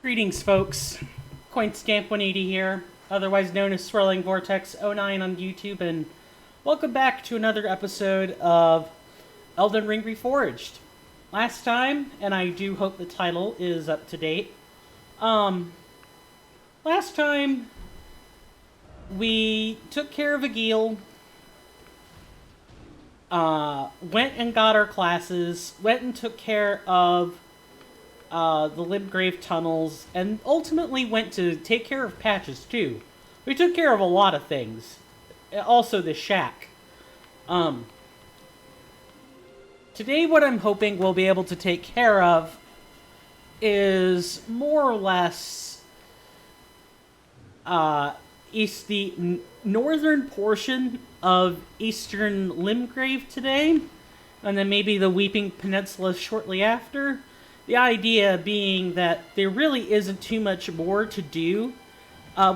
Greetings, folks. CoinScamp180 here, otherwise known as Swirling Vortex 09 on YouTube, and welcome back to another episode of Elden Ring Reforged. Last time, and I do hope the title is up to date, last time we took care of Agil, went and got our classes, went and took care of the Limgrave tunnels, and ultimately went to take care of patches too. We took care of a lot of things. Also the shack. Today what I'm hoping we'll be able to take care of is more or less the northern portion of eastern Limgrave today, and then maybe the Weeping Peninsula shortly after. The idea being that there really isn't too much more to do.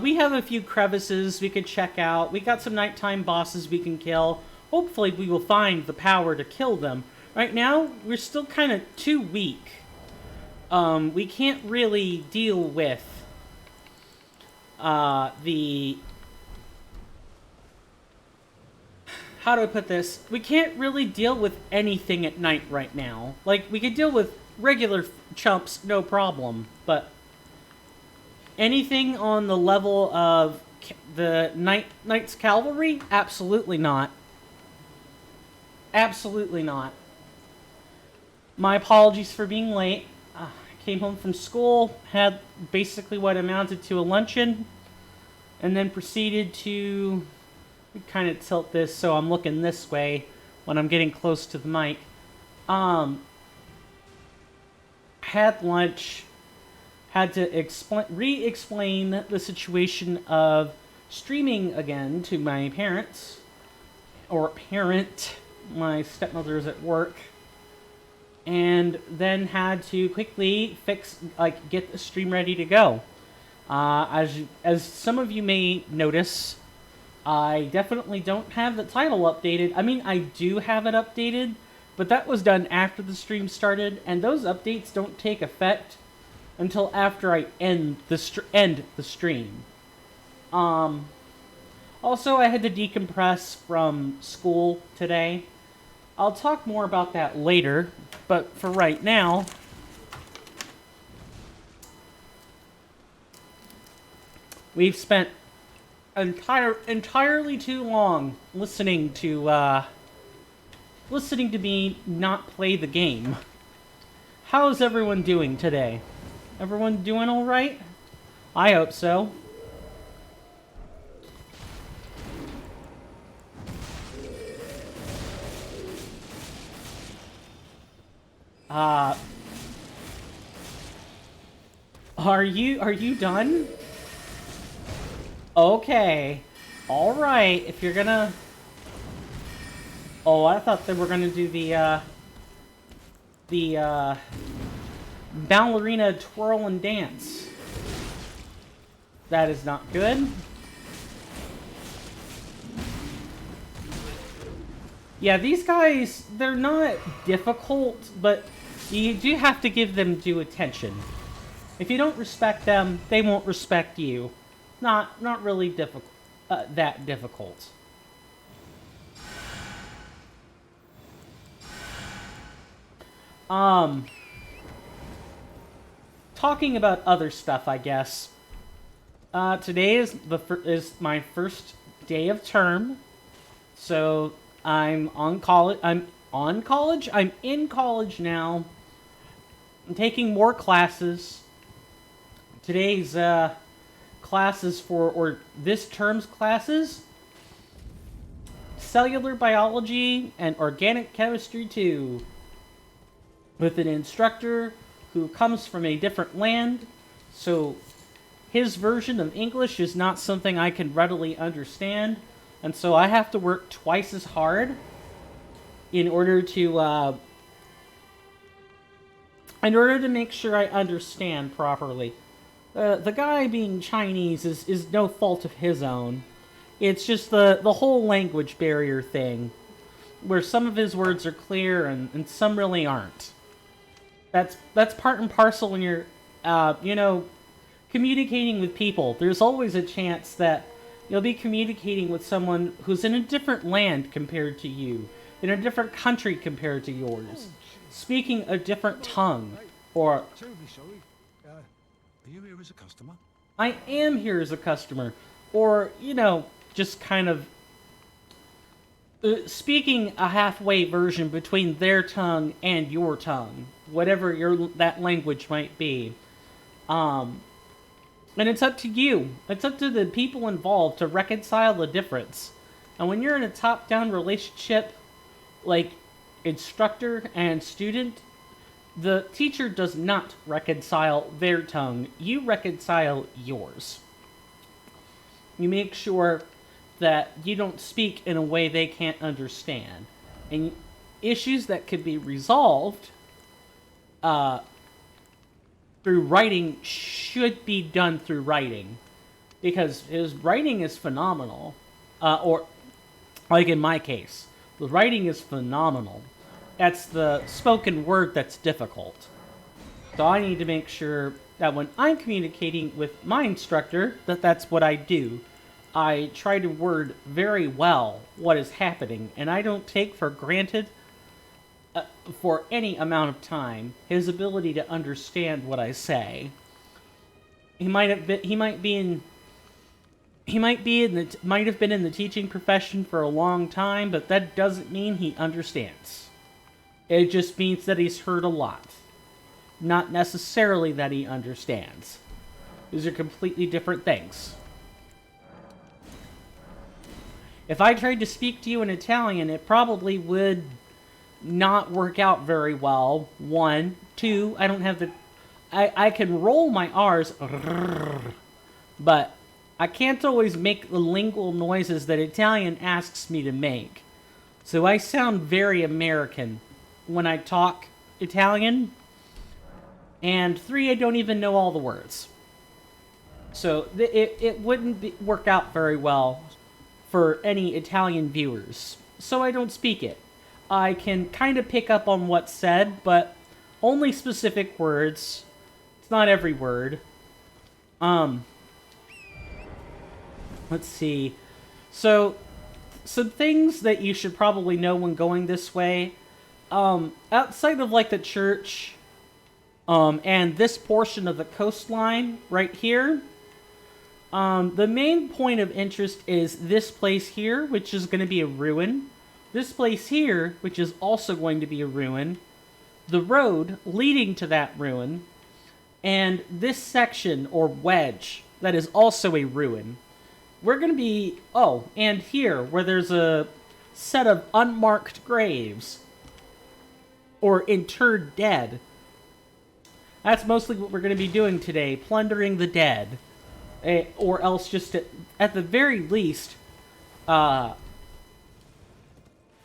We have a few crevices we could check out. We got some nighttime bosses we can kill. Hopefully we will find the power to kill them. Right now, we're still kind of too weak. We can't really deal with how do I put this? We can't really deal with anything at night right now. Like, we could deal with regular chumps, no problem, but anything on the level of the Knights Cavalry? Absolutely not. Absolutely not. My apologies for being late. I came home from school, had basically what amounted to a luncheon, and then proceeded to kind of tilt this so I'm looking this way when I'm getting close to the mic. Had lunch, had to re-explain the situation of streaming again to my parents, or parent, my stepmother's at work, and then had to quickly get the stream ready to go. As some of you may notice, I definitely don't have the title updated. I mean, I do have it updated, but that was done after the stream started, and those updates don't take effect until after I end the stream. Also, I had to decompress from school today. I'll talk more about that later, but for right now, we've spent entirely too long listening to me not play the game. How's everyone doing today? Everyone doing alright? I hope so. Are you done? Okay. Alright, if you're gonna... Oh, I thought they were gonna do the ballerina twirl and dance. That is not good. Yeah, these guys, they're not difficult, but you do have to give them due attention. If you don't respect them, they won't respect you. Not really difficult, that difficult. Talking about other stuff, I guess. Today is my first day of term, so I'm on college. I'm in college now. I'm taking more classes. Today's classes or this term's classes: cellular biology and organic chemistry 2. With an instructor who comes from a different land, so his version of English is not something I can readily understand, and so I have to work twice as hard in order to make sure I understand properly. The guy being Chinese is no fault of his own. It's just the whole language barrier thing, where some of his words are clear and some really aren't. That's part and parcel when you're, communicating with people, there's always a chance that you'll be communicating with someone who's in a different land compared to you, in a different country compared to yours, speaking a different tongue, or... Terribly sorry. Are you here as a customer? I am here as a customer, or, you know, just kind of speaking a halfway version between their tongue and your tongue, whatever that language might be. And it's up to you. It's up to the people involved to reconcile the difference. And when you're in a top-down relationship, like instructor and student, the teacher does not reconcile their tongue. You reconcile yours. You make sure that you don't speak in a way they can't understand. And issues that could be resolved through writing should be done through writing. Because his writing is phenomenal. Or, like in my case, the writing is phenomenal. That's the spoken word that's difficult. So I need to make sure that when I'm communicating with my instructor, that's what I do. I try to word very well what is happening, and I don't take for granted, for any amount of time, his ability to understand what I say. He might have been in the teaching profession for a long time, but that doesn't mean he understands. It just means that he's heard a lot. Not necessarily that he understands. These are completely different things. If I tried to speak to you in Italian, it probably would not work out very well. 1. 2, I don't have the... I can roll my R's, but I can't always make the lingual noises that Italian asks me to make. So I sound very American when I talk Italian. And 3, I don't even know all the words. So it wouldn't work out very well for any Italian viewers. So I don't speak it. I can kind of pick up on what's said, but only specific words. It's not every word. Let's see. So, some things that you should probably know when going this way. Outside of, like, the church, and this portion of the coastline right here, the main point of interest is this place here, which is going to be a ruin. This place here, which is also going to be a ruin. The road leading to that ruin. And this section, or wedge, that is also a ruin. We're going to be... Oh, and here, where there's a set of unmarked graves. Or interred dead. That's mostly what we're going to be doing today. Plundering the dead. Or else just, at the very least,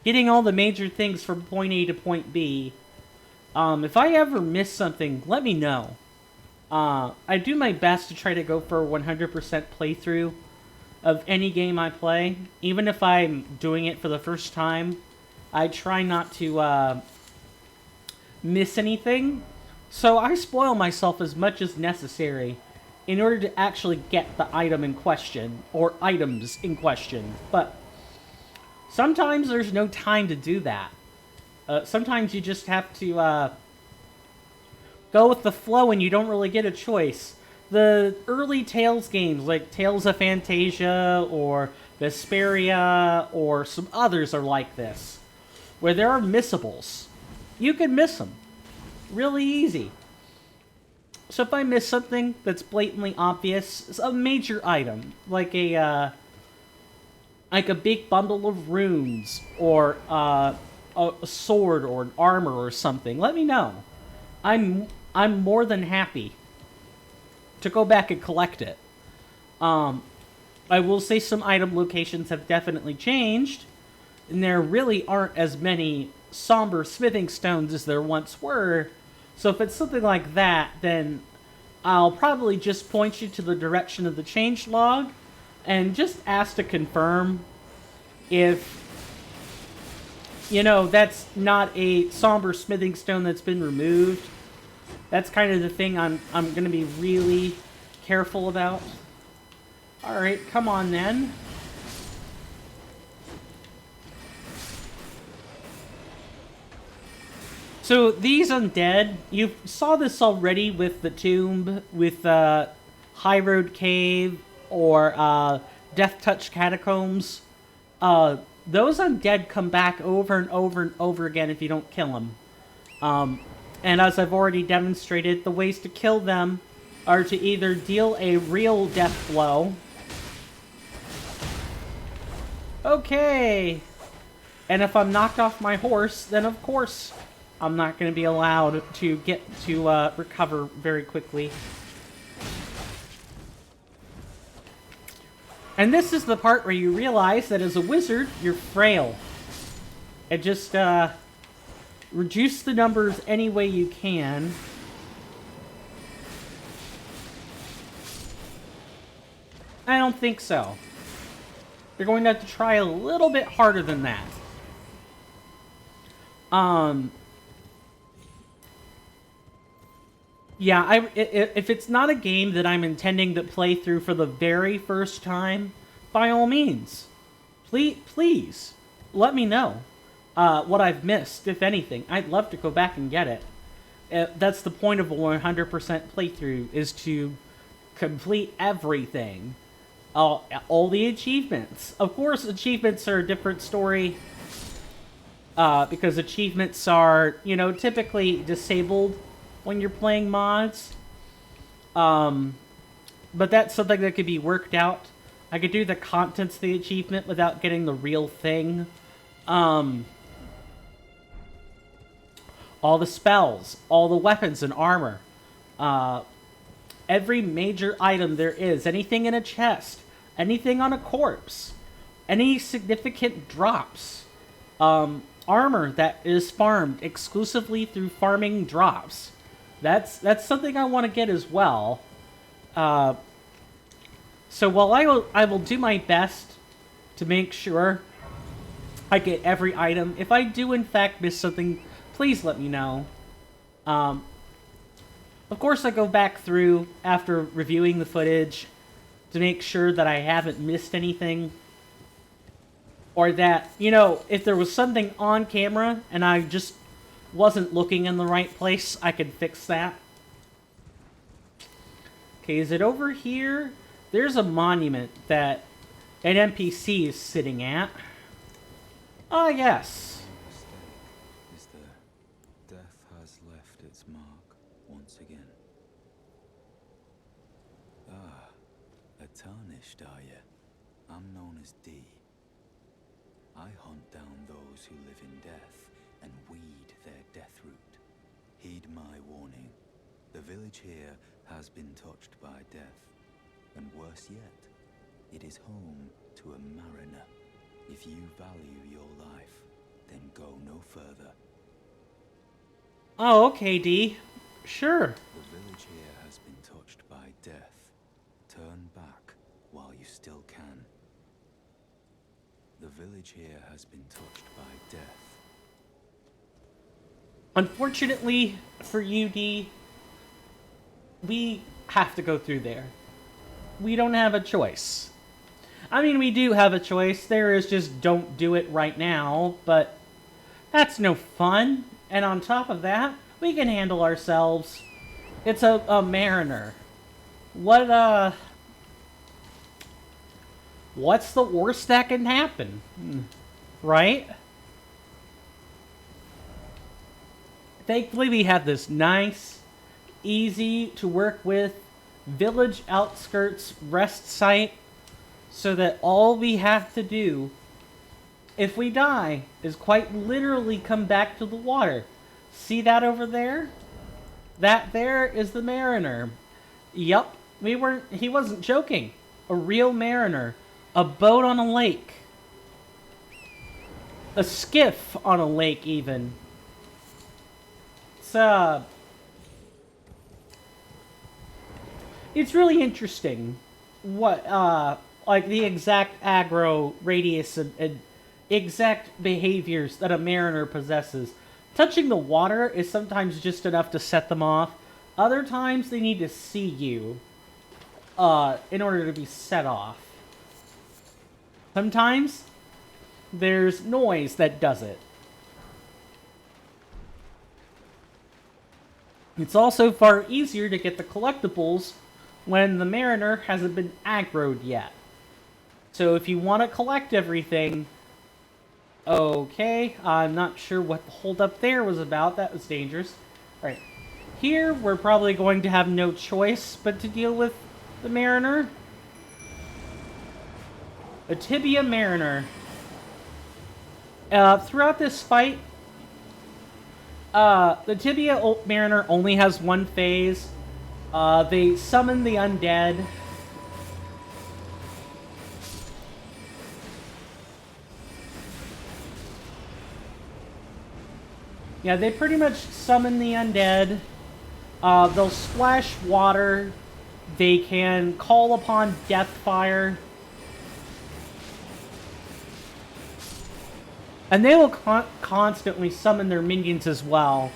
getting all the major things from point A to point B. If I ever miss something, let me know. I do my best to try to go for a 100% playthrough of any game I play. Even if I'm doing it for the first time, I try not to miss anything. So I spoil myself as much as necessary in order to actually get the item in question, or items in question. But sometimes there's no time to do that. Sometimes you just have to go with the flow and you don't really get a choice. The early Tales games, like Tales of Fantasia or Vesperia or some others are like this, where there are missables. You can miss them. Really easy. So if I miss something that's blatantly obvious, a major item, like a big bundle of runes, or a sword, or an armor, or something, let me know. I'm more than happy to go back and collect it. I will say some item locations have definitely changed, and there really aren't as many somber smithing stones as there once were. So if it's something like that, then I'll probably just point you to the direction of the changelog and just ask to confirm if, you know, that's not a somber smithing stone that's been removed. That's kind of the thing I'm going to be really careful about. Alright, come on then. So these undead, you saw this already with the tomb, with High Road Cave, or Death Touch Catacombs. Those undead come back over and over and over again if you don't kill them. And as I've already demonstrated, the ways to kill them are to either deal a real death blow. Okay. And if I'm knocked off my horse, then of course I'm not going to be allowed to get to recover very quickly. And this is the part where you realize that as a wizard, you're frail. And just reduce the numbers any way you can. I don't think so. You're going to have to try a little bit harder than that. Yeah, if it's not a game that I'm intending to play through for the very first time, by all means, please let me know what I've missed, if anything. I'd love to go back and get it. That's the point of a 100% playthrough, is to complete everything. All the achievements. Of course, achievements are a different story, because achievements are, typically disabled when you're playing mods. But that's something that could be worked out. I could do the contents of the achievement without getting the real thing. All the spells, all the weapons and armor. Every major item there is. Anything in a chest. Anything on a corpse. Any significant drops. Armor that is farmed exclusively through farming drops. That's something I want to get as well. So while I will do my best to make sure I get every item, if I do in fact miss something, please let me know. Of course, I go back through after reviewing the footage to make sure that I haven't missed anything. Or that, if there was something on camera and I just wasn't looking in the right place, I could fix that. Okay, is it over here? There's a monument that an NPC is sitting at. Ah, yes. Is the death has left its mark once again. Ah, a tarnished, are you? I'm known as D. I hunt down those who live in death and weed their death root. Heed my warning. The village here has been touched by death. And worse yet, it is home to a mariner. If you value your life, then go no further. Oh, okay, D. Sure. The village here has been touched by death. Turn back while you still can. The village here has been touched by death. Unfortunately for you, D, we have to go through there. We don't have a choice. I mean, we do have a choice. There is just don't do it right now, but that's no fun. And on top of that, we can handle ourselves. It's a mariner. What's the worst that can happen? Right? Thankfully, we have this nice, easy to work with village outskirts rest site, so that all we have to do, if we die, is quite literally come back to the water. See that over there? That there is the mariner. Yup, he wasn't joking. A real mariner. A boat on a lake. A skiff on a lake, even. It's really interesting what, like the exact aggro radius and exact behaviors that a mariner possesses. Touching the water is sometimes just enough to set them off. Other times they need to see you. in order to be set off. Sometimes there's noise that does it. It's also far easier to get the collectibles when the Mariner hasn't been aggroed yet. So if you want to collect everything... Okay, I'm not sure what the holdup there was about. That was dangerous. Alright, here we're probably going to have no choice but to deal with the Mariner. A Tibia Mariner. Throughout this fight, the Tibia Mariner only has one phase. They summon the undead. Yeah, they pretty much summon the undead. They'll splash water. They can call upon Deathfire. And they will constantly summon their minions as well.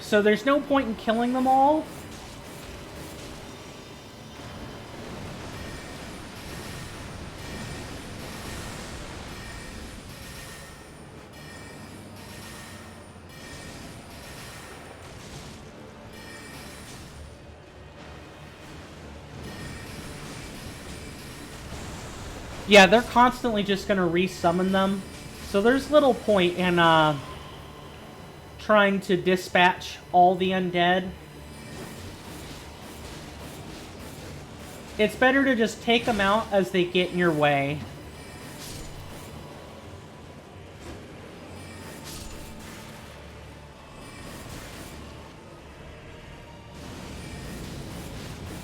So there's no point in killing them all. Yeah, they're constantly just going to re-summon them. So there's little point in trying to dispatch all the undead. It's better to just take them out as they get in your way.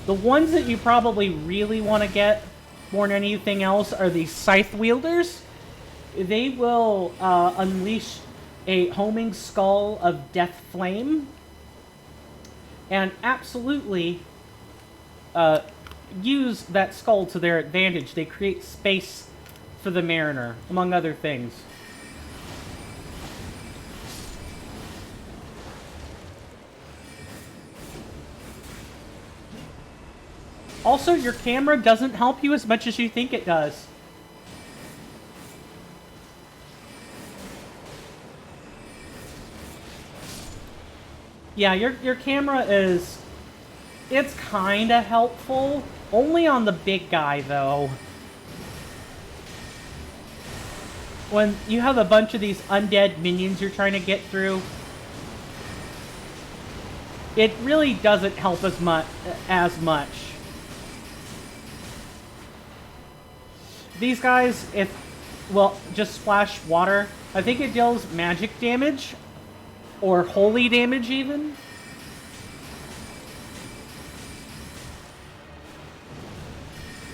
The ones that you probably really want to get more than anything else are these scythe wielders. They will unleash a homing skull of death flame and absolutely use that skull to their advantage. They create space for the Mariner, among other things. Also, your camera doesn't help you as much as you think it does. Yeah, your camera is... It's kinda helpful. Only on the big guy, though. When you have a bunch of these undead minions you're trying to get through, it really doesn't help as much. These guys, just splash water. I think it deals magic damage. Or holy damage, even.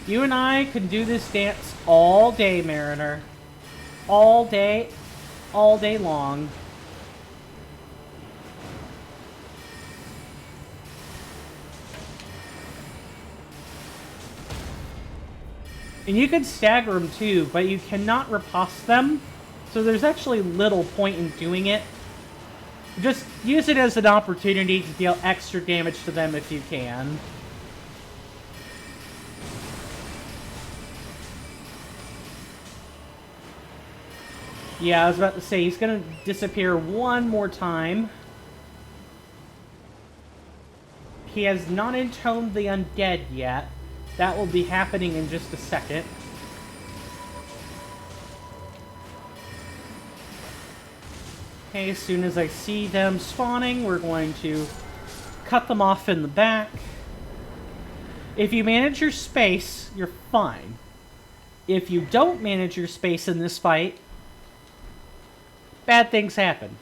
You and I can do this dance all day, Mariner. All day long. And you can stagger them too, but you cannot riposte them. So there's actually little point in doing it. Just use it as an opportunity to deal extra damage to them if you can. Yeah, I was about to say, he's gonna disappear one more time. He has not entombed the undead yet. That will be happening in just a second. Okay, as soon as I see them spawning, we're going to cut them off in the back. If you manage your space, you're fine. If you don't manage your space in this fight, bad things happen.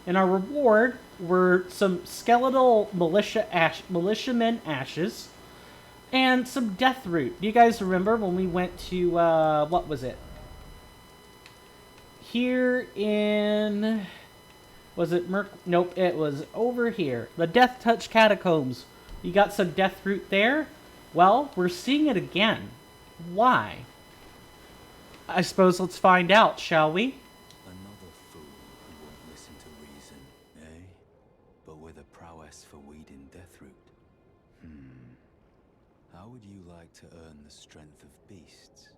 And our reward were some skeletal militiamen ashes and some death root. Do you guys remember when we went to, what was it? Here in... Was it Nope, it was over here. The Death Touch Catacombs. You got some death root there? Well, we're seeing it again. Why? I suppose let's find out, shall we? Another fool who won't listen to reason, eh? But with a prowess for weeding deathroot. How would you like to earn the strength of beasts?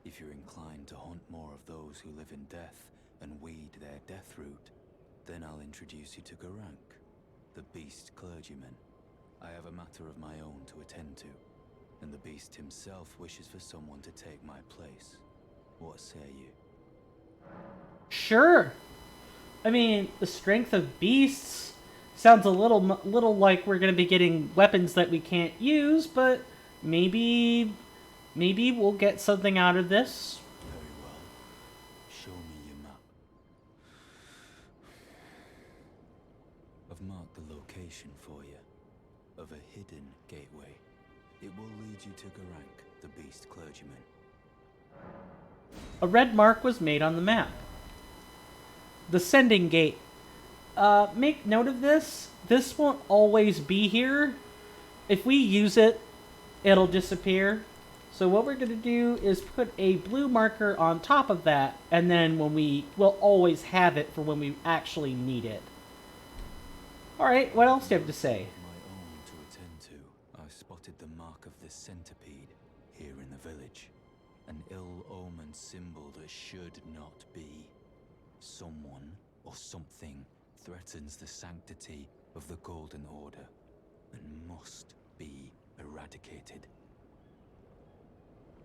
If you're inclined to hunt more of those who live in death and weed their death root, then I'll introduce you to Garank, the beast clergyman. I have a matter of my own to attend to, and the beast himself wishes for someone to take my place. What say you? Sure. I mean, the strength of beasts sounds a little like we're going to be getting weapons that we can't use, but maybe we'll get something out of this. Very well. Show me your map. I've marked the location for you of a hidden gateway. It will lead you to Garank, the beast clergyman. A red mark was made on the map. The sending gate. Make note of this. This won't always be here. If we use it, it'll disappear. So what we're going to do is put a blue marker on top of that, and then we'll always have it for when we actually need it. Alright, what else do you have to say? My own to attend to. I've spotted the mark of the centipede here in the village. An ill-omened symbol that should not be. Someone or something threatens the sanctity of the Golden Order and must be eradicated.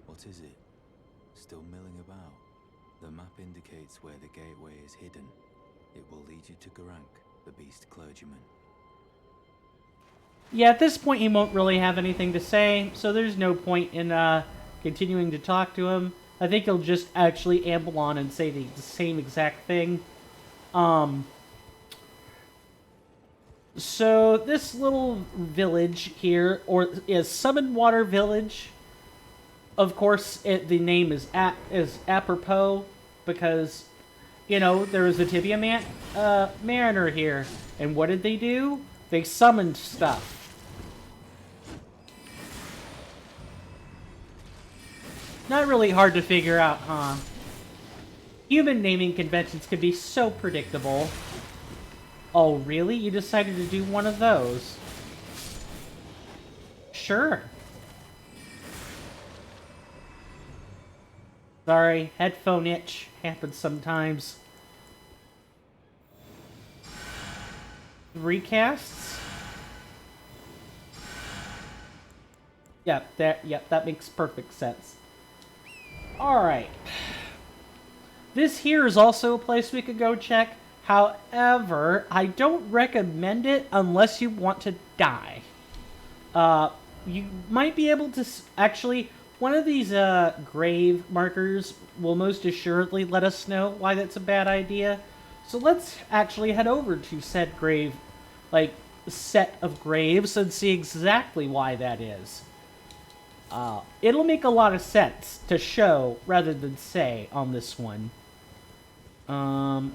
What is it? Still milling about? The map indicates where the gateway is hidden. It will lead you to Garank, the beast clergyman. Yeah, at this point he won't really have anything to say, so there's no point in continuing to talk to him. I think he'll just actually amble on and say the same exact thing. So this little village here, is Summon Water Village. Of course, the name is apropos because, you know, there was a Tibia Mariner here, and what did they do? They summoned stuff. Not really hard to figure out, huh? Human naming conventions can be so predictable. Oh, really? You decided to do one of those? Sure. Sorry, headphone itch happens sometimes. Recasts? Yep, that makes perfect sense. Alright. This here is also a place we could go check. However, I don't recommend it unless you want to die. You might be able to... Actually, one of these grave markers will most assuredly let us know why that's a bad idea. So let's actually head over to said grave, set of graves and see exactly why that is. It'll make a lot of sense to show rather than say on this one.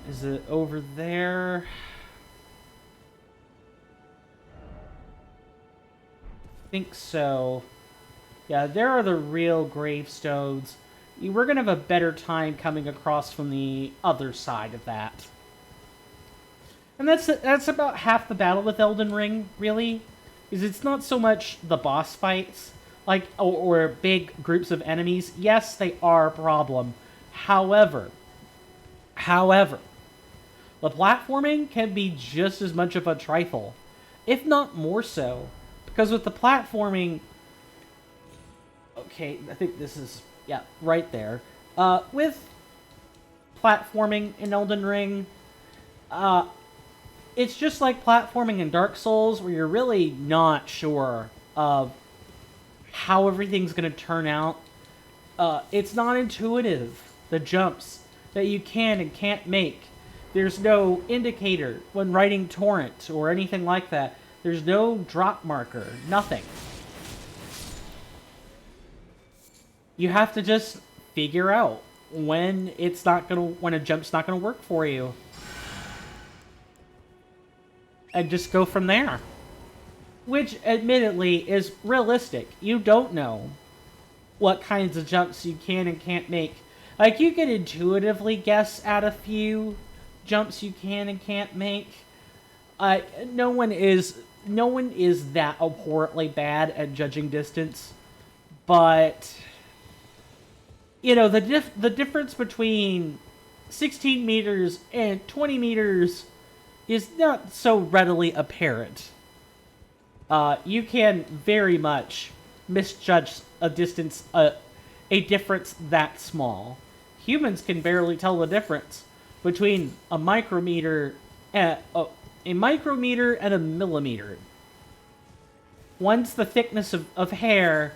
Is it over there? I think so. Yeah, there are the real gravestones. We're gonna have a better time coming across from the other side of that. And that's about half the battle with Elden Ring, really. Is it's not so much the boss fights, or big groups of enemies. Yes, they are a problem. However, the platforming can be just as much of a trifle, if not more so, because with the platforming... Okay, I think this is, yeah, right there. With platforming in Elden Ring, it's just like platforming in Dark Souls, where you're really not sure of how everything's going to turn out. It's not intuitive, the jumps that you can and can't make. There's no indicator when writing torrent or anything like that. There's no drop marker, nothing. You have to just figure out when a jump's not gonna work for you. And just go from there. Which, admittedly, is realistic. You don't know what kinds of jumps you can and can't make. Like, you can intuitively guess at a few jumps you can and can't make. No one is no one is that abhorrently bad at judging distance, but you know, the difference between 16 meters and 20 meters is not so readily apparent. You can very much misjudge a distance, a difference that small. Humans can barely tell the difference between a micrometer and a micrometer and a millimeter. One's the thickness of hair,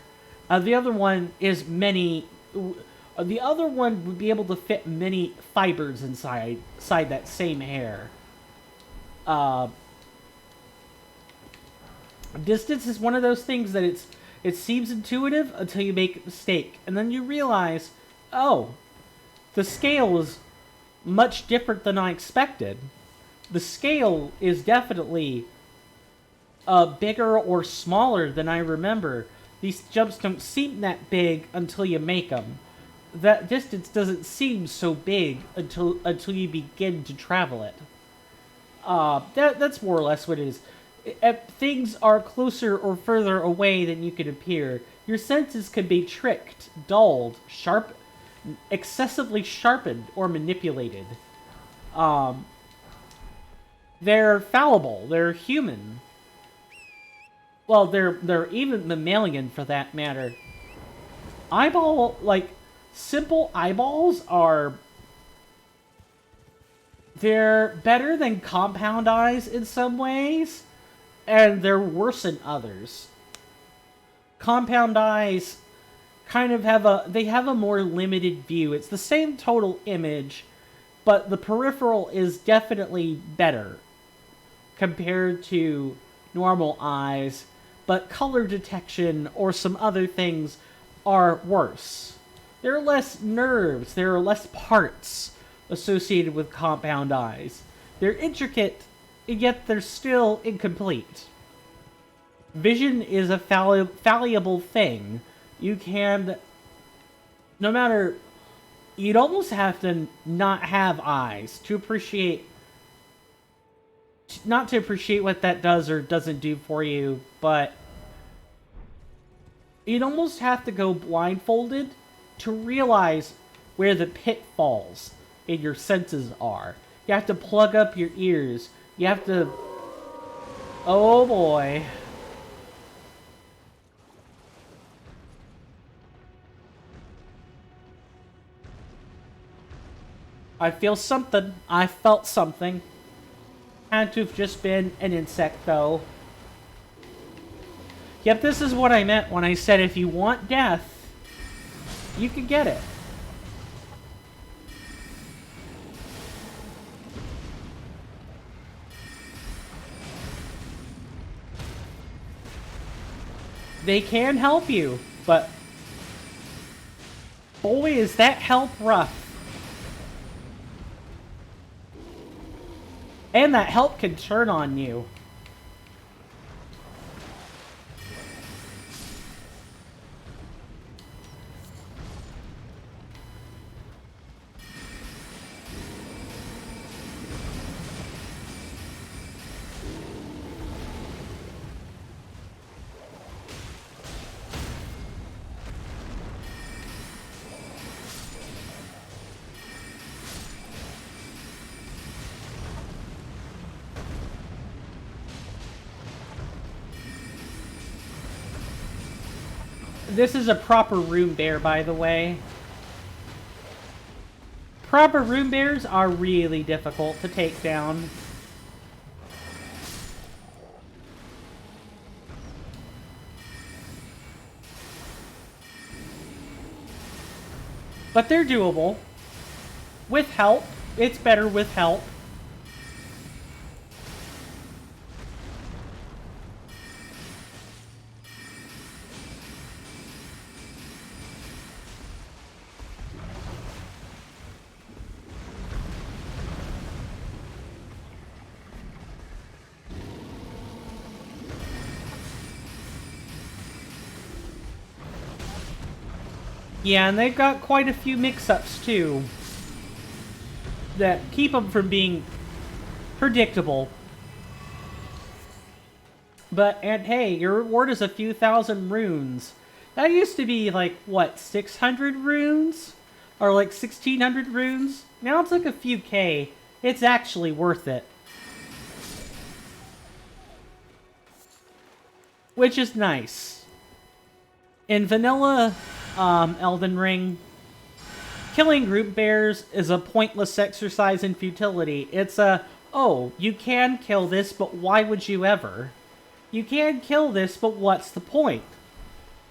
the other one is many. The other one would be able to fit many fibers inside that same hair. Distance is one of those things that it seems intuitive until you make a mistake, and then you realize, oh, the scale is much different than I expected. The scale is definitely bigger or smaller than I remember. These jumps don't seem that big until you make them. That distance doesn't seem so big until you begin to travel it. That's more or less what it is. If things are closer or further away than you could appear, your senses can be tricked, dulled, excessively sharpened, or manipulated. They're fallible. They're human. Well, they're even mammalian for that matter. Simple eyeballs they're better than compound eyes in some ways, and they're worse in others. Compound eyes kind of have a more limited view. It's the same total image, but the peripheral is definitely better compared to normal eyes, but color detection or some other things are worse. There are less nerves, there are less parts associated with compound eyes. They're intricate, yet they're still incomplete. Vision is a fallible thing. You can, no matter, you'd almost have to not have eyes to appreciate, not to appreciate what that does or doesn't do for you, but you'd almost have to go blindfolded to realize where the pitfalls in your senses are. You have to plug up your ears. You have to... Oh boy. I feel something. I felt something. Had to have just been an insect, though. Yep, this is what I meant when I said if you want death, you can get it. They can help you, but boy, is that help rough. And that help can turn on you. This is a proper room bear, by the way. Proper room bears are really difficult to take down. But they're doable. With help. It's better with help. Yeah, and they've got quite a few mix-ups, too, that keep them from being predictable. And hey, your reward is a few thousand runes. That used to be like, what, 600 runes? Or like 1600 runes? Now it's like a few K. It's actually worth it. Which is nice. In vanilla Elden Ring, killing group bears is a pointless exercise in futility. It's a, oh, you can kill this, but why would you ever? You can kill this, but what's the point?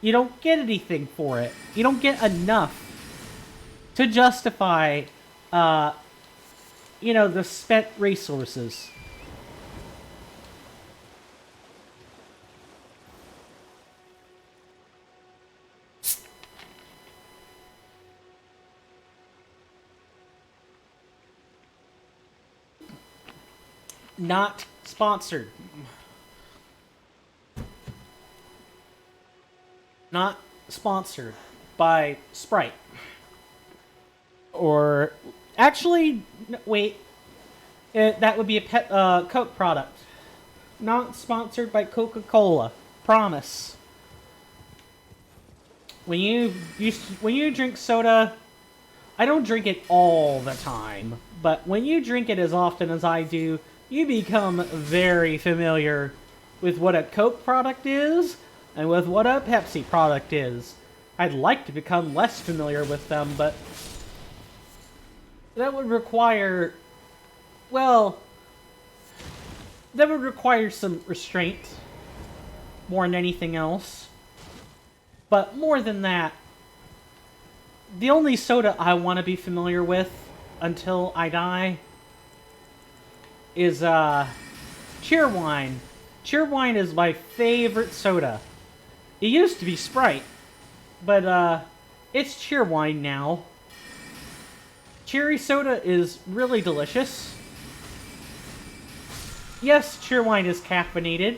You don't get anything for it. You don't get enough to justify, the spent resources. Not sponsored. Not sponsored by Sprite. Or, actually, wait. That would be a Coke product. Not sponsored by Coca-Cola. Promise. When you drink soda, I don't drink it all the time, but when you drink it as often as I do, you become very familiar with what a Coke product is and with what a Pepsi product is. I'd like to become less familiar with them, but that would require, well, that would require some restraint more than anything else. But more than that, the only soda I want to be familiar with until I die is Cheerwine. Cheerwine is my favorite soda. It used to be Sprite, but it's Cheerwine now. Cherry soda is really delicious. Yes, Cheerwine is caffeinated,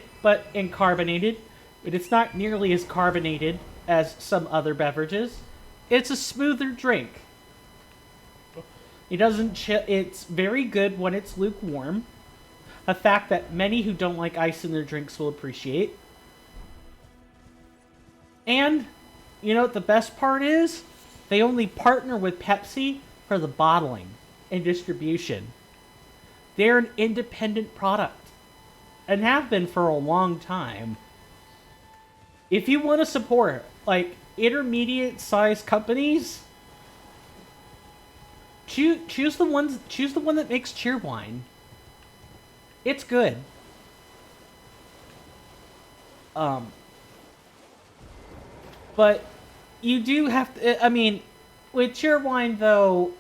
and carbonated, but it's not nearly as carbonated as some other beverages. It's a smoother drink. It's very good when it's lukewarm. A fact that many who don't like ice in their drinks will appreciate. And, you know what the best part is? They only partner with Pepsi for the bottling and distribution. They're an independent product. And have been for a long time. If you want to support, intermediate-sized companies, choose the one that makes Cheerwine. It's good. But you do have to, with Cheerwine though,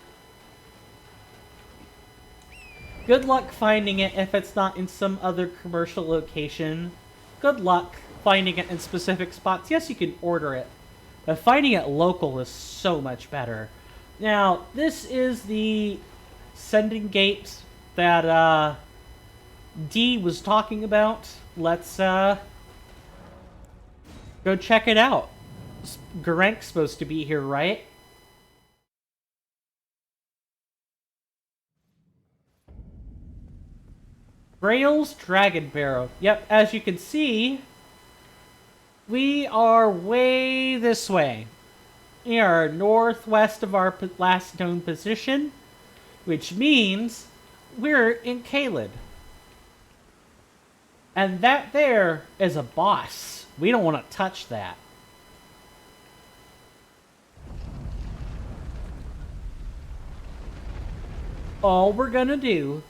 good luck finding it if it's not in some other commercial location. Good luck finding it in specific spots. Yes, you can order it, but finding it local is so much better. Now, this is the sending gate that D was talking about. Let's go check it out. Garenk's supposed to be here, right? Grail's Dragon Barrow. Yep, as you can see, we are way this way. We are northwest of our last known position, which means we're in Caelid. And that there is a boss. We don't want to touch that. All we're gonna do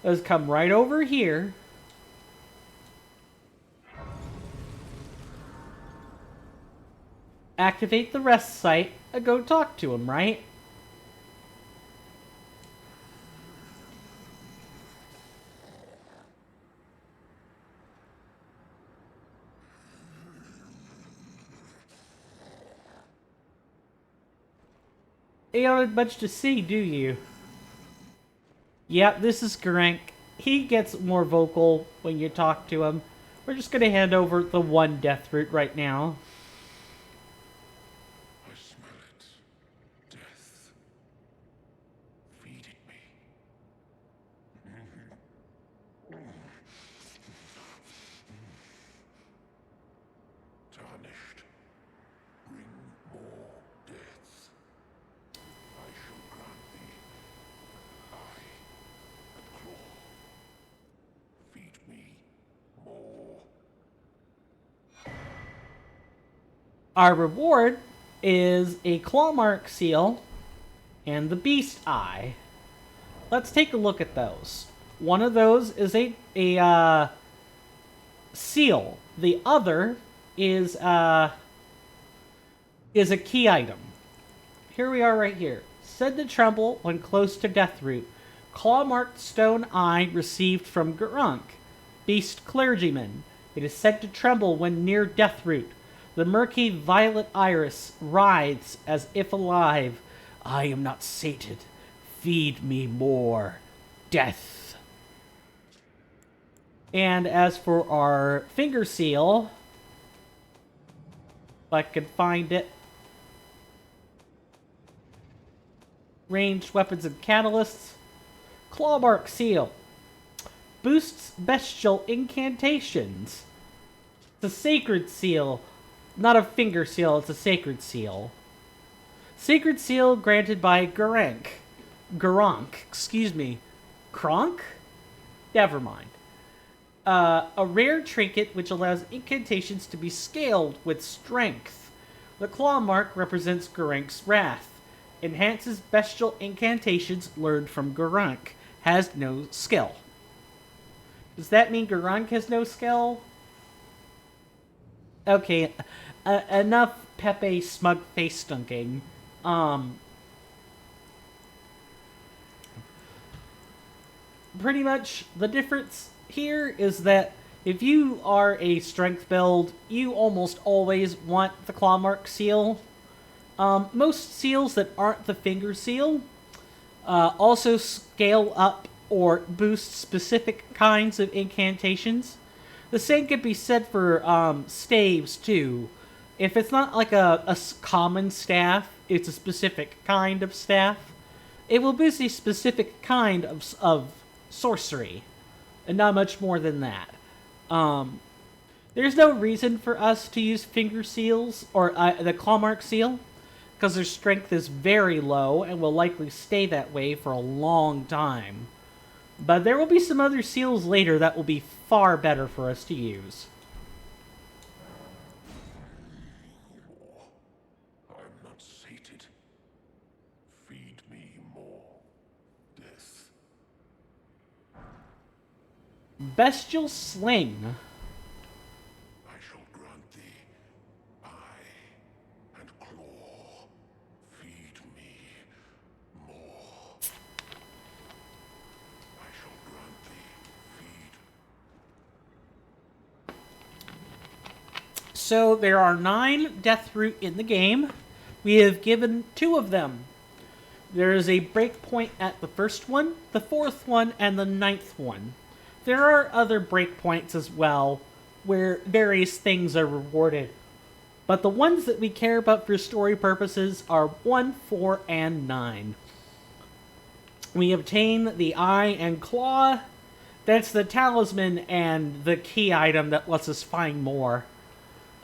is come right over here. Activate the rest site and go talk to him, right? You don't have much to see, do you? Yep, this is Garenk. He gets more vocal when you talk to him. We're just gonna hand over the one death root right now. I smell it. Death. Feed it me. Our reward is a claw mark seal and the beast eye. Let's take a look at those. One of those is a seal. The other is a key item. Here we are right here. Said to tremble when close to Deathroot. Claw-marked stone eye received from Gurunk, beast clergyman. It is said to tremble when near Deathroot. The murky violet iris writhes as if alive. I am not sated. Feed me more. Death. And as for our finger seal, if I could find it. Ranged weapons and catalysts. Clawmark seal. Boosts bestial incantations. It's a sacred seal. Not a finger seal, it's a sacred seal. Sacred seal granted by Gurunk, excuse me. Kronk? Never mind. A rare trinket which allows incantations to be scaled with strength. The claw mark represents Gurunk's wrath. Enhances bestial incantations learned from Gurunk. Has no skill. Does that mean Gurunk has no skill? Okay, enough Pepe smug face stunking. Pretty much the difference here is that if you are a strength build, you almost always want the Clawmark seal. Most seals that aren't the finger seal also scale up or boost specific kinds of incantations. The same could be said for staves too. If it's not like a common staff, it's a specific kind of staff. It will boost a specific kind of sorcery, and not much more than that. There's no reason for us to use finger seals or the Clawmark seal, because their strength is very low and will likely stay that way for a long time. But there will be some other seals later that will be far better for us to use. I'm not sated. Feed me more. Death. Bestial Sling. I shall grant thee eye and claw. Feed me more. I shall grant thee feed. So there are 9 Deathroot in the game. We have given 2 of them. There is a breakpoint at the first one, the 4th one, and the 9th one. There are other breakpoints as well, where various things are rewarded. But the ones that we care about for story purposes are 1, 4, and 9. We obtain the eye and claw. That's the talisman and the key item that lets us find more.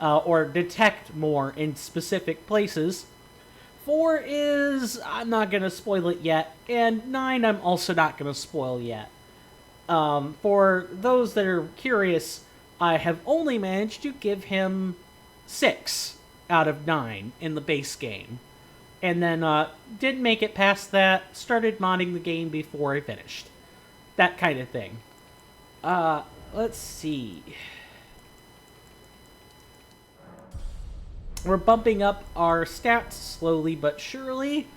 Or detect more in specific places. 4 is... I'm not going to spoil it yet. And 9 I'm also not going to spoil yet. For those that are curious, I have only managed to give him 6 out of 9 in the base game. And then didn't make it past that, started modding the game before I finished. That kind of thing. Let's see... We're bumping up our stats slowly but surely.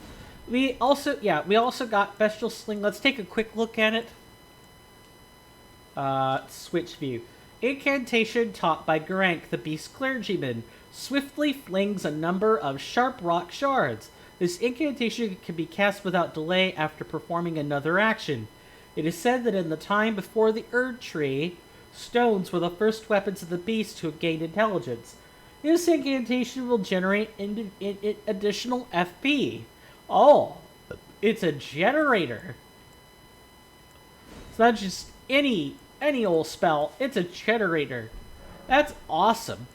We also got Bestial Sling. Let's take a quick look at it. Switch view. Incantation taught by Gurunk, the Beast Clergyman. Swiftly flings a number of sharp rock shards. This incantation can be cast without delay after performing another action. It is said that in the time before the Erd Tree, stones were the first weapons of the beast to have gained intelligence. This incantation will generate additional FP. Oh, it's a generator. It's not just any old spell. It's a generator. That's awesome.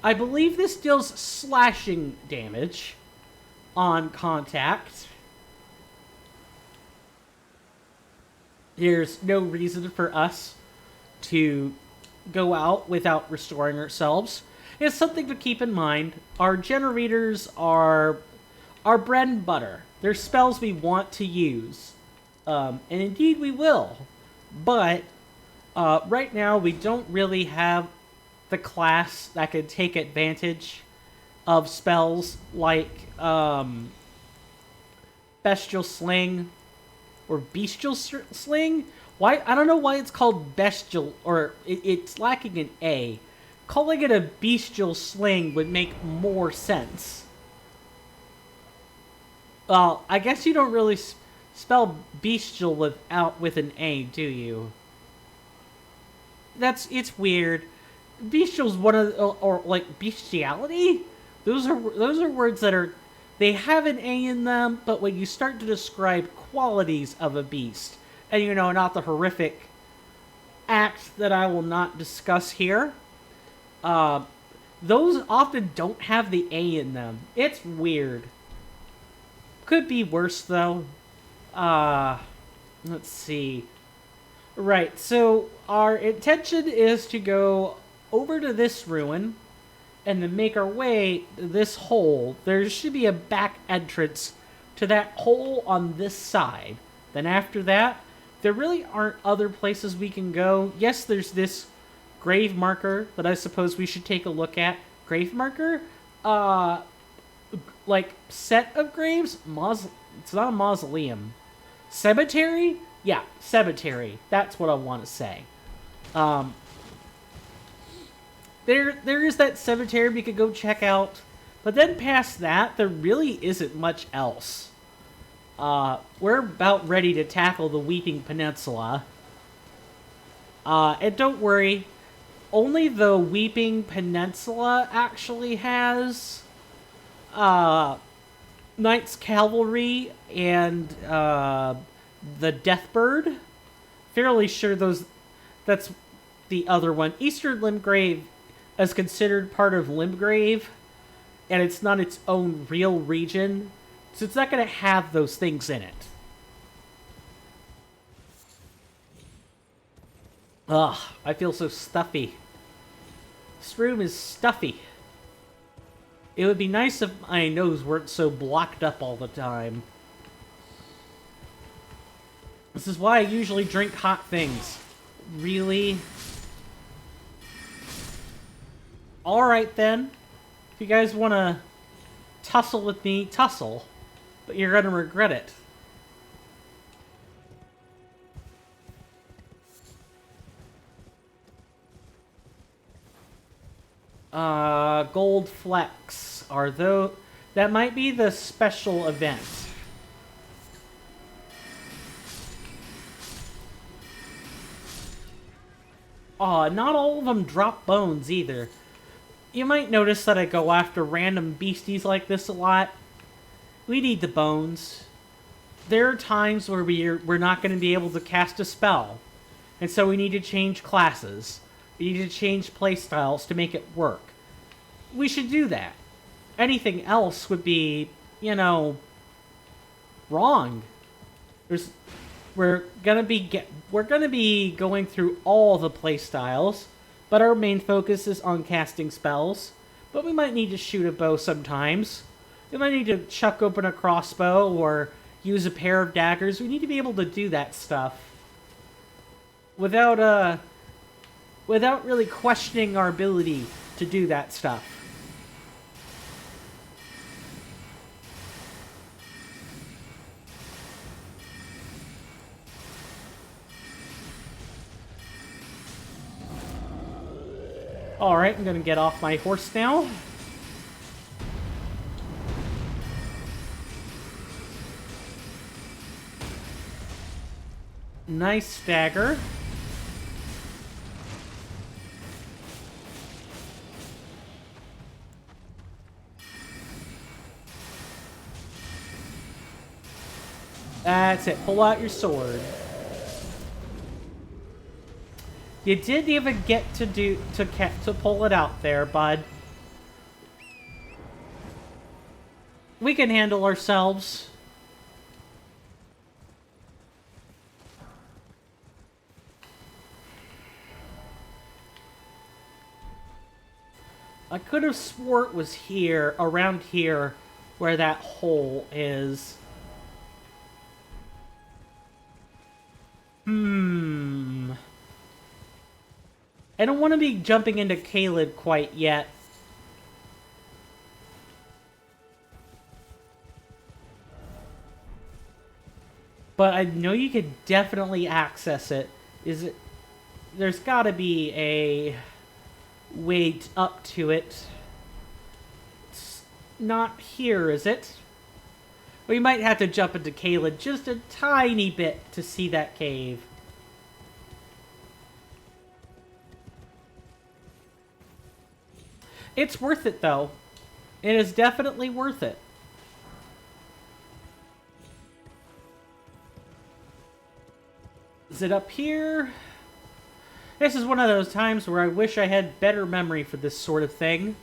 I believe this deals slashing damage on contact. There's no reason for us to go out without restoring ourselves. It's something to keep in mind. Our generators are our bread and butter. They're spells we want to use. And indeed we will. But right now we don't really have the class that could take advantage of spells like Bestial Sling or Bestial Sling. Why? I don't know why it's called Bestial, or it's lacking an A. Calling it a Bestial Sling would make more sense. Well, I guess you don't really spell bestial with an A, do you? It's weird. Bestial's one of or like bestiality. Those are words that they have an A in them, but when you start to describe qualities of a beast, and not the horrific act that I will not discuss here, those often don't have the A in them. It's weird. Could be worse though. Let's see. Right, so our intention is to go over to this ruin and to make our way to this hole. There should be a back entrance to that hole on this side. Then after that, there really aren't other places we can go. Yes, there's this grave marker that I suppose we should take a look at. Grave marker? Like, set of graves? It's not a mausoleum. Cemetery? Yeah, cemetery. That's what I want to say. There is that cemetery we could go check out. But then past that, there really isn't much else. We're about ready to tackle the Weeping Peninsula. And don't worry, only the Weeping Peninsula actually has Knights Cavalry and the Deathbird. Fairly sure that's the other one. Eastern Limgrave is considered part of Limgrave, and it's not its own real region, so it's not going to have those things in it. Ugh, I feel so stuffy. This room is stuffy. It would be nice if my nose weren't so blocked up all the time. This is why I usually drink hot things. Really? Alright then. If you guys want to tussle with me, tussle. But you're going to regret it. Gold Flecks are those. That might be the special event. Not all of them drop bones either. You might notice that I go after random beasties like this a lot. We need the bones. There are times where we're not going to be able to cast a spell. And so we need to change classes. We need to change playstyles to make it work. We should do that. Anything else would be, wrong. We're gonna be going through all the playstyles, but our main focus is on casting spells. But we might need to shoot a bow sometimes. We might need to chuck open a crossbow or use a pair of daggers. We need to be able to do that stuff without really questioning our ability to do that stuff. Alright, I'm gonna get off my horse now. Nice stagger. That's it. Pull out your sword. You didn't even get to pull it out there, bud. We can handle ourselves. I could have swore it was here, around here, where that hole is. I don't want to be jumping into Caleb quite yet. But I know you could definitely access it. Is it? There's got to be a way up to it. It's not here, is it? We might have to jump into Caleb just a tiny bit to see that cave. It's worth it, though. It is definitely worth it. Is it up here? This is one of those times where I wish I had better memory for this sort of thing.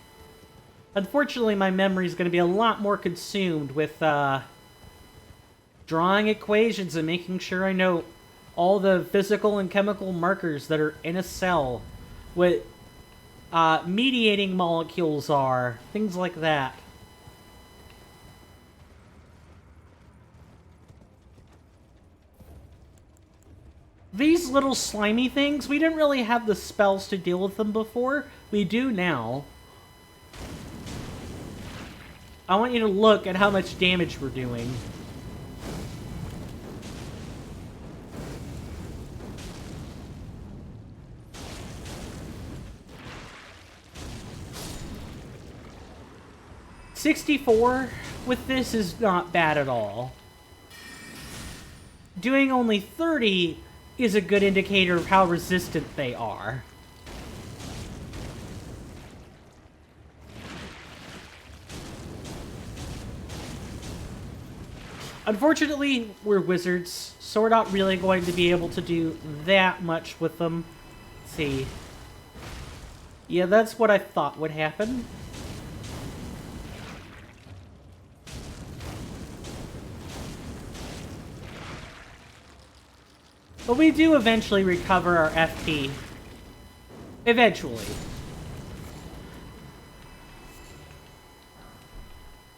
Unfortunately, my memory is going to be a lot more consumed with drawing equations and making sure I know all the physical and chemical markers that are in a cell. What mediating molecules are. Things like that. These little slimy things, we didn't really have the spells to deal with them before. We do now. I want you to look at how much damage we're doing. $64 with this is not bad at all. Doing only 30 is a good indicator of how resistant they are. Unfortunately, we're wizards, so we're not really going to be able to do that much with them. Let's see. Yeah, that's what I thought would happen. But we do eventually recover our FP. Eventually.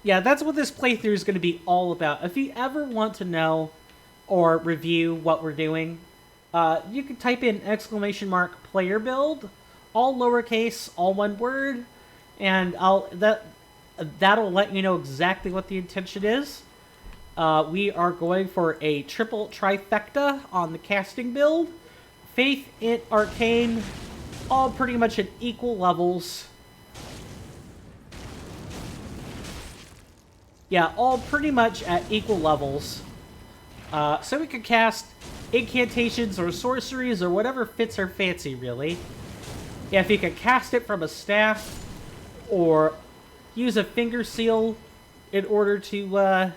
Yeah, that's what this playthrough is going to be all about. If you ever want to know or review what we're doing, you can type in !player build, all lowercase, all one word, and that'll let you know exactly what the intention is. We are going for a triple trifecta on the casting build. Faith, Int, Arcane, all pretty much at equal levels. Yeah, all pretty much at equal levels. So we could cast incantations or sorceries or whatever fits our fancy, really. Yeah, if you could cast it from a staff or use a finger seal in order to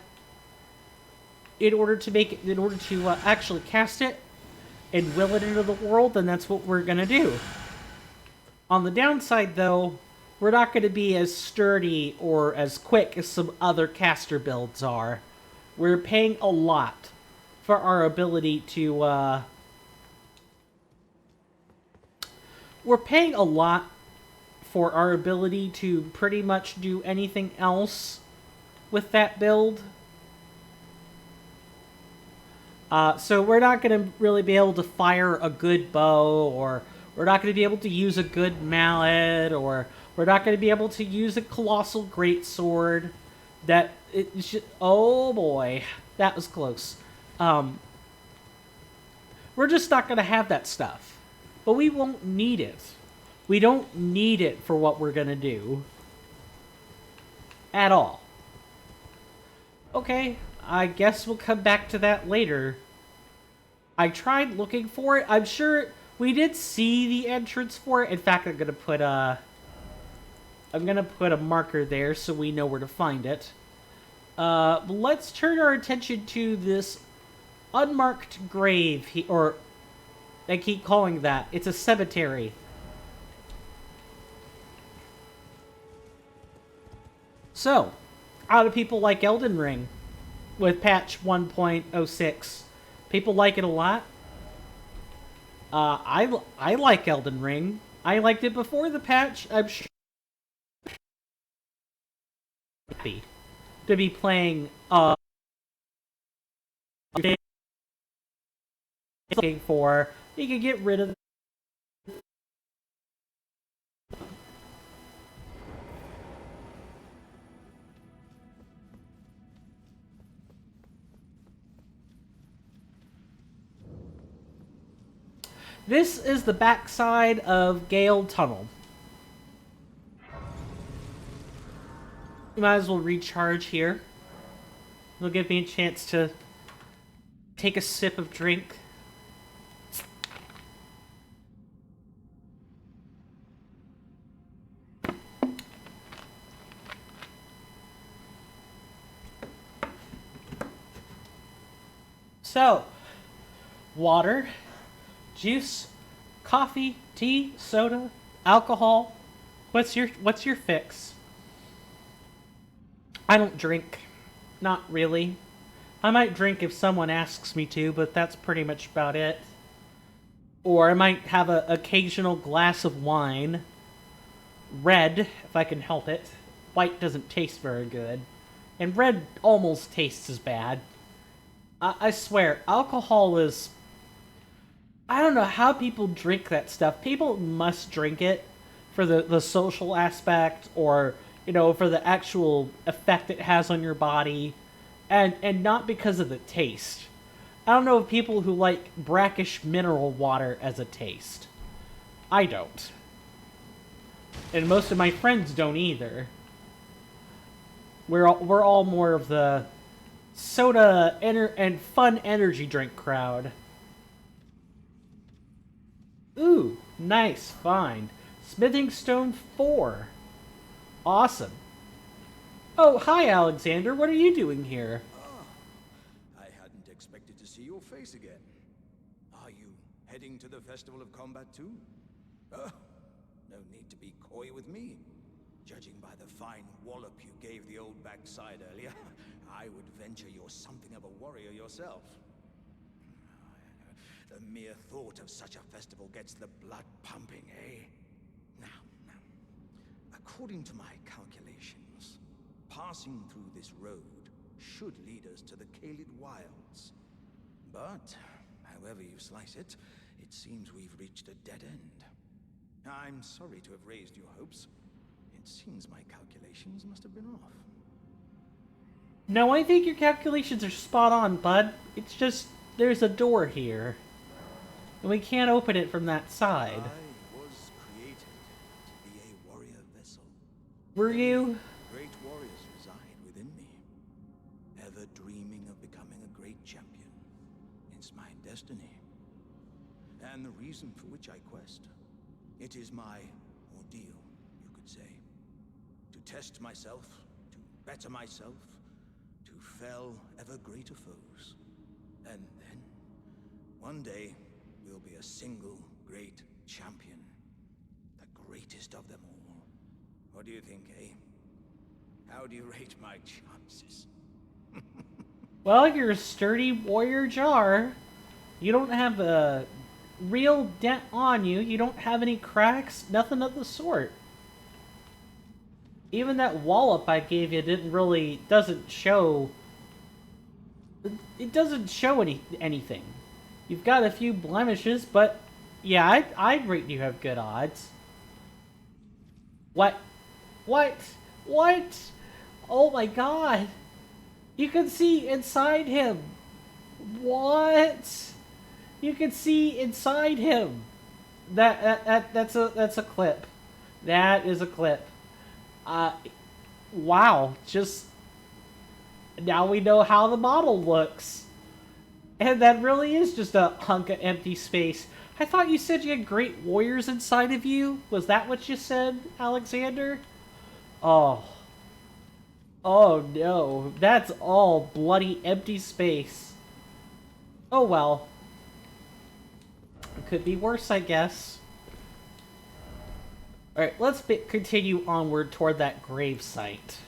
actually cast it and will it into the world, then that's what we're gonna do. On the downside, though, we're not going to be as sturdy or as quick as some other caster builds are. We're paying a lot for our ability to, we're paying a lot for our ability to pretty much do anything else with that build. So we're not going to really be able to fire a good bow, or we're not going to be able to use a good mallet, or we're not going to be able to use a colossal greatsword. Oh boy, that was close. We're just not going to have that stuff. But we won't need it. We don't need it for what we're going to do. At all. Okay, I guess we'll come back to that later. I tried looking for it. I'm sure we did see the entrance for it. In fact, I'm gonna put a marker there so we know where to find it. Let's turn our attention to this unmarked grave, or they keep calling that. It's a cemetery. So, how do people like Elden Ring with patch 1.06? People like it a lot. I like Elden Ring. I liked it before the patch. I'm sure happy to be playing looking for. You can get rid of. This is the backside of Gale Tunnel. You might as well recharge here. It'll give me a chance to take a sip of drink. So, water, juice, coffee, tea, soda, alcohol. What's your fix? I don't drink. Not really. I might drink if someone asks me to, but that's pretty much about it. Or I might have an occasional glass of wine. Red, if I can help it. White doesn't taste very good. And red almost tastes as bad. I swear, alcohol is... I don't know how people drink that stuff. People must drink it for the social aspect, or, you know, for the actual effect it has on your body, and not because of the taste. I don't know of people who like brackish mineral water as a taste. I don't. And most of my friends don't either. We're all more of the soda and fun energy drink crowd. Ooh, nice find. Smithing Stone 4. Awesome. Oh, hi Alexander, what are you doing here? I hadn't expected to see your face again. Are you heading to the Festival of Combat too? Oh, no need to be coy with me. Judging by the fine wallop you gave the old backside earlier, I would venture you're something of a warrior yourself. The mere thought of such a festival gets the blood pumping, eh? Now, according to my calculations, passing through this road should lead us to the Kaled Wilds. But, however you slice it, it seems we've reached a dead end. I'm sorry to have raised your hopes. It seems my calculations must have been off. No, I think your calculations are spot on, bud. It's just, there's a door here. And we can't open it from that side. I was created to be a warrior vessel. Were you? Great warriors reside within me, ever dreaming of becoming a great champion. It's my destiny, and the reason for which I quest. It is my ordeal, you could say. To test myself, to better myself, to fell ever greater foes. And then, one day, we'll be a single great champion. The greatest of them all. What do you think, eh? How do you rate my chances? Well, you're a sturdy warrior jar. You don't have a real dent on you. You don't have any cracks. Nothing of the sort. Even that wallop I gave you doesn't show... It doesn't show anything. You've got a few blemishes, but yeah, I'd rate you have good odds. What? What? What? Oh my god! You can see inside him! What? You can see inside him! That's a clip. That is a clip. Wow, just... Now we know how the model looks. And that really is just a hunk of empty space. I thought you said you had great warriors inside of you. Was that what you said, Alexander? Oh. Oh no. That's all bloody empty space. Oh well. It could be worse, I guess. Alright, let's continue onward toward that grave site.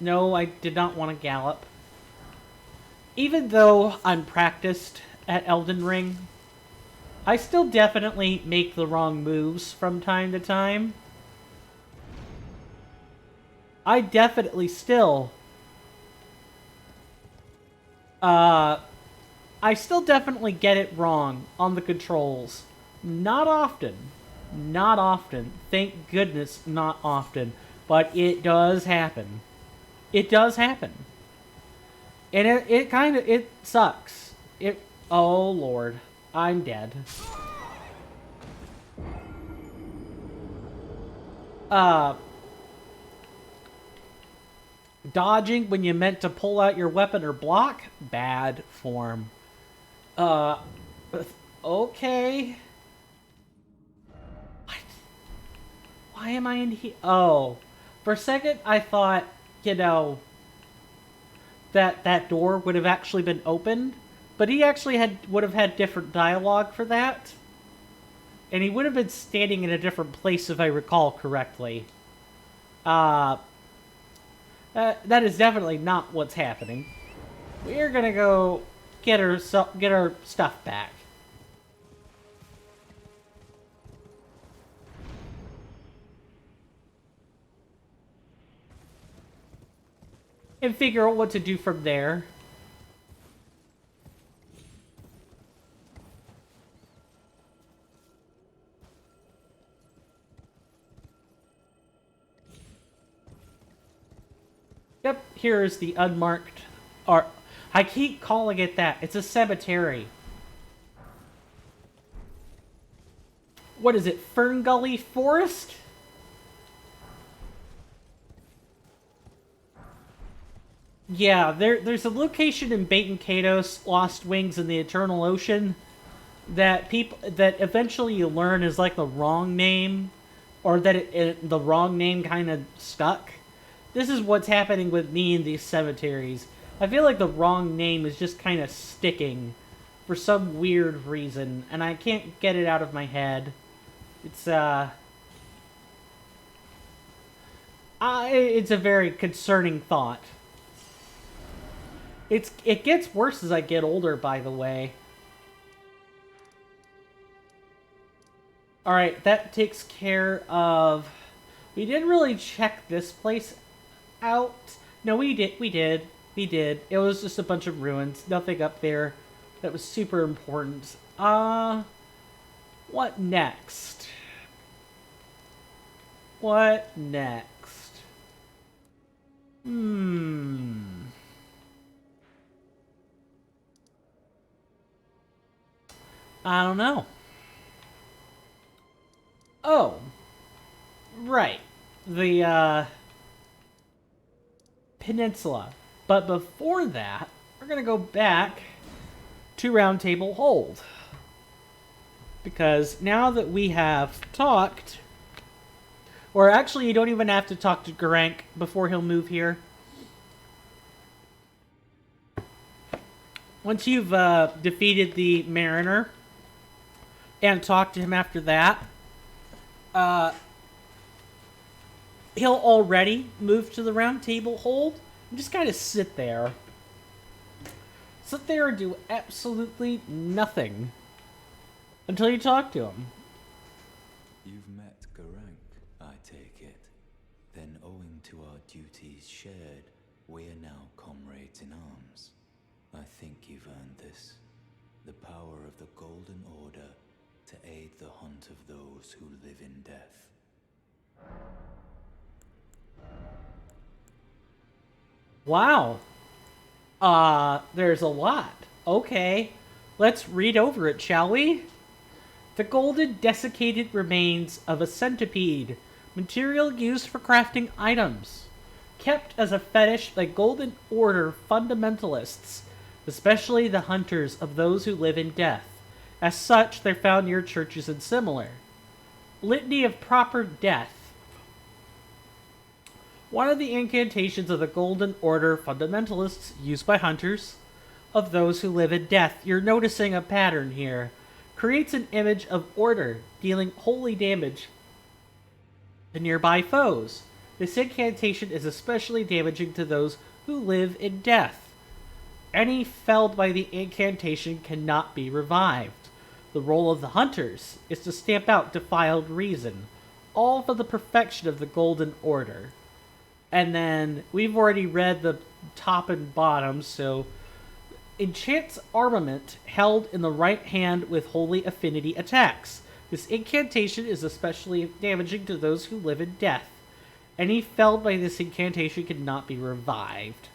No, I did not want to gallop. Even though I'm practiced at Elden Ring, I still definitely make the wrong moves from time to time. I definitely still... I still definitely get it wrong on the controls. Not often. Not often. Thank goodness, not often. But it does happen. It does happen. And it kind of... It sucks. It... Oh, Lord. I'm dead. Dodging when you meant to pull out your weapon or block? Bad form. Okay. What? Why am I in here? Oh. For a second, I thought, you know, that door would have actually been opened. But he actually would have had different dialogue for that. And he would have been standing in a different place if I recall correctly. That is definitely not what's happening. We're gonna go get our stuff back. And figure out what to do from there. Yep, here is the unmarked... Or, I keep calling it that. It's a cemetery. What is it? Fern Gully Forest? Yeah, there's a location in Baton Kados, Lost Wings in the Eternal Ocean, that eventually you learn is like the wrong name, or that the wrong name kind of stuck. This is what's happening with me in these cemeteries. I feel like the wrong name is just kind of sticking for some weird reason, and I can't get it out of my head. It's it's a very concerning thought. It gets worse as I get older, by the way. Alright, that takes care of... We didn't really check this place out. No, we did. It was just a bunch of ruins. Nothing up there that was super important. What next? What next? I don't know. Oh. Right. The, Peninsula. But before that, we're gonna go back to Round Table Hold. Because now that we have talked... Or actually, you don't even have to talk to Garank before he'll move here. Once you've defeated the Mariner and talked to him after that, he'll already move to the Round Table Hold and just kind of sit there. Sit there and do absolutely nothing until you talk to him. You've met Garank, I take it. Then owing to our duties shared, we are now comrades in arms. I think you've earned this. The power of the Golden Order to aid the hunt of those who live in death. Wow. There's a lot. Okay. Let's read over it, shall we? The golden desiccated remains of a centipede, material used for crafting items. Kept as a fetish by Golden Order fundamentalists, especially the hunters of those who live in death. As such, they're found near churches and similar. Litany of Proper Death. One of the incantations of the Golden Order fundamentalists used by hunters of those who live in death. You're noticing a pattern here. Creates an image of order, dealing holy damage to nearby foes. This incantation is especially damaging to those who live in death. Any felled by the incantation cannot be revived. The role of the hunters is to stamp out defiled reason, all for the perfection of the Golden Order. And then we've already read the top and bottom, so enchants armament held in the right hand with holy affinity attacks. This incantation is especially damaging to those who live in death. Any felled by this incantation cannot be revived.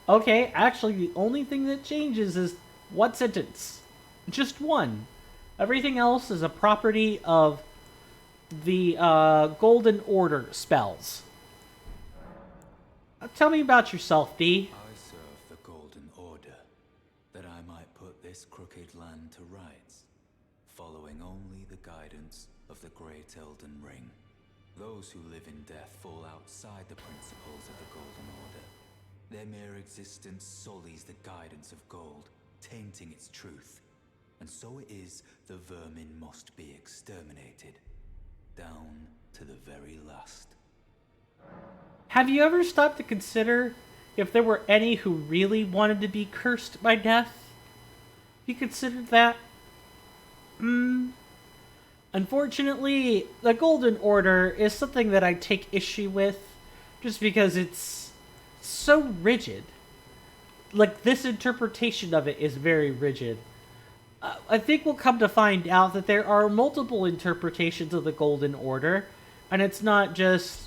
Okay, actually the only thing that changes is one sentence. Just one. Everything else is a property of the Golden Order spells. Tell me about yourself, D. I serve the Golden Order, that I might put this crooked land to rights, following only the guidance of the Great Elden Ring. Those who live in death fall outside the principles of the Golden Order. Their mere existence sullies the guidance of gold, tainting its truth. And so it is the vermin must be exterminated, down to the very last. Have you ever stopped to consider if there were any who really wanted to be cursed by death? You considered that? Unfortunately, the Golden Order is something that I take issue with, just because it's so rigid. Like, this interpretation of it is very rigid. I think we'll come to find out that there are multiple interpretations of the Golden Order, and it's not just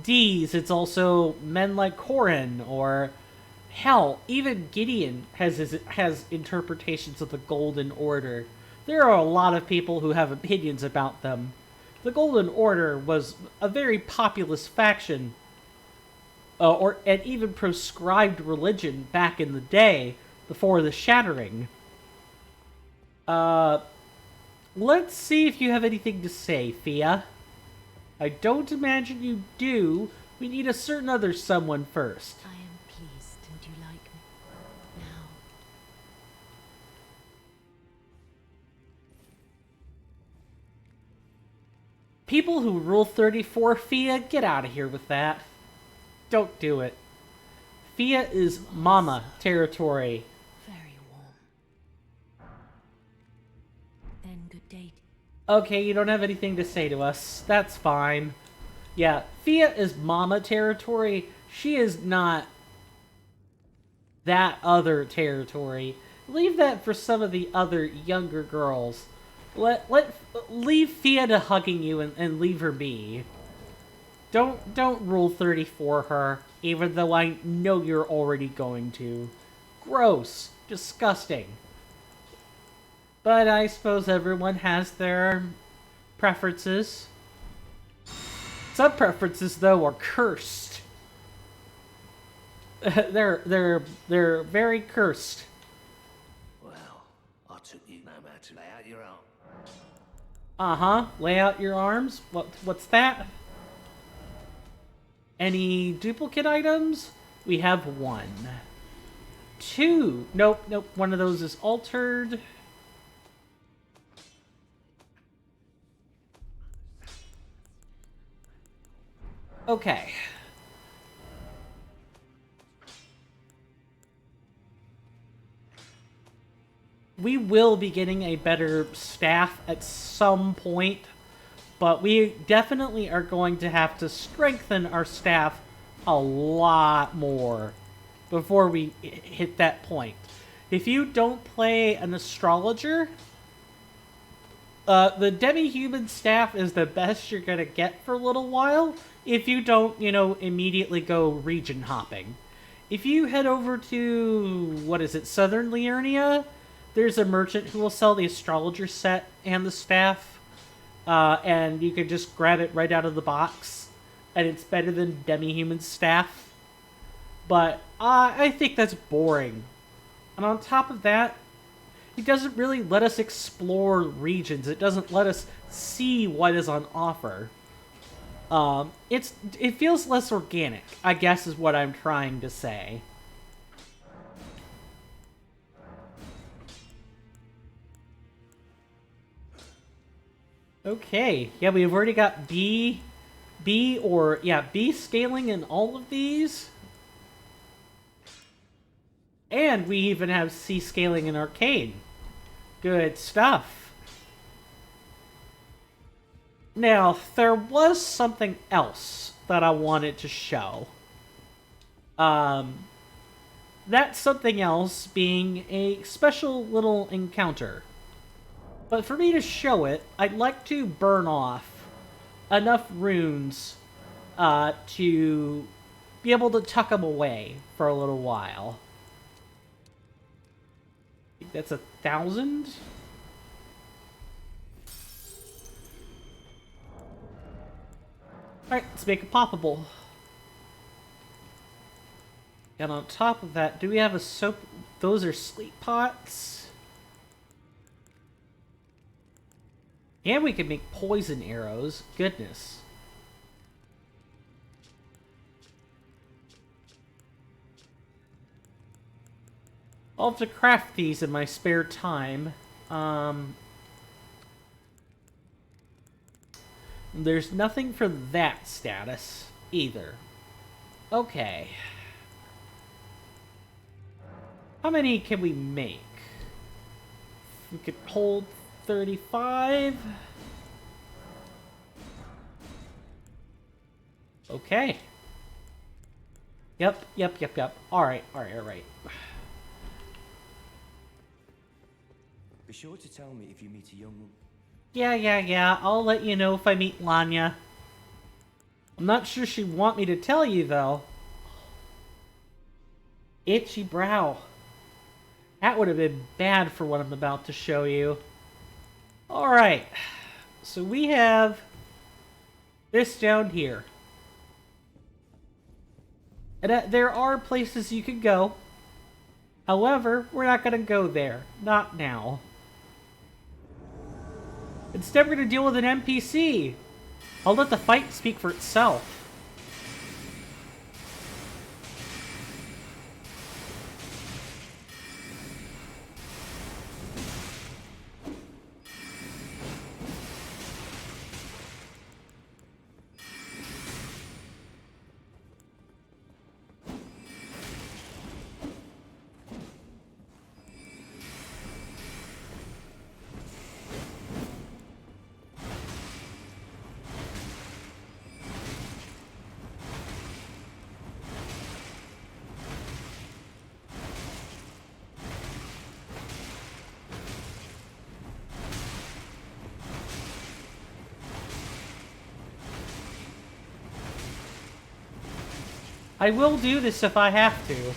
D's, it's also men like Corrin, or hell, even Gideon has interpretations of the Golden Order. There are a lot of people who have opinions about them. The Golden Order was a very populous faction, and even proscribed religion back in the day, before the Shattering. Let's see if you have anything to say, Fia. I don't imagine you do. We need a certain other someone first. I am pleased, and you like me. Now, People who rule 34, Fia, get out of here with that. Don't do it. Fia is mama territory. very warm. Then good day. Okay, you don't have anything to say to us. That's fine. Yeah, Fia is mama territory. She is not that other territory. Leave that for some of the other younger girls. Leave Fia to hugging you and leave her be. Don't rule 34 her, even though I know you're already going to. Gross. Disgusting. But I suppose everyone has their preferences. Some preferences, though, are cursed. they're very cursed. Well, I took you no matter to lay out your arm. Uh-huh. Lay out your arms. What's that? Any duplicate items? We have one. Two. Nope. One of those is altered. Okay. We will be getting a better staff at some point, but we definitely are going to have to strengthen our staff a lot more before we hit that point. If you don't play an astrologer, the demi-human staff is the best you're going to get for a little while if you don't, immediately go region hopping. If you head over to, Southern Liurnia, there's a merchant who will sell the astrologer set and the staff, and you can just grab it right out of the box, and it's better than demi-human staff. But I think that's boring. And on top of that, it doesn't really let us explore regions. It doesn't let us see what is on offer. It feels less organic, I guess is what I'm trying to say. Okay, yeah, we've already got B scaling in all of these. And we even have C scaling in Arcane. Good stuff. Now, there was something else that I wanted to show. That something else being a special little encounter. But for me to show it, I'd like to burn off enough runes to be able to tuck them away for a little while. I think that's 1,000? Alright, let's make it poppable. And on top of that, do we have a soap? Those are sleep pots. And we can make poison arrows. Goodness. I'll have to craft these in my spare time. There's nothing for that status either. Okay. How many can we make? We could hold 35. Okay. Yep. Alright. Be sure to tell me if you meet a young... Yeah. I'll let you know if I meet Lanya. I'm not sure she'd want me to tell you, though. Itchy brow. That would have been bad for what I'm about to show you. Alright. So we have this down here. And there are places you could go. However, we're not going to go there. Not now. Instead, we're going to deal with an NPC. I'll let the fight speak for itself. I will do this if I have to.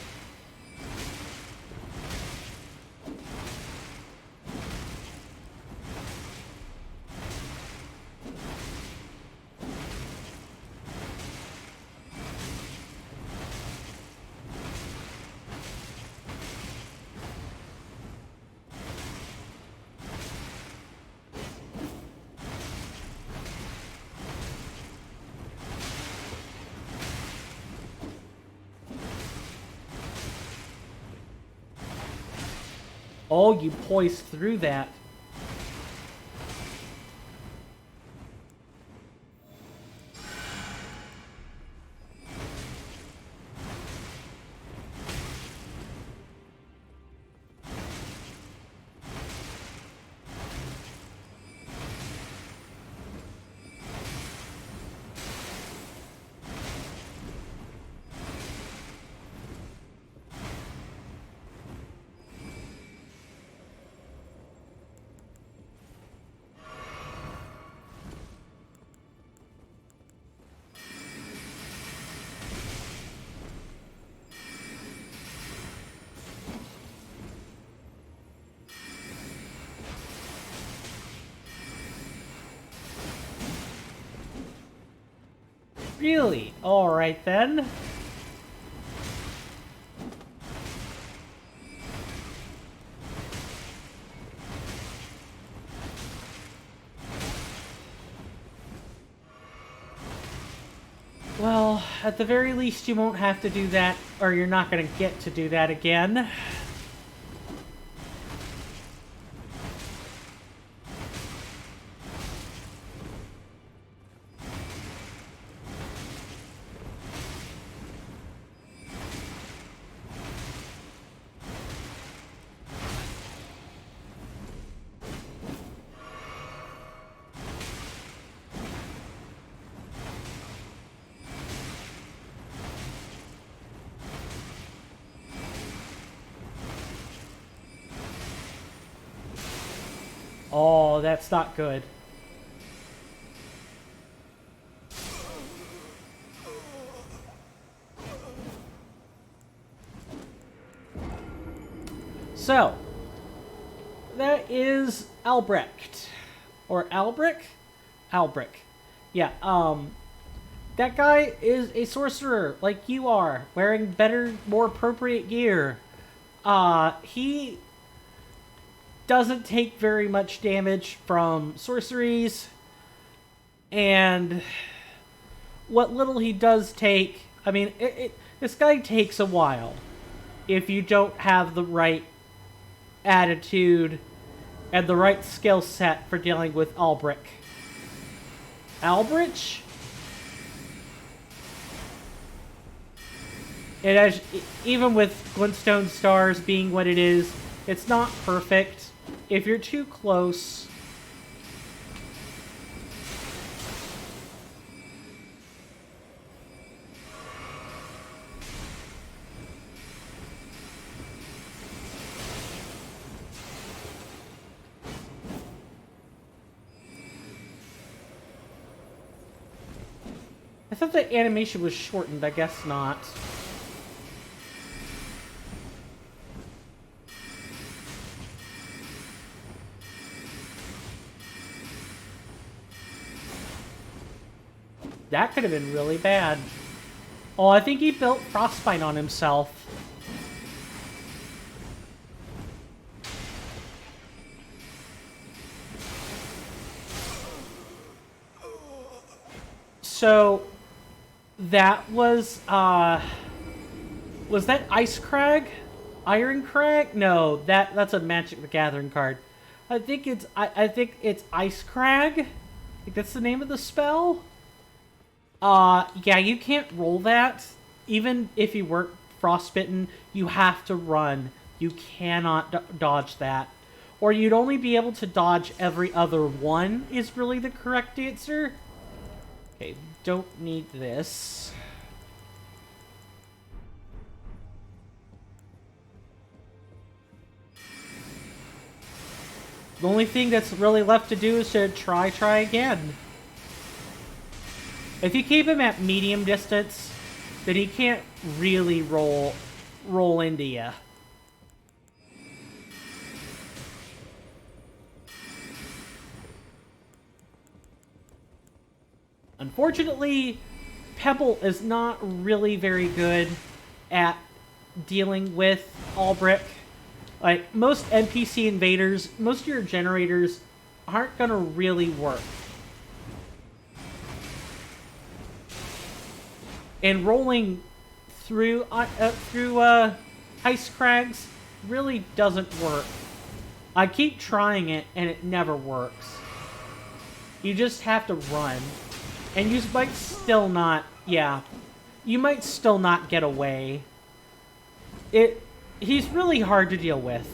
Oh, you poised through that. Really? Alright then. Well, at the very least you won't have to do that, or you're not going to get to do that again. Oh, that's not good. So, that is Albrecht. Or Albric? Albric. Yeah, that guy is a sorcerer, like you are, wearing better, more appropriate gear. He doesn't take very much damage from sorceries, and what little he does take, I mean, this guy takes a while if you don't have the right attitude and the right skill set for dealing with Albric. Albrich? It has, even with Glintstone Stars being what it is, it's not perfect. If you're too close, I thought the animation was shortened, I guess not. That could have been really bad. Oh, I think he built Frostbite on himself. So, that was that Ice Crag? Iron Crag? No, that's a Magic the Gathering card. I think it's Ice Crag. I think that's the name of the spell. Yeah, you can't roll that. Even if you weren't frostbitten, you have to run. You cannot dodge that. Or you'd only be able to dodge every other one, is really the correct answer. Okay, don't need this. The only thing that's really left to do is to try again. If you keep him at medium distance, then he can't really roll into you. Unfortunately, Pebble is not really very good at dealing with Albric. Like, most NPC invaders, most of your generators aren't gonna really work. And rolling through ice crags really doesn't work. I keep trying it, and it never works. You just have to run. And you might still not... Yeah. You might still not get away. He's really hard to deal with.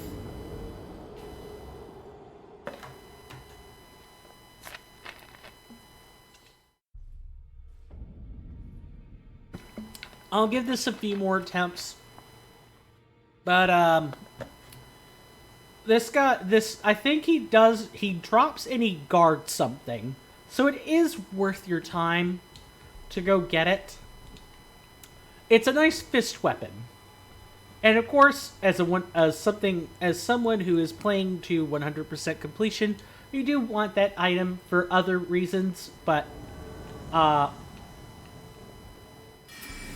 I'll give this a few more attempts. But, this guy, I think he drops and he guards something. So it is worth your time to go get it. It's a nice fist weapon. And of course, as someone who is playing to 100% completion, you do want that item for other reasons, but,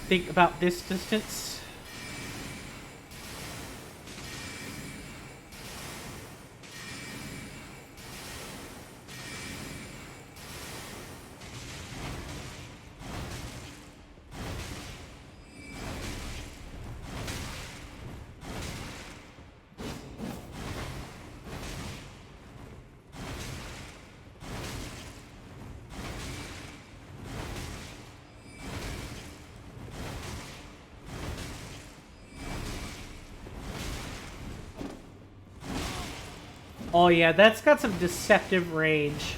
think about this distance. Oh yeah, that's got some deceptive range.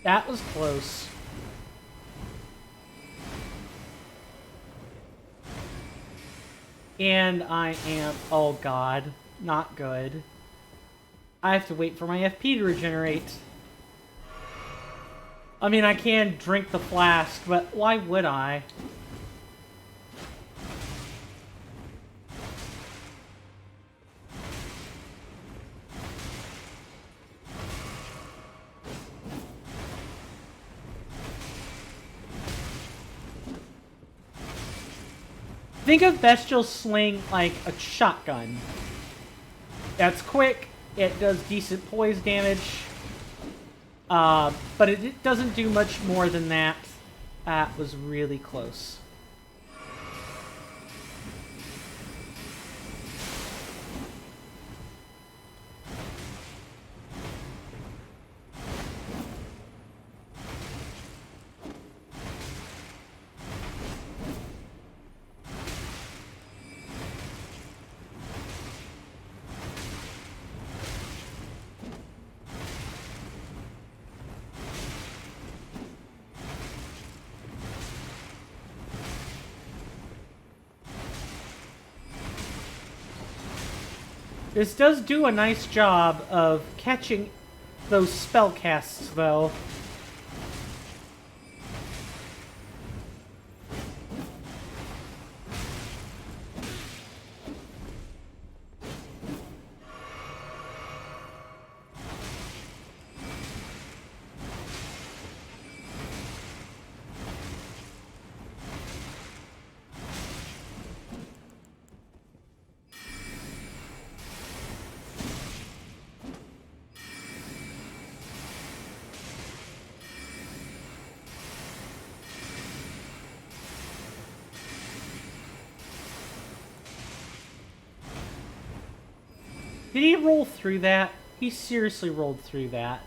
That was close. And I am... Oh god. Not good. I have to wait for my FP to regenerate. I mean, I can drink the flask, but why would I? Think of Bestial Sling like a shotgun. That's quick, it does decent poise damage, but it doesn't do much more than that. That was really close. This does do a nice job of catching those spell casts, though. Did he roll through that? He seriously rolled through that.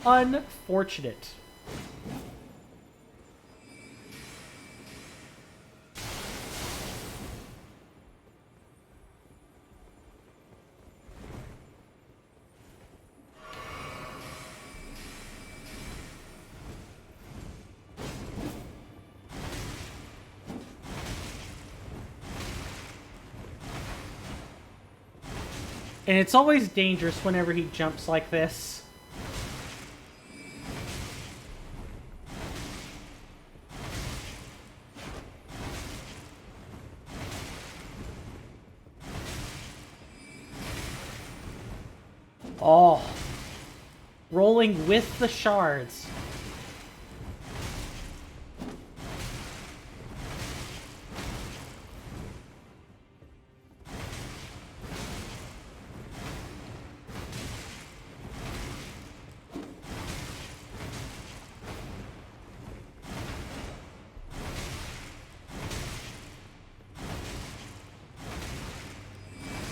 Unfortunate. And it's always dangerous whenever he jumps like this. Oh. Rolling with the shards.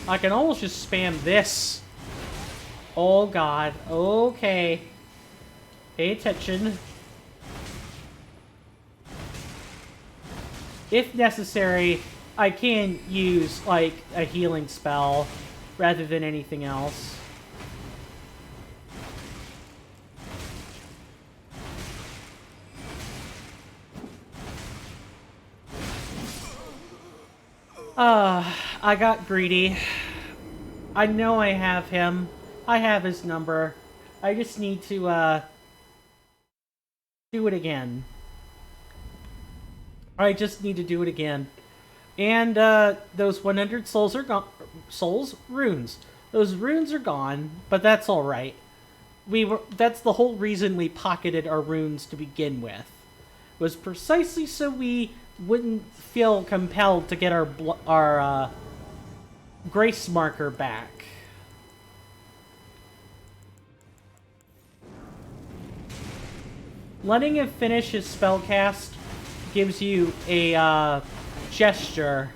I can almost just spam this. Oh god. Okay. Pay attention. If necessary, I can use, like, a healing spell rather than anything else. I got greedy. I know I have him. I have his number. I just need to, do it again. I just need to do it again. And, those 100 souls are gone. Runes. Those runes are gone, but that's alright. That's the whole reason we pocketed our runes to begin with. Was precisely so we wouldn't feel compelled to get our grace marker back. Letting him finish his spellcast gives you a gesture.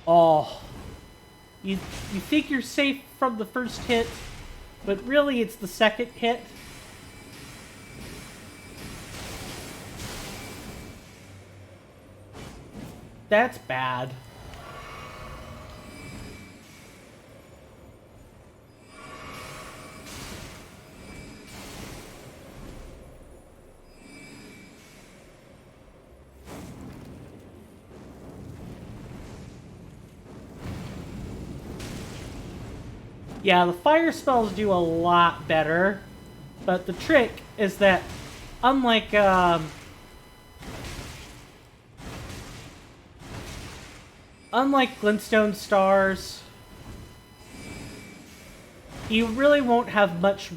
Oh. You think you're safe from the first hit, but really it's the second hit. That's bad. Yeah, the fire spells do a lot better, but the trick is that unlike Glintstone Stars, you really won't have much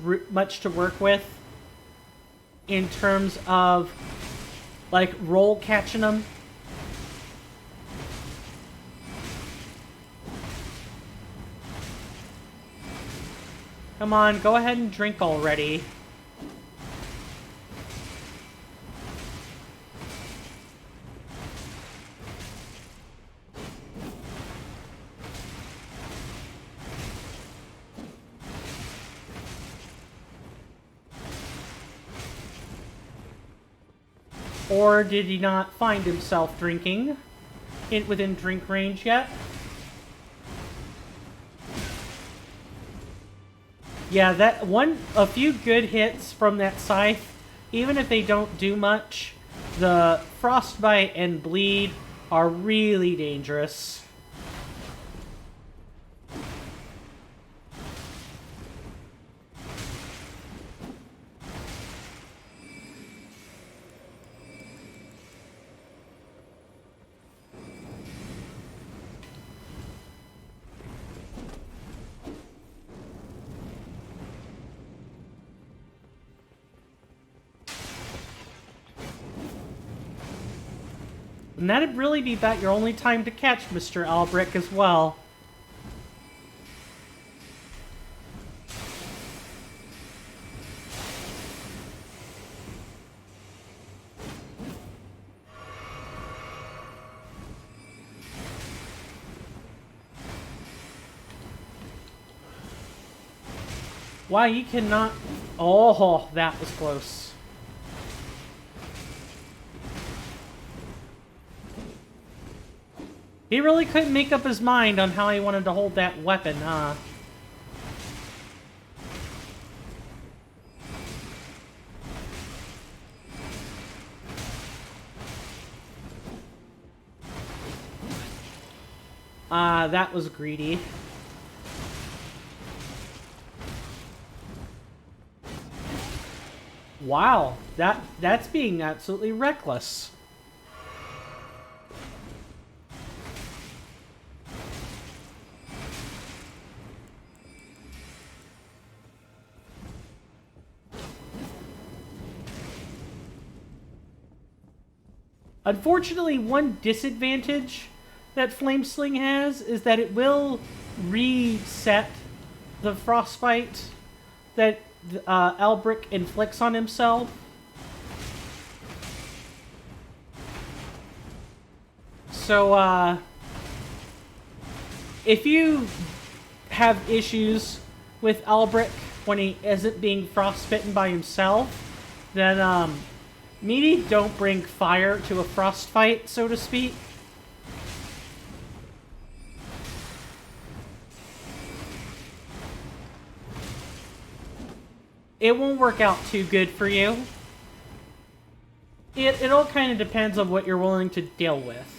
to work with in terms of like roll catching them. Come on, go ahead and drink already. Or did he not find himself drinking within drink range yet? Yeah, a few good hits from that scythe, even if they don't do much, the frostbite and bleed are really dangerous. And that'd really be about your only time to catch Mr. Albrecht as well. Why, you cannot... Oh, that was close. He really couldn't make up his mind on how he wanted to hold that weapon, huh? That was greedy. Wow, that's being absolutely reckless. Unfortunately, one disadvantage that Flamesling has is that it will reset the frostbite that Albrecht inflicts on himself. So, if you have issues with Albrecht when he isn't being frostbitten by himself, then maybe don't bring fire to a frost fight, so to speak. It won't work out too good for you. It all kind of depends on what you're willing to deal with.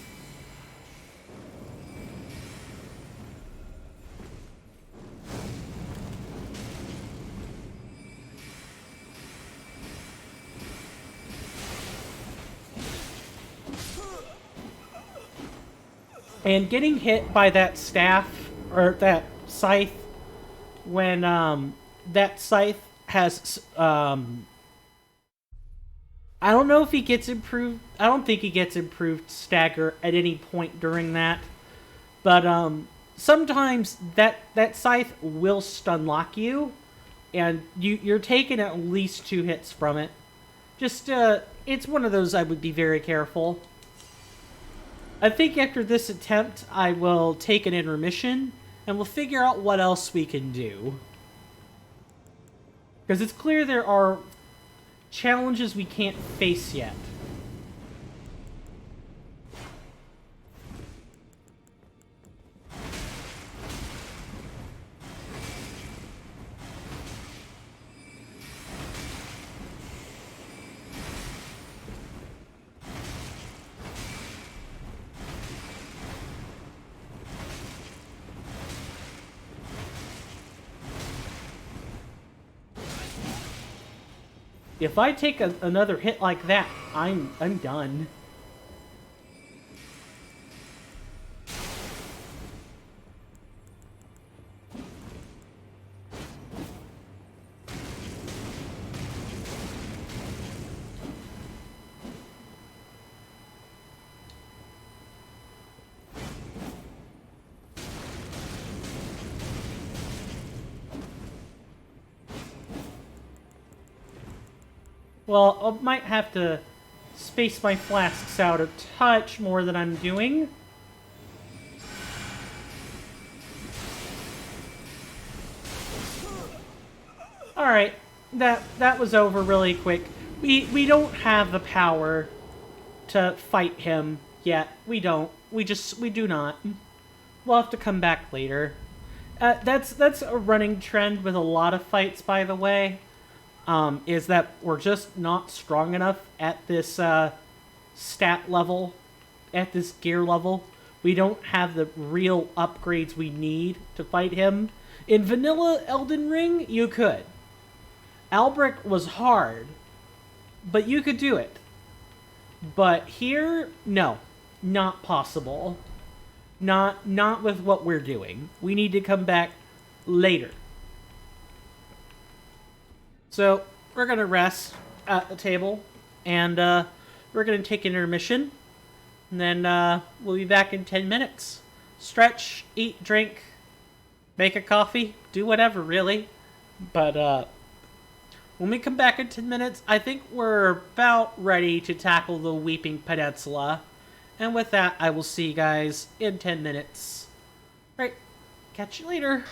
And getting hit by that staff, or that scythe, when that scythe has... I don't know if he gets improved... I don't think he gets improved stagger at any point during that. But sometimes that scythe will stun lock you, and you're taking at least 2 hits from it. Just, it's one of those I would be very careful. I think after this attempt, I will take an intermission, and we'll figure out what else we can do. Because it's clear there are challenges we can't face yet. If I take another hit like that, I'm done. Well, I might have to space my flasks out a touch more than I'm doing. Alright, that was over really quick. We don't have the power to fight him yet. We don't. We do not. We'll have to come back later. That's a running trend with a lot of fights, by the way. Is that we're just not strong enough at this stat level, at this gear level. We don't have the real upgrades we need to fight him. In vanilla Elden Ring, you could. Albric was hard, but you could do it. But here, no, not possible. Not with what we're doing. We need to come back later. So, we're going to rest at the table, and we're going to take an intermission, and then we'll be back in 10 minutes. Stretch, eat, drink, make a coffee, do whatever, really. But when we come back in 10 minutes, I think we're about ready to tackle the Weeping Peninsula. And with that, I will see you guys in 10 minutes. Right, catch you later.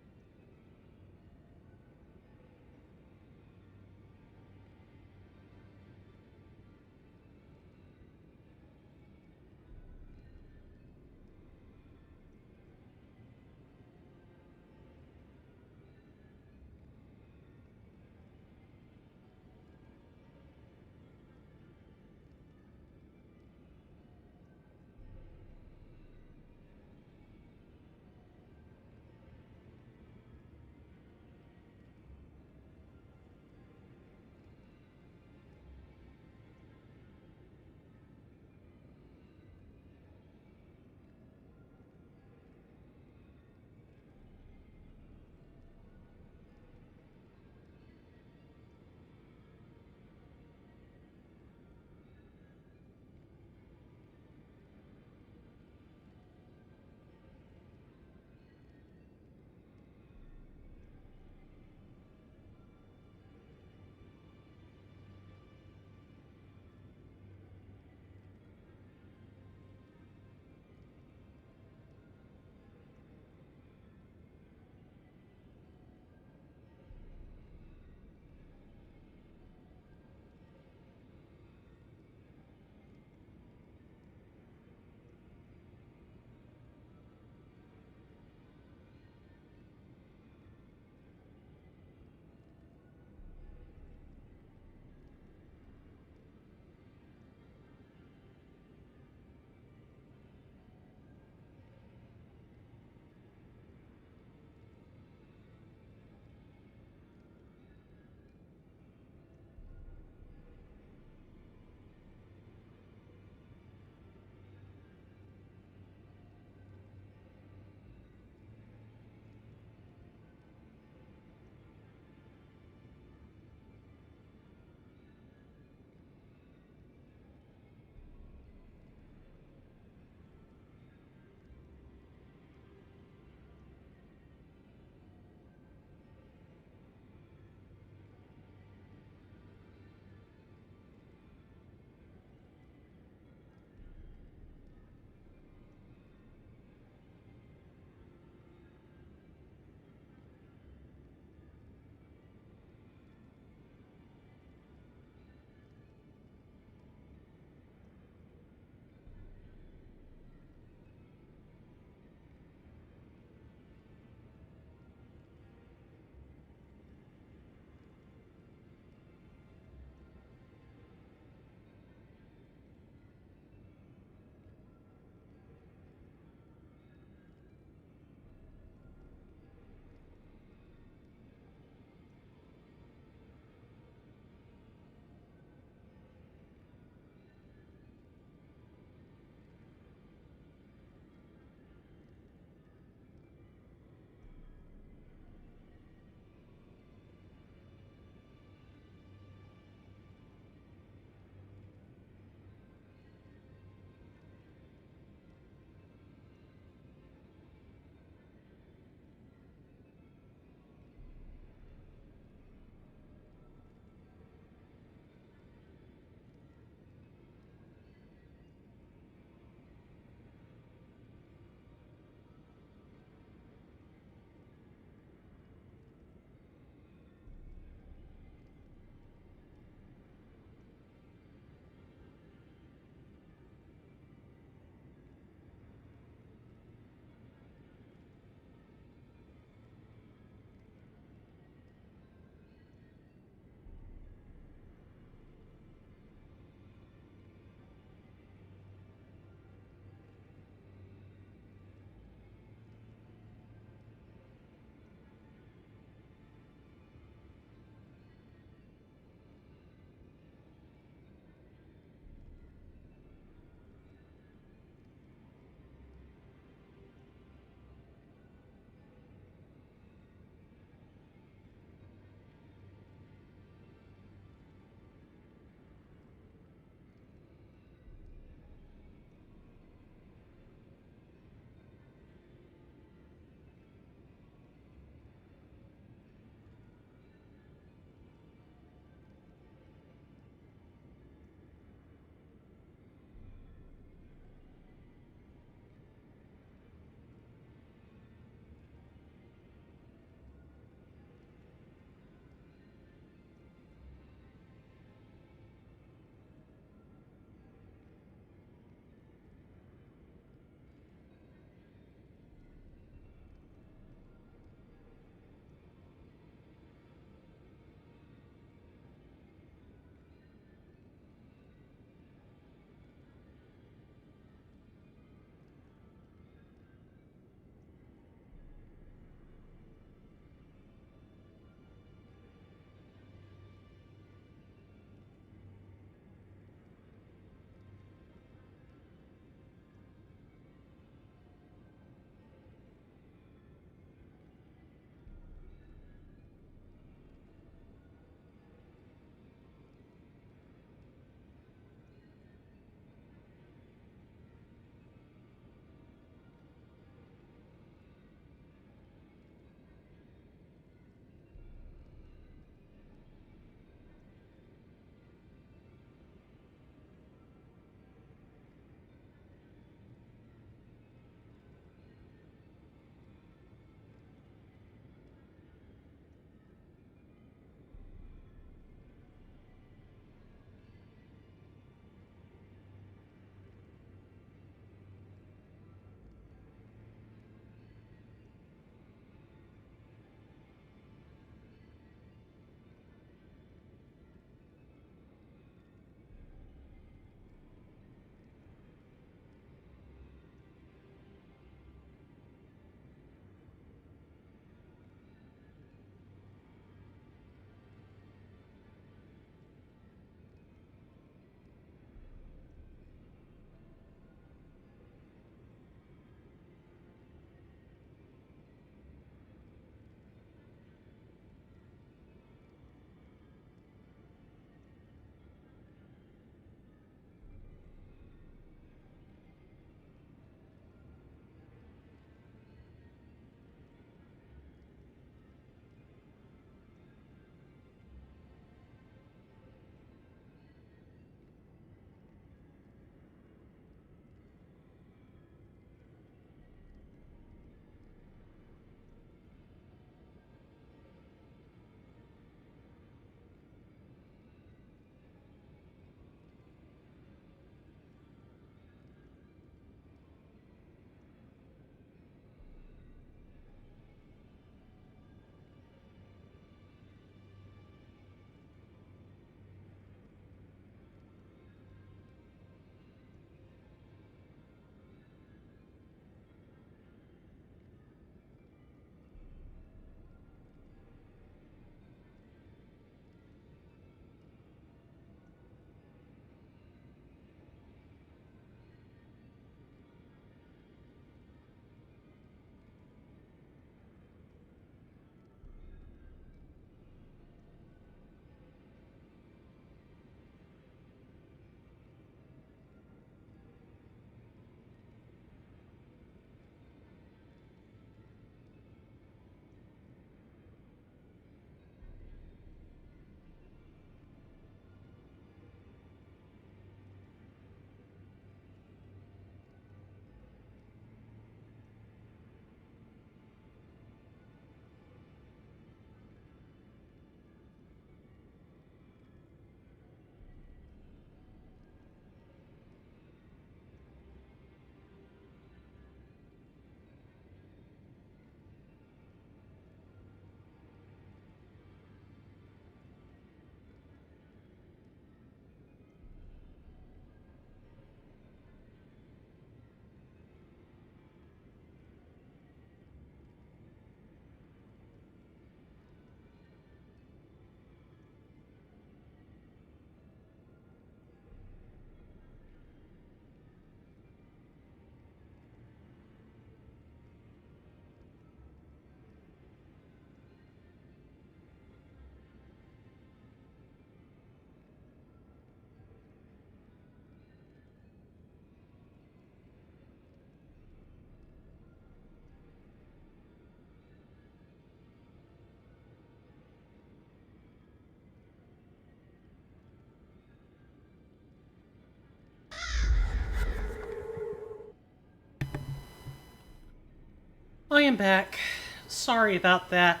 I am back. Sorry about that.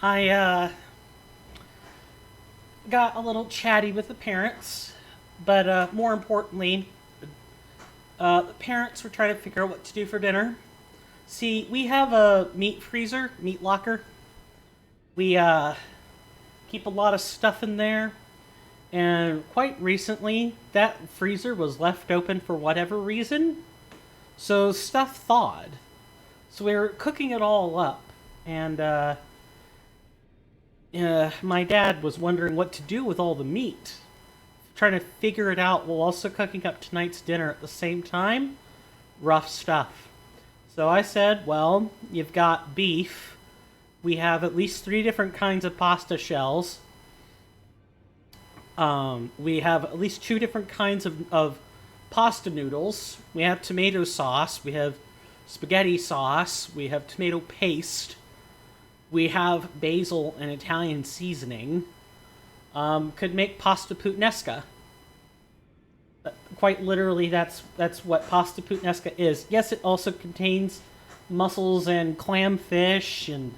I got a little chatty with the parents, but more importantly, the parents were trying to figure out what to do for dinner. See, we have a meat freezer, meat locker. We keep a lot of stuff in there, and quite recently, that freezer was left open for whatever reason, so stuff thawed. So we were cooking it all up, and my dad was wondering what to do with all the meat. Trying to figure it out while also cooking up tonight's dinner at the same time. Rough stuff. So I said, well, you've got beef. We have at least 3 different kinds of pasta shells. We have at least 2 different kinds of pasta noodles. We have tomato sauce. We have spaghetti sauce. We have tomato paste. We have basil and Italian seasoning. Could make pasta puttanesca. Quite literally, that's what pasta puttanesca is. Yes, it also contains mussels and clamfish and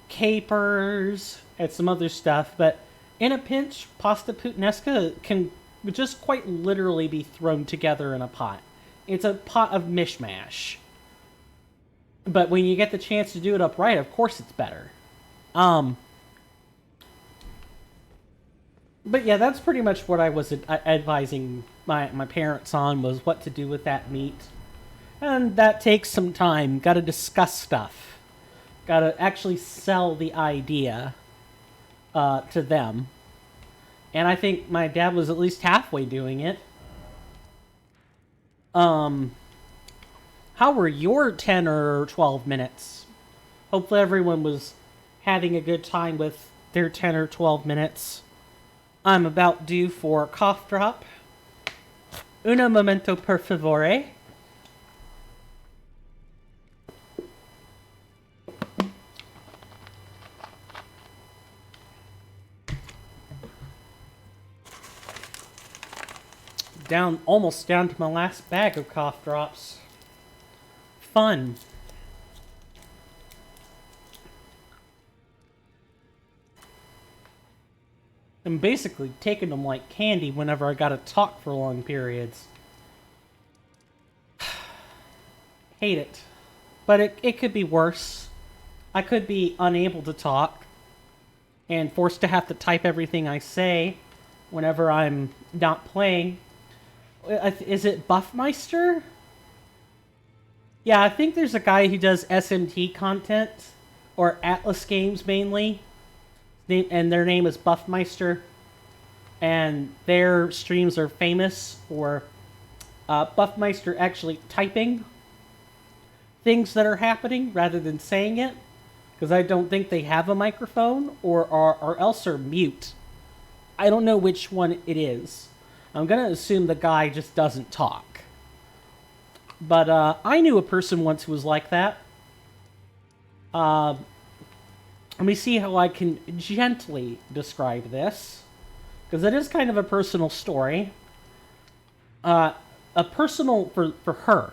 capers and some other stuff, but in a pinch, pasta puttanesca can just quite literally be thrown together in a pot. It's a pot of mishmash. But when you get the chance to do it upright, of course it's better. But yeah, that's pretty much what I was advising my parents on, was what to do with that meat. And that takes some time. Gotta discuss stuff. Gotta actually sell the idea to them. And I think my dad was at least halfway doing it. How were your 10 or 12 minutes? Hopefully everyone was having a good time with their 10 or 12 minutes. I'm about due for a cough drop. Uno momento per favore. Almost down to my last bag of cough drops. Fun. I'm basically taking them like candy whenever I gotta talk for long periods. Hate it. But it could be worse. I could be unable to talk and forced to have to type everything I say whenever I'm not playing. Is it Buffmeister? Yeah, I think there's a guy who does SMT content, or Atlas games mainly, and their name is Buffmeister, and their streams are famous for Buffmeister actually typing things that are happening rather than saying it, because I don't think they have a microphone, or else are mute. I don't know which one it is. I'm going to assume the guy just doesn't talk. But I knew a person once who was like that. Let me see how I can gently describe this, because it is kind of a personal story. A personal for her.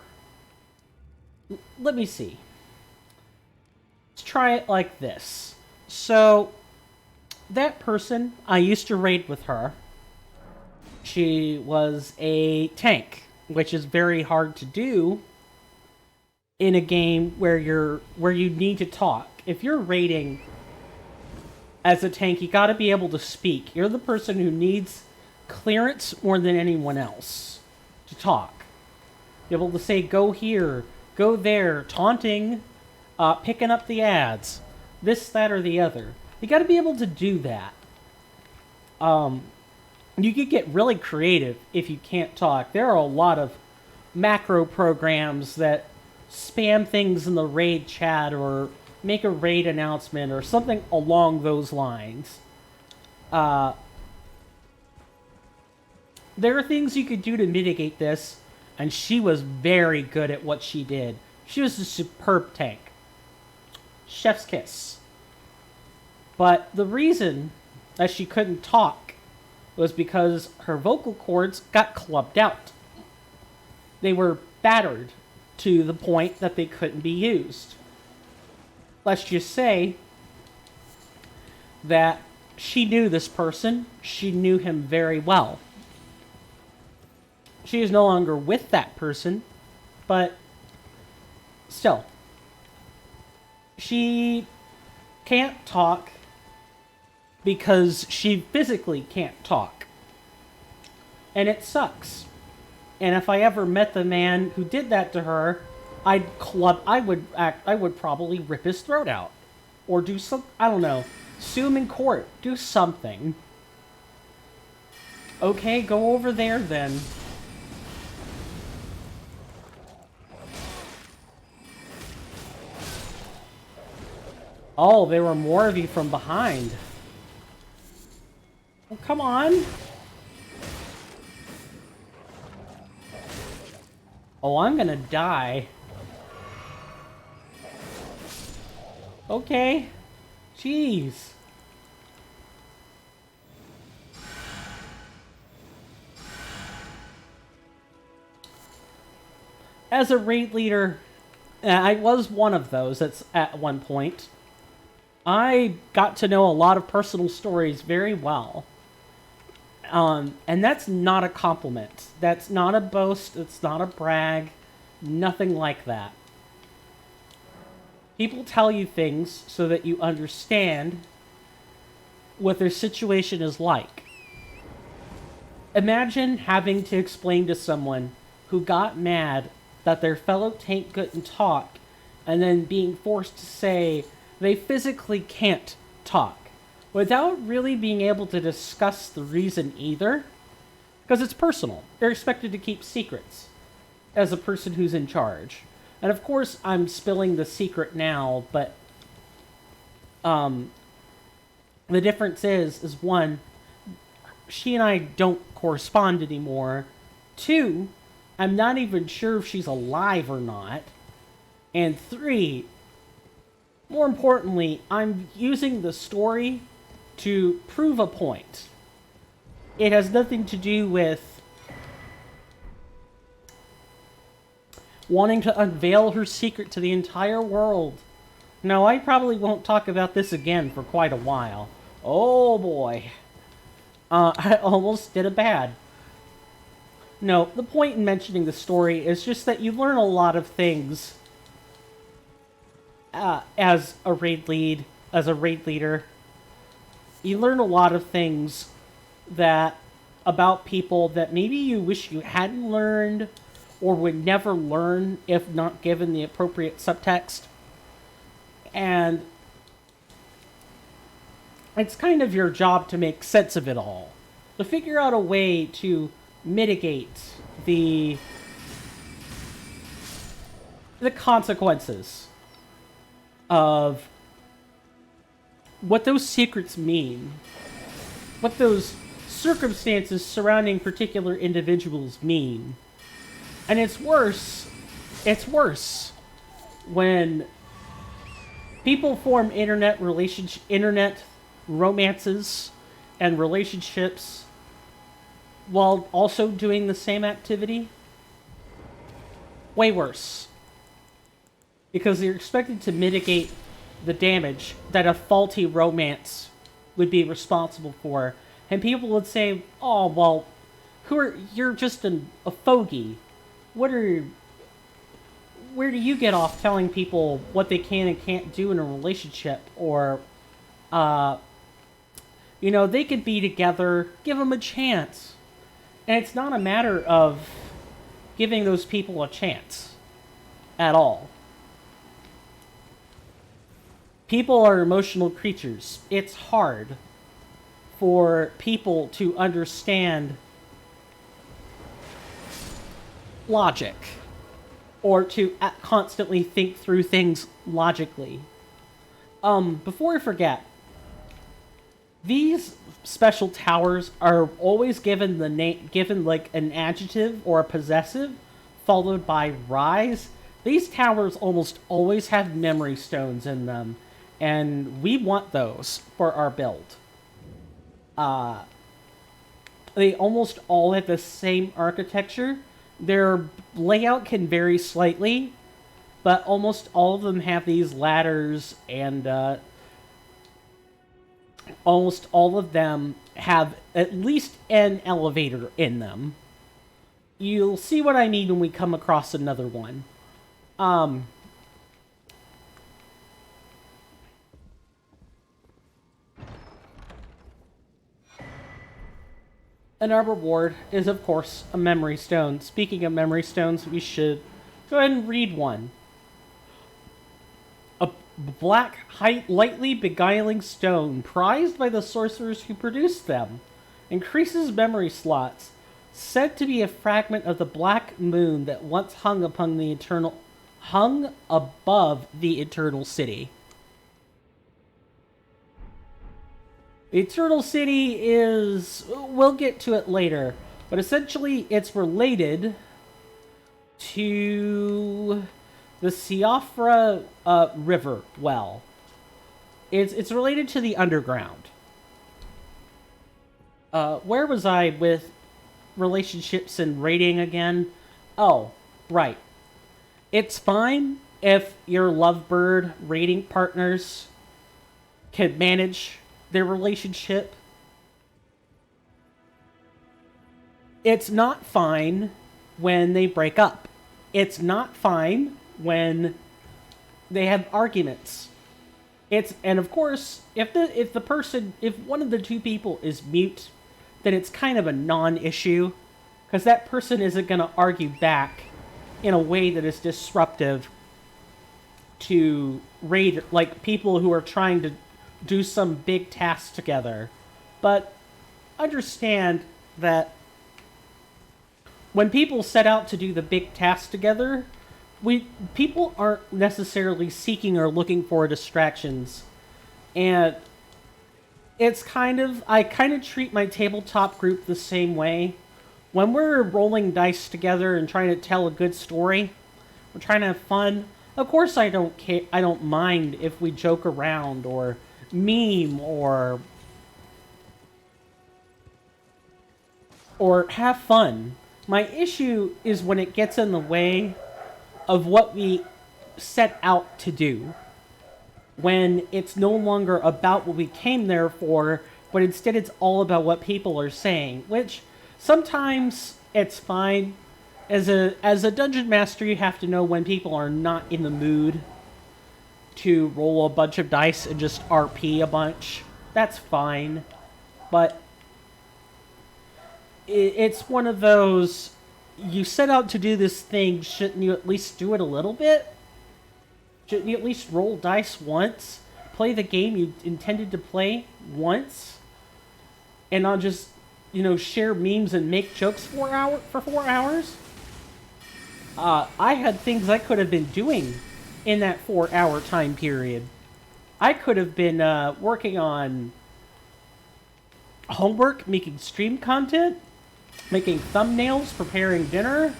Let me see. Let's try it like this. So, that person, I used to raid with her. She was a tank, which is very hard to do in a game where you need to talk. If you're raiding as a tank, you gotta be able to speak. You're the person who needs clearance more than anyone else to talk. Be able to say, go here, go there, taunting, picking up the ads, this, that, or the other. You gotta be able to do that. You could get really creative if you can't talk. There are a lot of macro programs that spam things in the raid chat or make a raid announcement or something along those lines. There are things you could do to mitigate this, and she was very good at what she did. She was a superb tank. Chef's kiss. But the reason that she couldn't talk was because her vocal cords got clubbed out. They were battered to the point that they couldn't be used. Let's just say that she knew this person. She knew him very well. She is no longer with that person, but still. She can't talk because she physically can't talk. And it sucks. And if I ever met the man who did that to her, I would probably rip his throat out. Or do some, I don't know, sue him in court. Do something. Okay, go over there then. Oh, there were more of you from behind. Oh, come on. Oh, I'm gonna die. Okay. Jeez. As a raid leader, I was one of those at one point. I got to know a lot of personal stories very well. And that's not a compliment. That's not a boast. It's not a brag. Nothing like that. People tell you things so that you understand what their situation is like. Imagine having to explain to someone who got mad that their fellow tank couldn't talk, and then being forced to say they physically can't talk, without really being able to discuss the reason either, because it's personal. They're expected to keep secrets as a person who's in charge. And of course, I'm spilling the secret now, but the difference is one, she and I don't correspond anymore. Two, I'm not even sure if she's alive or not. And three, more importantly, I'm using the story to prove a point. It has nothing to do with wanting to unveil her secret to the entire world. No, I probably won't talk about this again for quite a while. Oh boy. I almost did a bad. No, the point in mentioning the story is just that you learn a lot of things as a raid leader. You learn a lot of things about people that maybe you wish you hadn't learned or would never learn if not given the appropriate subtext. And it's kind of your job to make sense of it all. To figure out a way to mitigate the consequences of what those secrets mean, what those circumstances surrounding particular individuals mean. And it's worse when people form internet romances and relationships while also doing the same activity. Way worse. Because you're expected to mitigate the damage that a faulty romance would be responsible for. And people would say, oh, well, you're just a fogey. Where do you get off telling people what they can and can't do in a relationship? Or, they could be together, give them a chance. And it's not a matter of giving those people a chance at all. People are emotional creatures. It's hard for people to understand logic or to constantly think through things logically. Before I forget, these special towers are always given like an adjective or a possessive followed by rise. These towers almost always have memory stones in them, and we want those for our build. They almost all have the same architecture, Their layout can vary slightly, but almost all of them have these ladders, and almost all of them have at least an elevator in them. You'll see what I mean when we come across another one. An arbor ward is, of course, a memory stone. Speaking of memory stones, we should go ahead and read one. A black, lightly beguiling stone, prized by the sorcerers who produced them, increases memory slots, said to be a fragment of the black moon that once hung above the eternal city. The Eternal City is... we'll get to it later. But essentially, it's related to the Siofra River well. It's related to the underground. Where was I with relationships and rating again? Oh, right. It's fine if your lovebird rating partners can manage their relationship. It's not fine when they break up. It's not fine when they have arguments. And of course, if one of the two people is mute, then it's kind of a non-issue, because that person isn't going to argue back in a way that is disruptive to like people who are trying to do some big task together. But understand that when people set out to do the big task together, people aren't necessarily seeking or looking for distractions. And it's I kind of treat my tabletop group the same way. When we're rolling dice together and trying to tell a good story, we're trying to have fun. Of course I don't mind if we joke around or meme or have fun. My issue is when it gets in the way of what we set out to do. When it's no longer about what we came there for, but instead it's all about what people are saying, which sometimes it's fine. As a dungeon master, you have to know when people are not in the mood to roll a bunch of dice and just RP a bunch. That's fine. But it's one of those, you set out to do this thing, shouldn't you at least do it a little bit? Shouldn't you at least roll dice once? Play the game you intended to play once? And not just, share memes and make jokes for 4 hours? I had things I could have been doing in that 4-hour time period. I could have been working on homework, making stream content, making thumbnails, preparing dinner,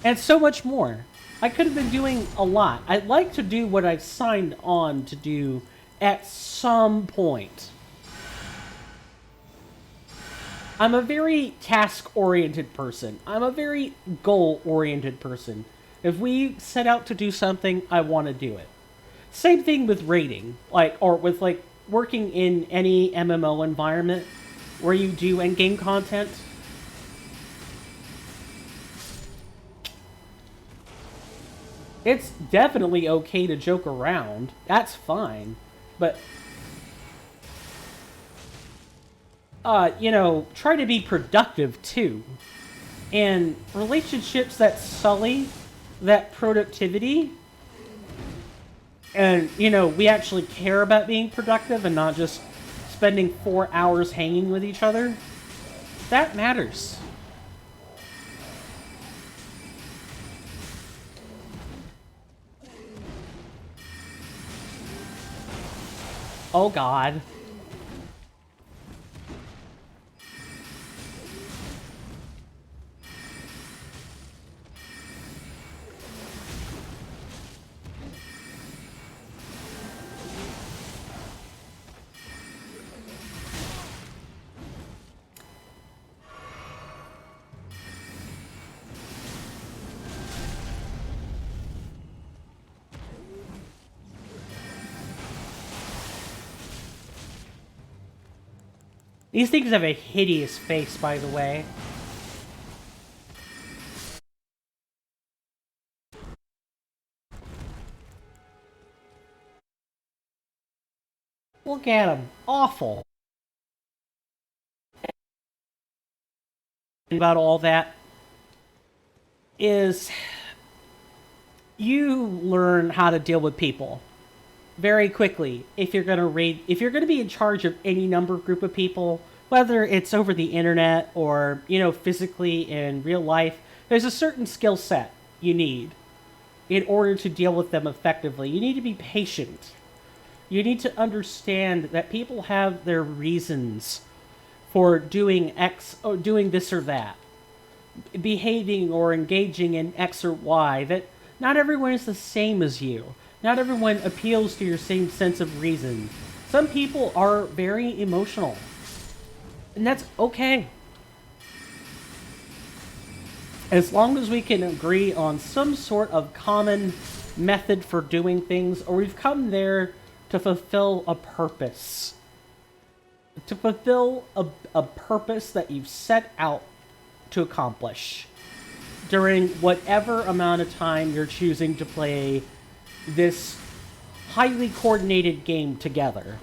and so much more. I could have been doing a lot. I'd like to do what I signed on to do at some point. I'm a very task-oriented person. I'm a very goal-oriented person. If we set out to do something, I want to do it. Same thing with raiding, with working in any MMO environment where you do endgame content. It's definitely okay to joke around. That's fine. But try to be productive too. And relationships that sully that productivity, and we actually care about being productive and not just spending 4 hours hanging with each other, that matters. Oh god. These things have a hideous face, by the way. Look at them. Awful. About all that is you learn how to deal with people very quickly if you're going to be in charge of any number group of people, whether it's over the internet or, physically in real life. There's a certain skill set you need in order to deal with them effectively. You need to be patient. You need to understand that people have their reasons for doing X or doing this or that, behaving or engaging in X or Y, that not everyone is the same as you. Not everyone appeals to your same sense of reason. Some people are very emotional, and that's okay. As long as we can agree on some sort of common method for doing things, or we've come there to fulfill a purpose. To fulfill a purpose that you've set out to accomplish during whatever amount of time you're choosing to play this highly coordinated game together.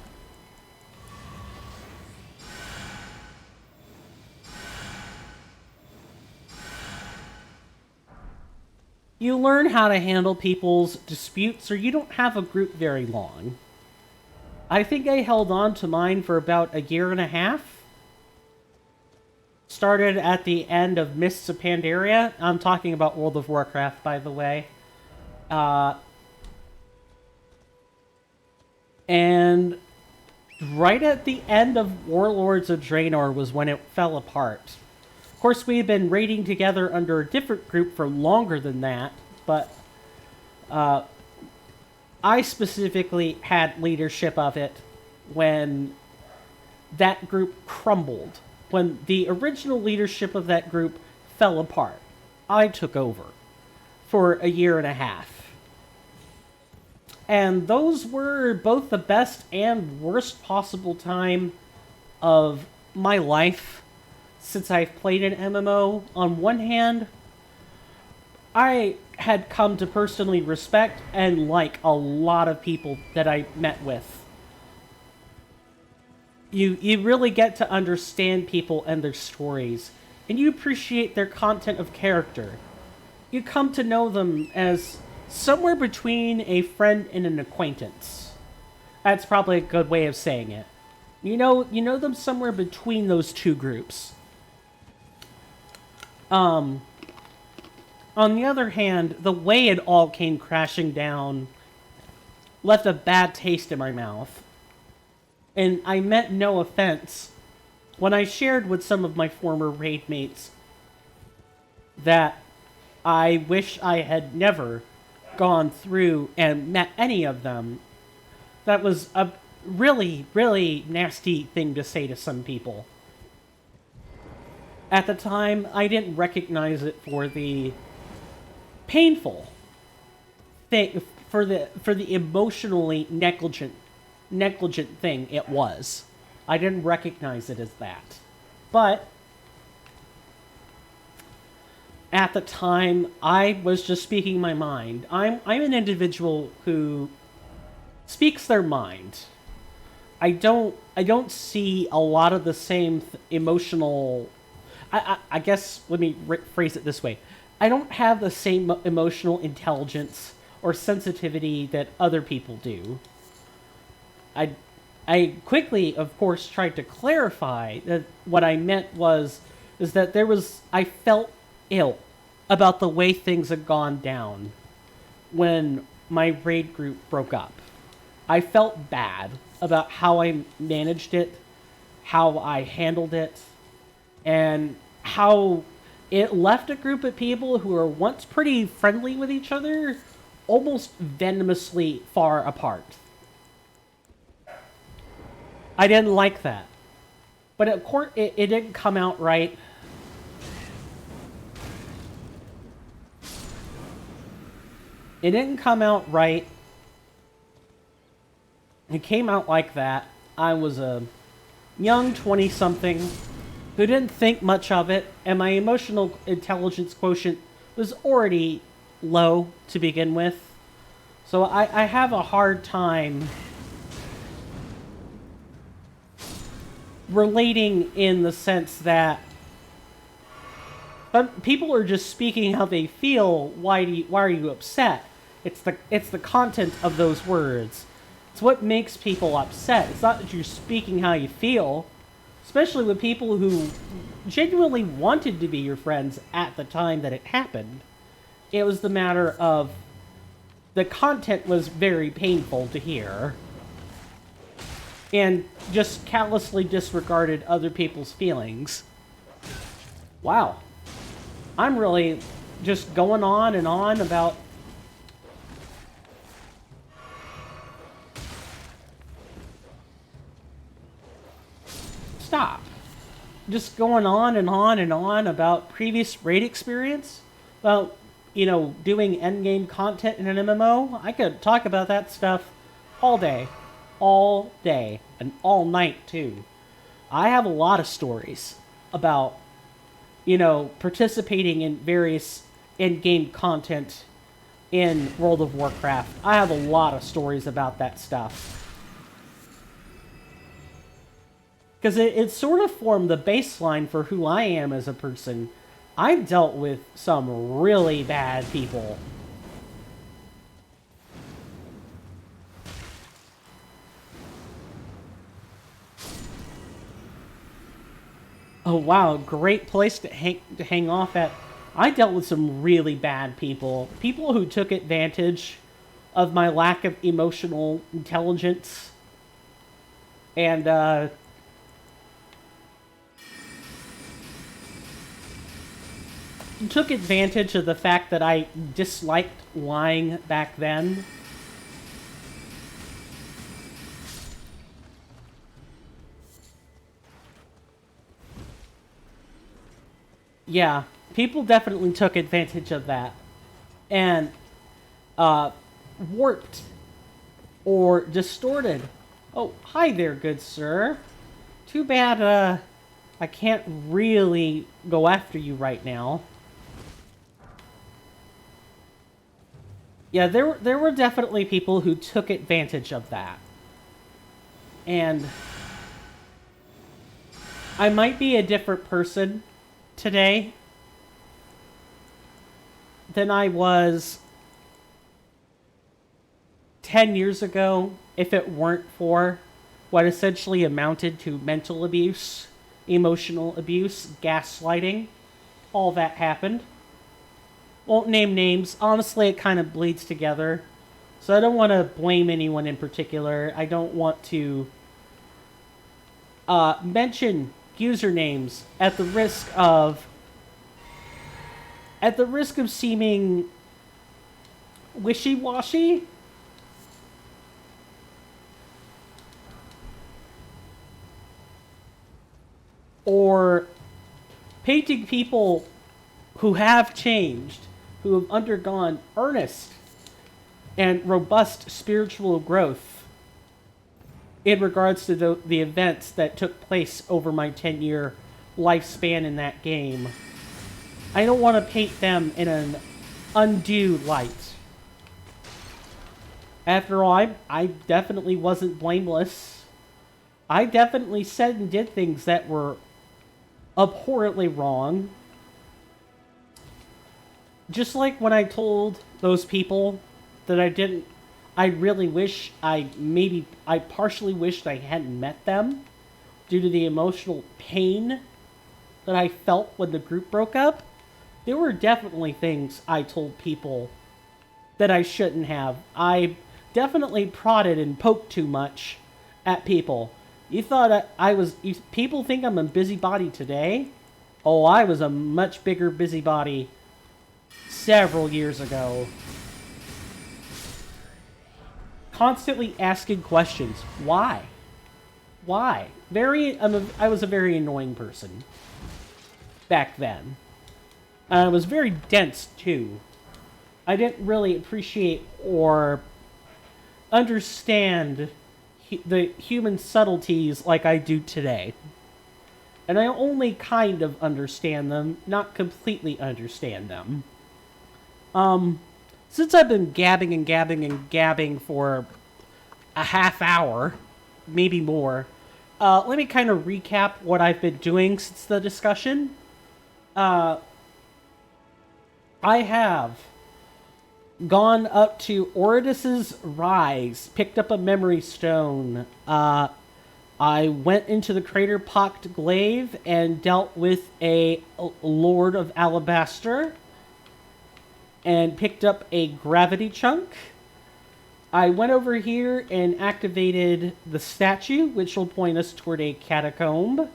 You learn how to handle people's disputes, or you don't have a group very long. I think I held on to mine for about a year and a half. Started at the end of Mists of Pandaria. I'm talking about World of Warcraft, by the way. And right at the end of Warlords of Draenor was when it fell apart. Of course, we had been raiding together under a different group for longer than that, but I specifically had leadership of it when that group crumbled. When the original leadership of that group fell apart, I took over for a year and a half. And those were both the best and worst possible time of my life since I've played an MMO. On one hand, I had come to personally respect and like a lot of people that I met with. You really get to understand people and their stories, and you appreciate their content of character. You come to know them as somewhere between a friend and an acquaintance. That's probably a good way of saying it. You know them somewhere between those two groups. On the other hand, the way it all came crashing down left a bad taste in my mouth. And I meant no offense when I shared with some of my former raid mates that I wish I had never gone through and met any of them. That was a really, really nasty thing to say to some people. At the time, I didn't recognize it for the painful thing, for the emotionally negligent thing it was. I didn't recognize it as that. But at the time, I was just speaking my mind. I'm an individual who speaks their mind. I don't see a lot of the same emotional. I guess let me phrase it this way. I don't have the same emotional intelligence or sensitivity that other people do. I quickly, of course, tried to clarify that what I meant is that I felt ill about the way things had gone down when my raid group broke up. I felt bad about how I managed it, how I handled it, and how it left a group of people who were once pretty friendly with each other almost venomously far apart. I didn't like that. But of course, it didn't come out right. It didn't come out right. It came out like that. I was a young 20-something who didn't think much of it, and my emotional intelligence quotient was already low to begin with. So I have a hard time relating in the sense that people are just speaking how they feel. Why are you upset? It's the content of those words. It's what makes people upset. It's not that you're speaking how you feel, especially with people who genuinely wanted to be your friends at the time that it happened. It was the matter of the content was very painful to hear and just callously disregarded other people's feelings. Wow. I'm really just going on and on about stop. Just going on and on and on about previous raid experience. Well, doing endgame content in an MMO. I could talk about that stuff all day, and all night too. I have a lot of stories about, participating in various endgame content in World of Warcraft. I have a lot of stories about that stuff. Because it sort of formed the baseline for who I am as a person. I've dealt with some really bad people. Oh wow, great place to hang off at. I dealt with some really bad people. People who took advantage of my lack of emotional intelligence. And, took advantage of the fact that I disliked lying back then. Yeah, people definitely took advantage of that. And, warped or distorted. Oh, hi there, good sir. Too bad, I can't really go after you right now. Yeah, there were definitely people who took advantage of that. And I might be a different person today than I was 10 years ago if it weren't for what essentially amounted to mental abuse, emotional abuse, gaslighting. All that happened. Won't name names. Honestly, it kind of bleeds together. So I don't want to blame anyone in particular. I don't want to mention usernames at the risk of seeming wishy-washy. Or painting people who have changed, who have undergone earnest and robust spiritual growth in regards to the events that took place over my 10-year lifespan in that game. I don't want to paint them in an undue light. After all, I definitely wasn't blameless. I definitely said and did things that were abhorrently wrong. Just like when I told those people that I really wish I partially wished I hadn't met them due to the emotional pain that I felt when the group broke up. There were definitely things I told people that I shouldn't have. I definitely prodded and poked too much at people. You thought people think I'm a busybody today? Oh, I was a much bigger busybody several years ago. Constantly asking questions. Why? Why? I was a very annoying person back then. I was very dense, too. I didn't really appreciate or understand the human subtleties like I do today. And I only kind of understand them, not completely understand them. Since I've been gabbing and gabbing and gabbing for a half hour, maybe more, let me kind of recap what I've been doing since the discussion. I have gone up to Oridus's Rise, picked up a memory stone. I went into the crater-pocked glaive and dealt with a Lord of Alabaster and picked up a gravity chunk. I went over here and activated the statue, which will point us toward a catacomb.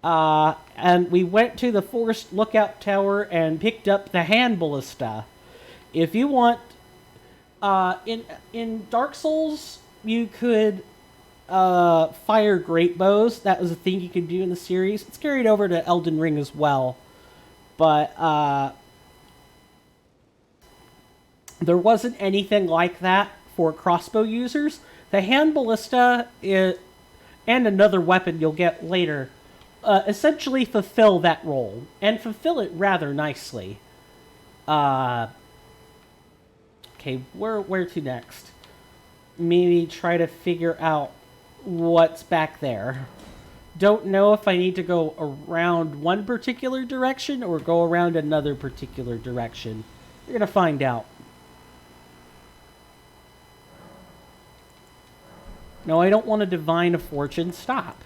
And we went to the forest lookout tower and picked up the hand ballista. If you want, in Dark Souls, you could fire great bows. That was a thing you could do in the series. It's carried over to Elden Ring as well. But there wasn't anything like that for crossbow users. The hand ballista and another weapon you'll get later essentially fulfill that role, and fulfill it rather nicely. Okay, where to next? Maybe try to figure out what's back there. Don't know if I need to go around one particular direction or go around another particular direction. You're gonna find out. No, I don't want to divine a fortune. Stop.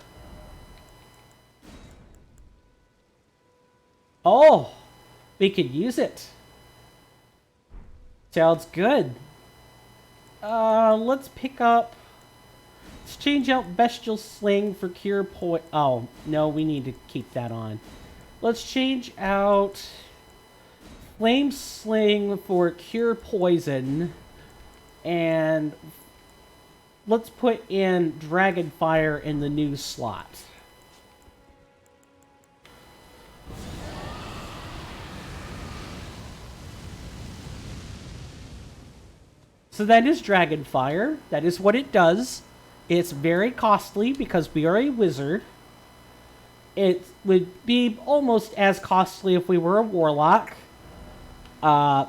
Oh, we could use it. Sounds good. Let's pick up... Let's change out Bestial Sling for Cure Poison. Oh, no, we need to keep that on. Let's change out Flame Sling for Cure Poison. And let's put in Dragonfire in the new slot. So that is Dragonfire. That is what it does. It's very costly because we are a wizard. It would be almost as costly if we were a warlock. And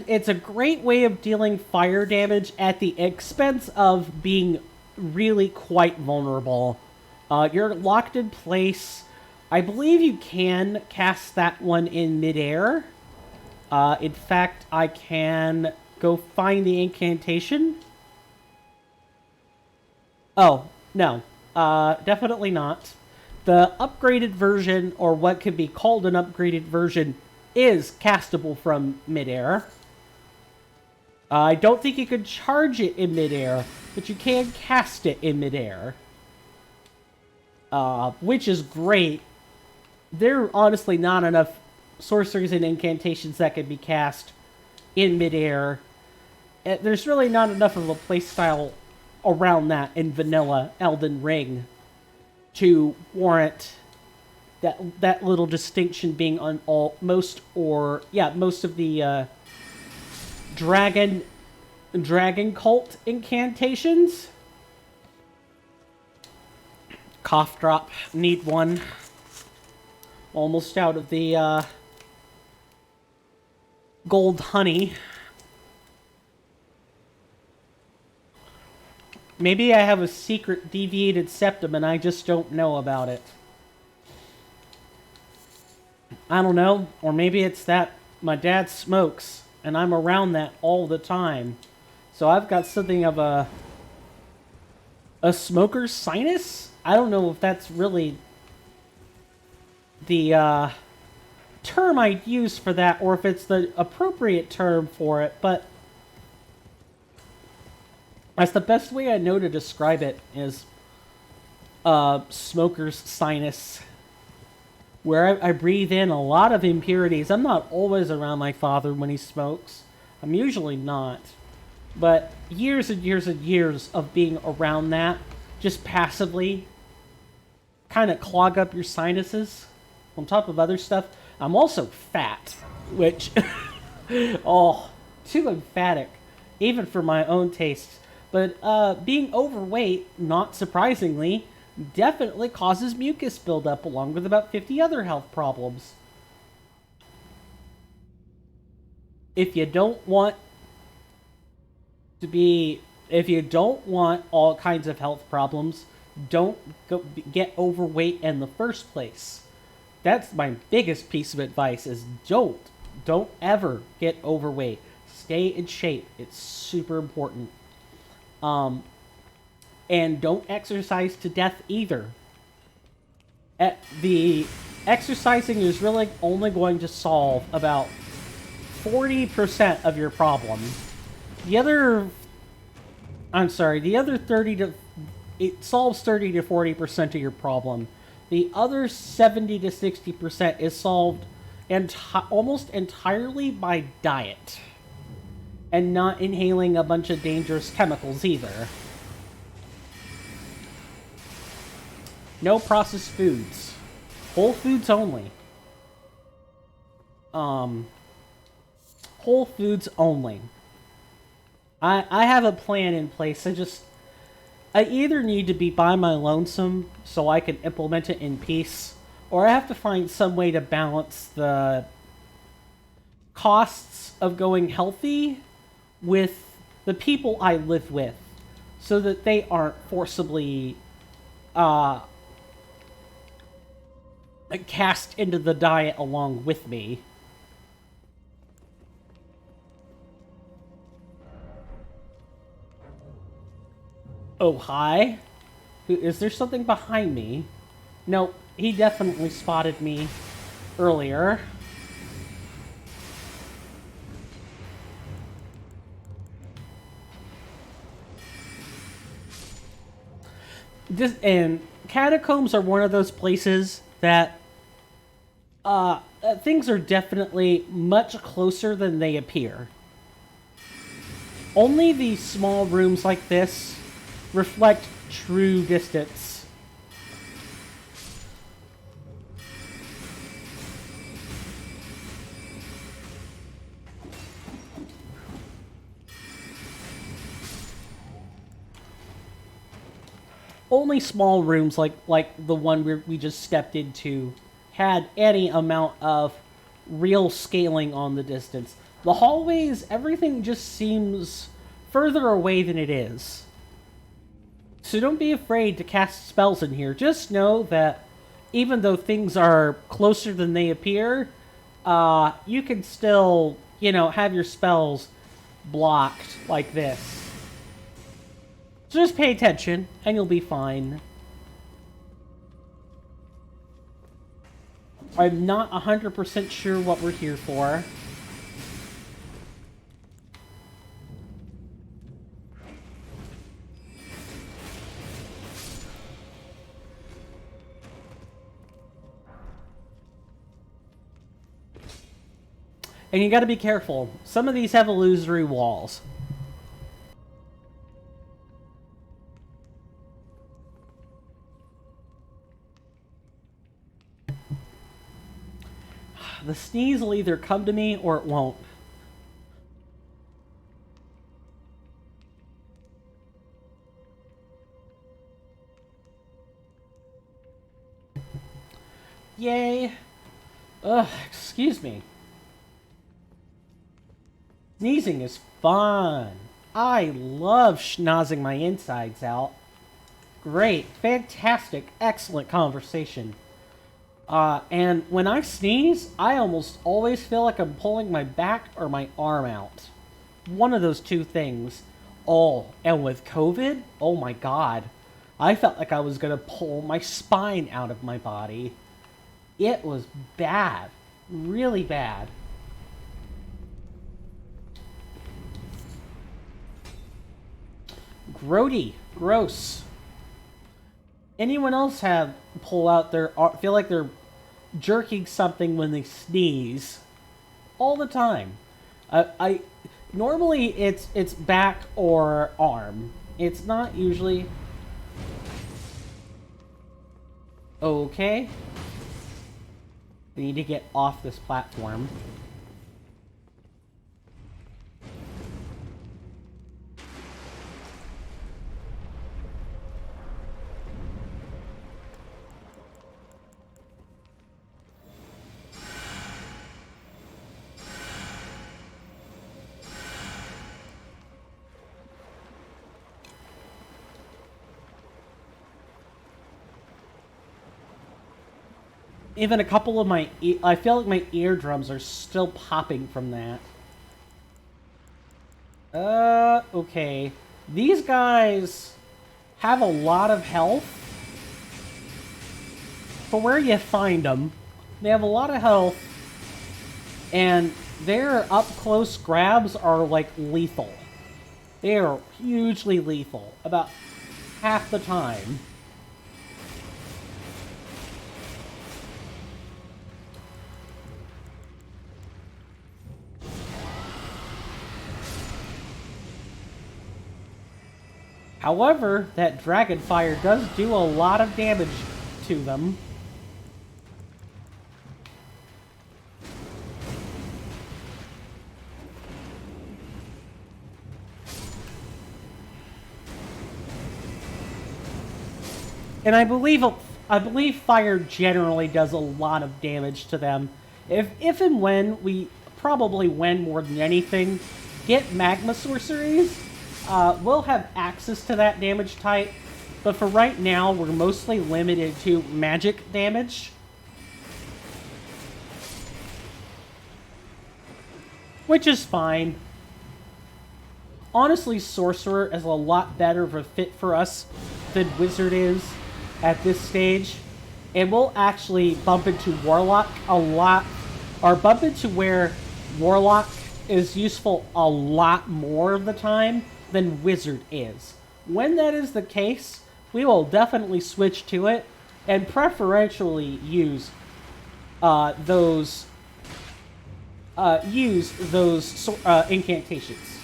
it's a great way of dealing fire damage at the expense of being really quite vulnerable. You're locked in place. I believe you can cast that one in midair. In fact, I can go find the incantation. Oh, no. Definitely not. The upgraded version, or what could be called an upgraded version, is castable from midair. I don't think you could charge it in midair, but you can cast it in midair. Which is great. There are honestly not enough sorceries and incantations that can be cast in midair. There's really not enough of a playstyle around that in vanilla Elden Ring to warrant that little distinction being on most of the dragon cult incantations. Cough drop, need one. Almost out of the gold honey. Maybe I have a secret deviated septum and I just don't know about it. I don't know. Or maybe it's that my dad smokes and I'm around that all the time. So I've got something of a smoker's sinus? I don't know if that's really the term I'd use for that, or if it's the appropriate term for it, but that's the best way I know to describe it, is smoker's sinus, where I breathe in a lot of impurities. I'm not always around my father when he smokes. I'm usually not. But years and years and years of being around that, just passively, kind of clog up your sinuses, on top of other stuff. I'm also fat, which, oh, too emphatic, even for my own tastes. But being overweight, not surprisingly, definitely causes mucus buildup along with about 50 other health problems. If you don't want if you don't want all kinds of health problems, don't get overweight in the first place. That's my biggest piece of advice is don't ever get overweight. Stay in shape. It's super important. And don't exercise to death either. The exercising is really only going to solve about 40% of your problem. The other 30 to it solves 30 to 40% of your problem. The other 70 to 60% is solved almost entirely by diet and not inhaling a bunch of dangerous chemicals either. No processed foods. Whole foods only. Whole foods only. I have a plan in place. I either need to be by my lonesome so I can implement it in peace, or I have to find some way to balance the costs of going healthy with the people I live with so that they aren't forcibly cast into the diet along with me. Oh, hi. Is there something behind me? No, he definitely spotted me earlier. And catacombs are one of those places that things are definitely much closer than they appear. Only these small rooms like this reflect true distance. Only small rooms like the one we just stepped into had any amount of real scaling on the distance. The hallways, everything just seems further away than it is. So don't be afraid to cast spells in here. Just know that even though things are closer than they appear, you can still, have your spells blocked like this. So just pay attention, and you'll be fine. I'm not 100% sure what we're here for. And you gotta be careful. Some of these have illusory walls. The sneeze will either come to me or it won't. Yay. Ugh, excuse me. Sneezing is fun. I love schnozzing my insides out. Great, fantastic, excellent conversation. And when I sneeze, I almost always feel like I'm pulling my back or my arm out. One of those two things. Oh, and with COVID, oh my god. I felt like I was gonna pull my spine out of my body. It was bad. Really bad. Grody. Gross. Anyone else feel like they're jerking something when they sneeze? All the time. I normally it's back or arm. It's not usually. Okay. We need to get off this platform. Even a couple of my... I feel like my eardrums are still popping from that. Okay. These guys have a lot of health. For where you find them, they have a lot of health. And their up-close grabs are, like, lethal. They are hugely lethal. About half the time. However, that dragon fire does do a lot of damage to them. And I believe fire generally does a lot of damage to them. If and when we probably when more than anything get magma sorceries, we'll have access to that damage type, but for right now, we're mostly limited to magic damage. Which is fine. Honestly, Sorcerer is a lot better of a fit for us than Wizard is at this stage. And we'll actually bump into Warlock a lot, or bump into where Warlock is useful a lot more of the time than Wizard is. When that is the case, we will definitely switch to it and preferentially use those incantations.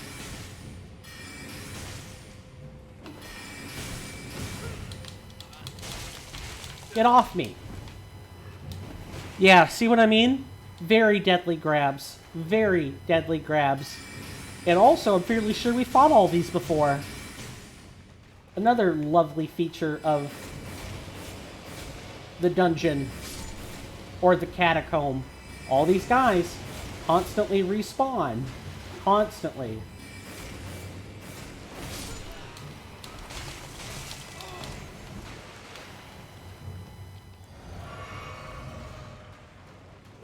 Get off me. Yeah, see what I mean? Very deadly grabs. Very deadly grabs. And also, I'm fairly sure we fought all these before. Another lovely feature of the dungeon. Or the catacomb. All these guys constantly respawn. Constantly.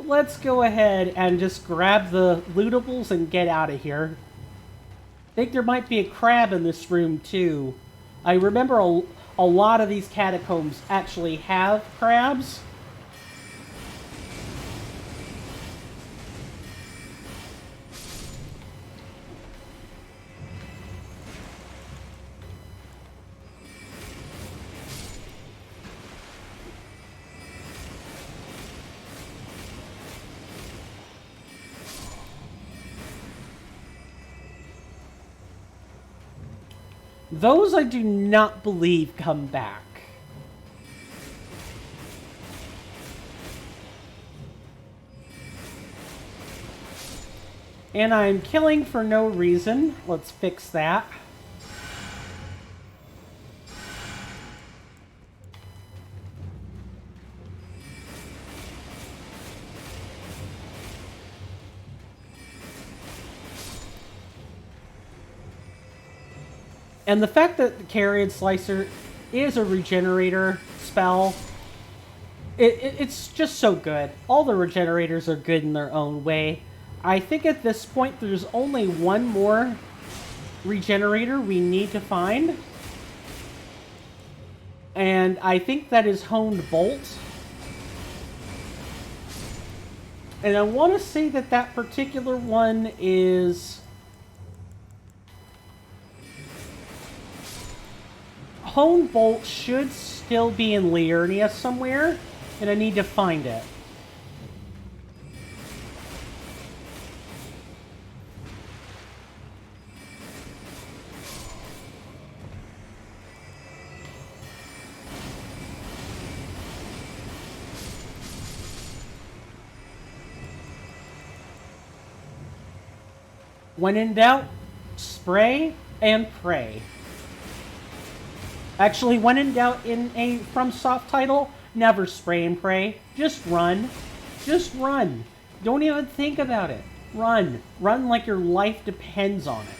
Let's go ahead and just grab the lootables and get out of here. I think there might be a crab in this room, too. I remember a lot of these catacombs actually have crabs. Those I do not believe come back. And I'm killing for no reason. Let's fix that. And the fact that the Carrion Slicer is a regenerator spell, it's just so good. All the regenerators are good in their own way. I think at this point there's only one more regenerator we need to find. And I think that is Honed Bolt. And I want to say that that particular one is... Honed Bolt should still be in Liurnia somewhere, and I need to find it. When in doubt, spray and pray. Actually, when in doubt in a FromSoft title, never spray and pray. Just run. Just run. Don't even think about it. Run. Run like your life depends on it.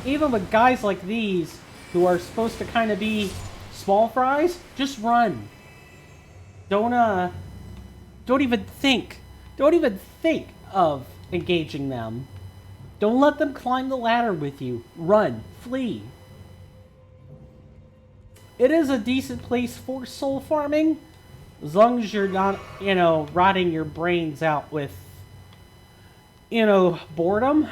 Even with guys like these, who are supposed to kind of be small fries, just run. Don't even think. Don't even think of engaging them. Don't let them climb the ladder with you. Run. Flee. It is a decent place for soul farming, as long as you're not, rotting your brains out with, boredom.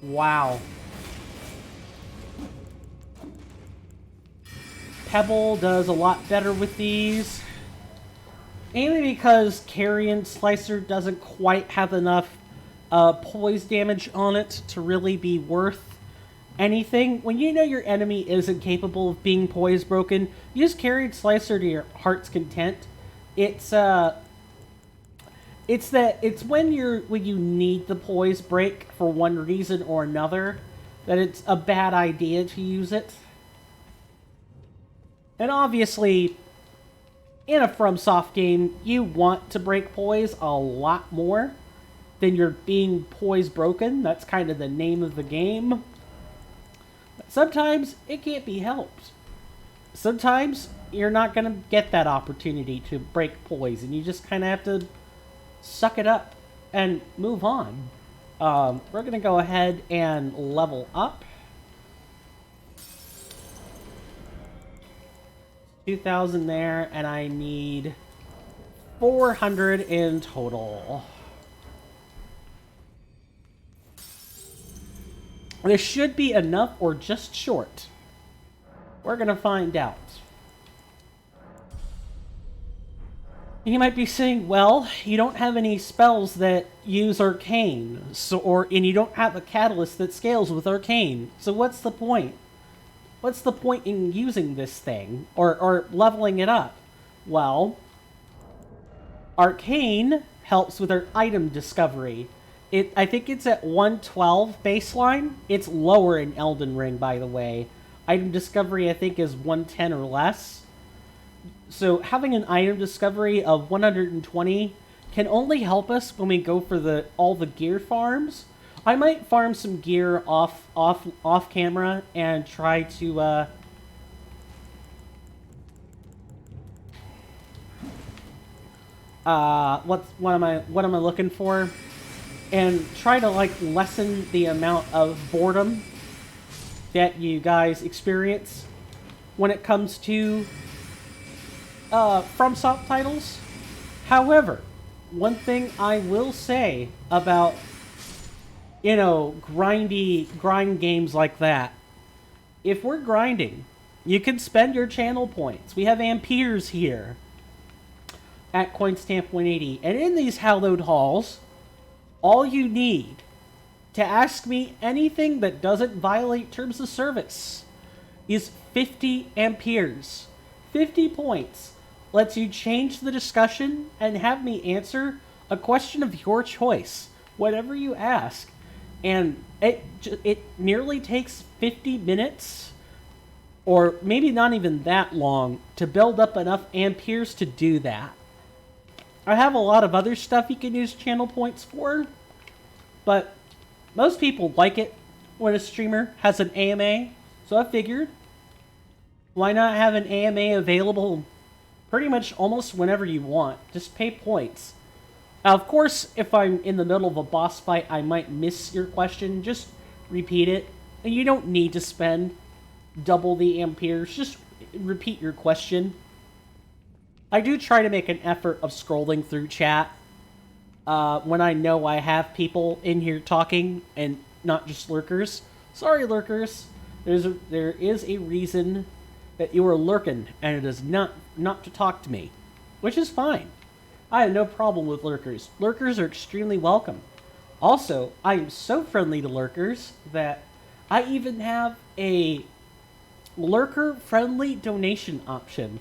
Wow. Pebble does a lot better with these. Mainly because Carrion Slicer doesn't quite have enough poise damage on it to really be worth anything. When you know your enemy isn't capable of being poise broken, use Carrion Slicer to your heart's content. It's when you need the poise break for one reason or another that it's a bad idea to use it. And obviously, in a FromSoft game, you want to break poise a lot more than you're being poise broken. That's kind of the name of the game. But sometimes it can't be helped. Sometimes you're not going to get that opportunity to break poise, and you just kind of have to suck it up and move on. We're going to go ahead and level up. 2,000 there, and I need 400 in total. This should be enough or just short. We're going to find out. You might be saying, well, you don't have any spells that use Arcane, and you don't have a catalyst that scales with Arcane, so what's the point? What's the point in using this thing, or leveling it up? Well, Arcane helps with our item discovery. I think it's at 112 baseline. It's lower in Elden Ring, by the way. Item discovery, I think, is 110 or less. So having an item discovery of 120 can only help us when we go for all the gear farms. I might farm some gear off camera and try to what am I looking for? And try to lessen the amount of boredom that you guys experience when it comes to FromSoft titles. However, one thing I will say about grind games like that, if we're grinding, you can spend your channel points. We have Amperes here at Coinstamp 180, and in these hallowed halls, all you need to ask me anything that doesn't violate terms of service is 50 Amperes. 50 points lets you change the discussion and have me answer a question of your choice, whatever you ask. And it nearly takes 50 minutes, or maybe not even that long, to build up enough Amperes to do that. I have a lot of other stuff you can use channel points for, but most people like it when a streamer has an AMA, so I figured, why not have an AMA available pretty much almost whenever you want? Just pay points. Now, of course, if I'm in the middle of a boss fight, I might miss your question. Just repeat it. And you don't need to spend double the Amperes. Just repeat your question. I do try to make an effort of scrolling through chat when I know I have people in here talking and not just lurkers. Sorry, lurkers. There is a reason that you are lurking, and it is not to talk to me, which is fine. I have no problem with lurkers. Lurkers are extremely welcome. Also, I am so friendly to lurkers that I even have a lurker-friendly donation option.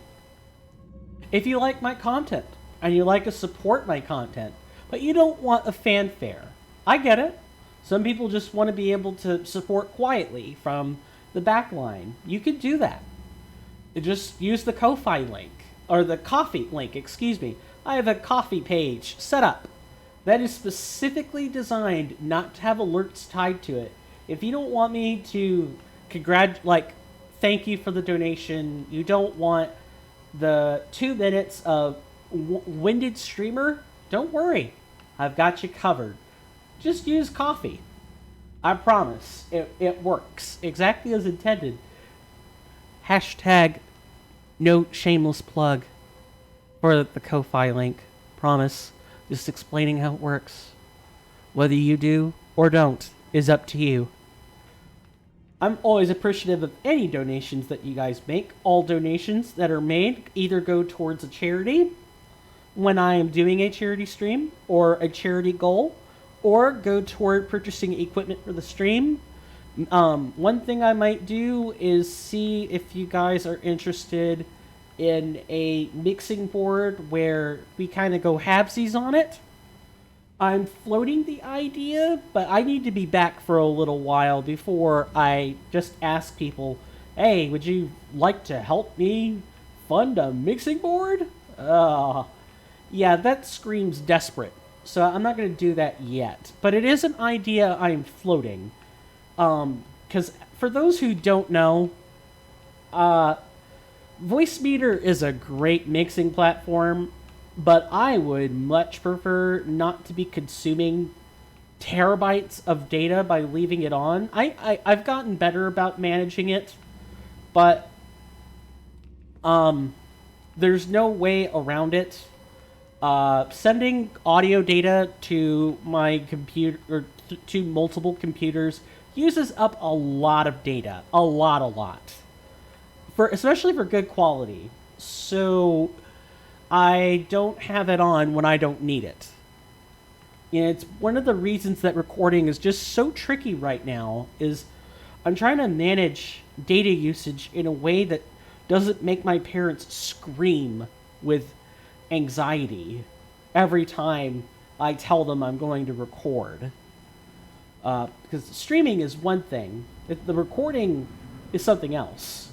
If you like my content and you like to support my content, but you don't want a fanfare, I get it. Some people just want to be able to support quietly from the back line. You can do that. Just use the Ko-Fi link, or the Coffee link, excuse me. I have a Coffee page set up that is specifically designed not to have alerts tied to it. If you don't want me to thank you for the donation, you don't want the 2 minutes of winded streamer, don't worry. I've got you covered. Just use Coffee. I promise. It works exactly as intended. Hashtag no shameless plug for the Ko-Fi link. Promise. Just explaining how it works. Whether you do or don't is up to you. I'm always appreciative of any donations that you guys make. All donations that are made either go towards a charity when I am doing a charity stream or a charity goal, or go toward purchasing equipment for the stream. One thing I might do is see if you guys are interested in a mixing board where we kind of go halvesies on it. I'm floating the idea, but I need to be back for a little while before I just ask people, hey, would you like to help me fund a mixing board? Yeah, that screams desperate. So I'm not going to do that yet. But it is an idea I'm floating. Because for those who don't know, Voicemeeter is a great mixing platform, but I would much prefer not to be consuming terabytes of data by leaving it on. I've gotten better about managing it, but there's no way around it. Sending audio data to my computer, or to multiple computers, uses up a lot of data. A lot. Especially for good quality. So I don't have it on when I don't need it. And it's one of the reasons that recording is just so tricky right now, is I'm trying to manage data usage in a way that doesn't make my parents scream with anxiety every time I tell them I'm going to record. Because streaming is one thing, the recording is something else.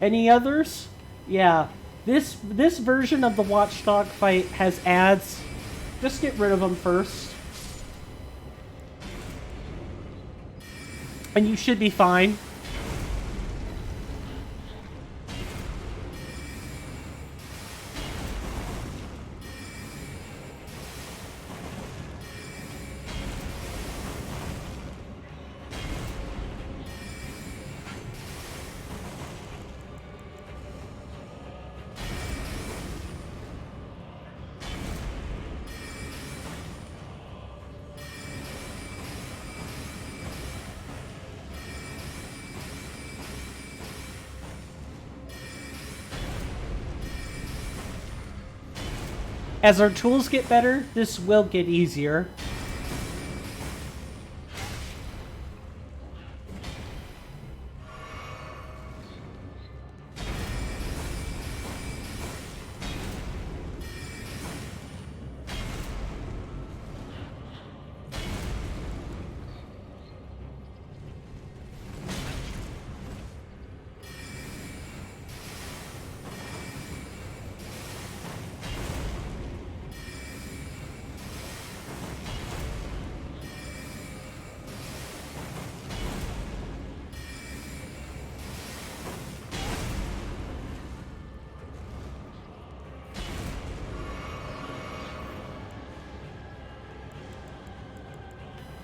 Any others? Yeah. This version of the Watchdog fight has ads. Just get rid of them first. And you should be fine. As our tools get better, this will get easier.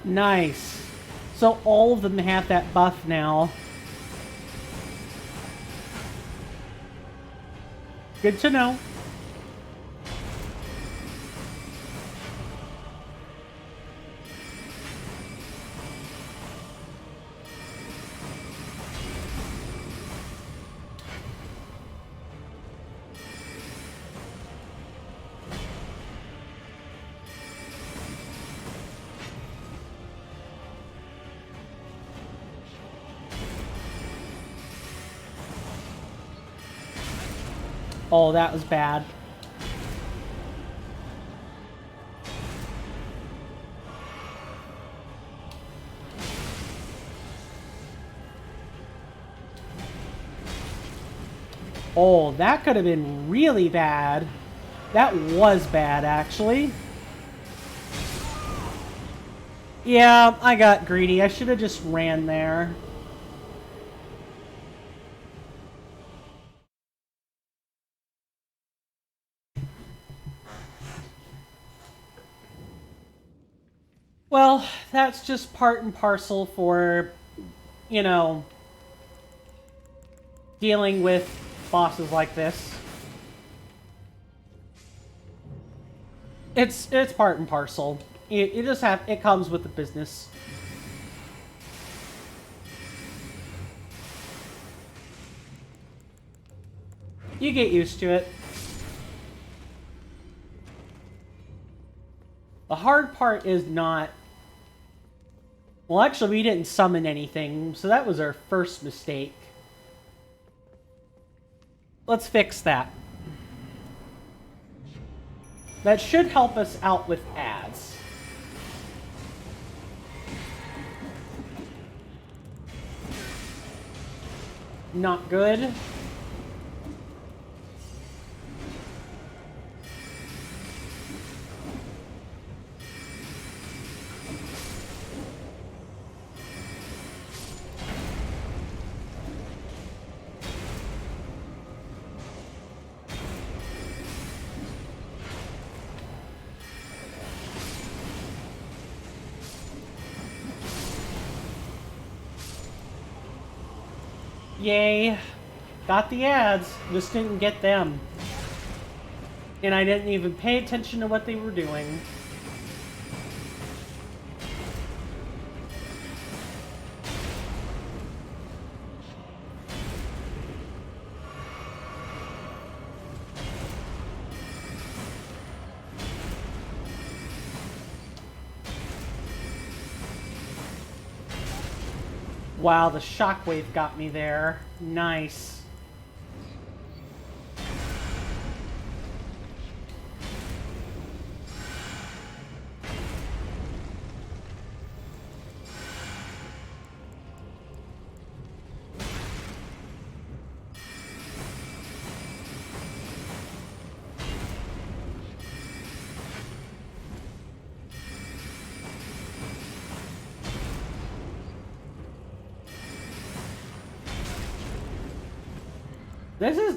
Nice. So all of them have that buff now. good to know. Oh, that was bad. Oh, that could have been really bad. That was bad, actually. Yeah, I got greedy. I should have just ran there. Well, that's just part and parcel for, you know, dealing with bosses like this. It's part and parcel. It comes with the business. You get used to it. The hard part is not... Well, actually, we didn't summon anything, so that was our first mistake. Let's fix that. That should help us out with ads. Not good. Yay. Got the ads, just didn't get them. And I didn't even pay attention to what they were doing. Wow, the shockwave got me there. Nice.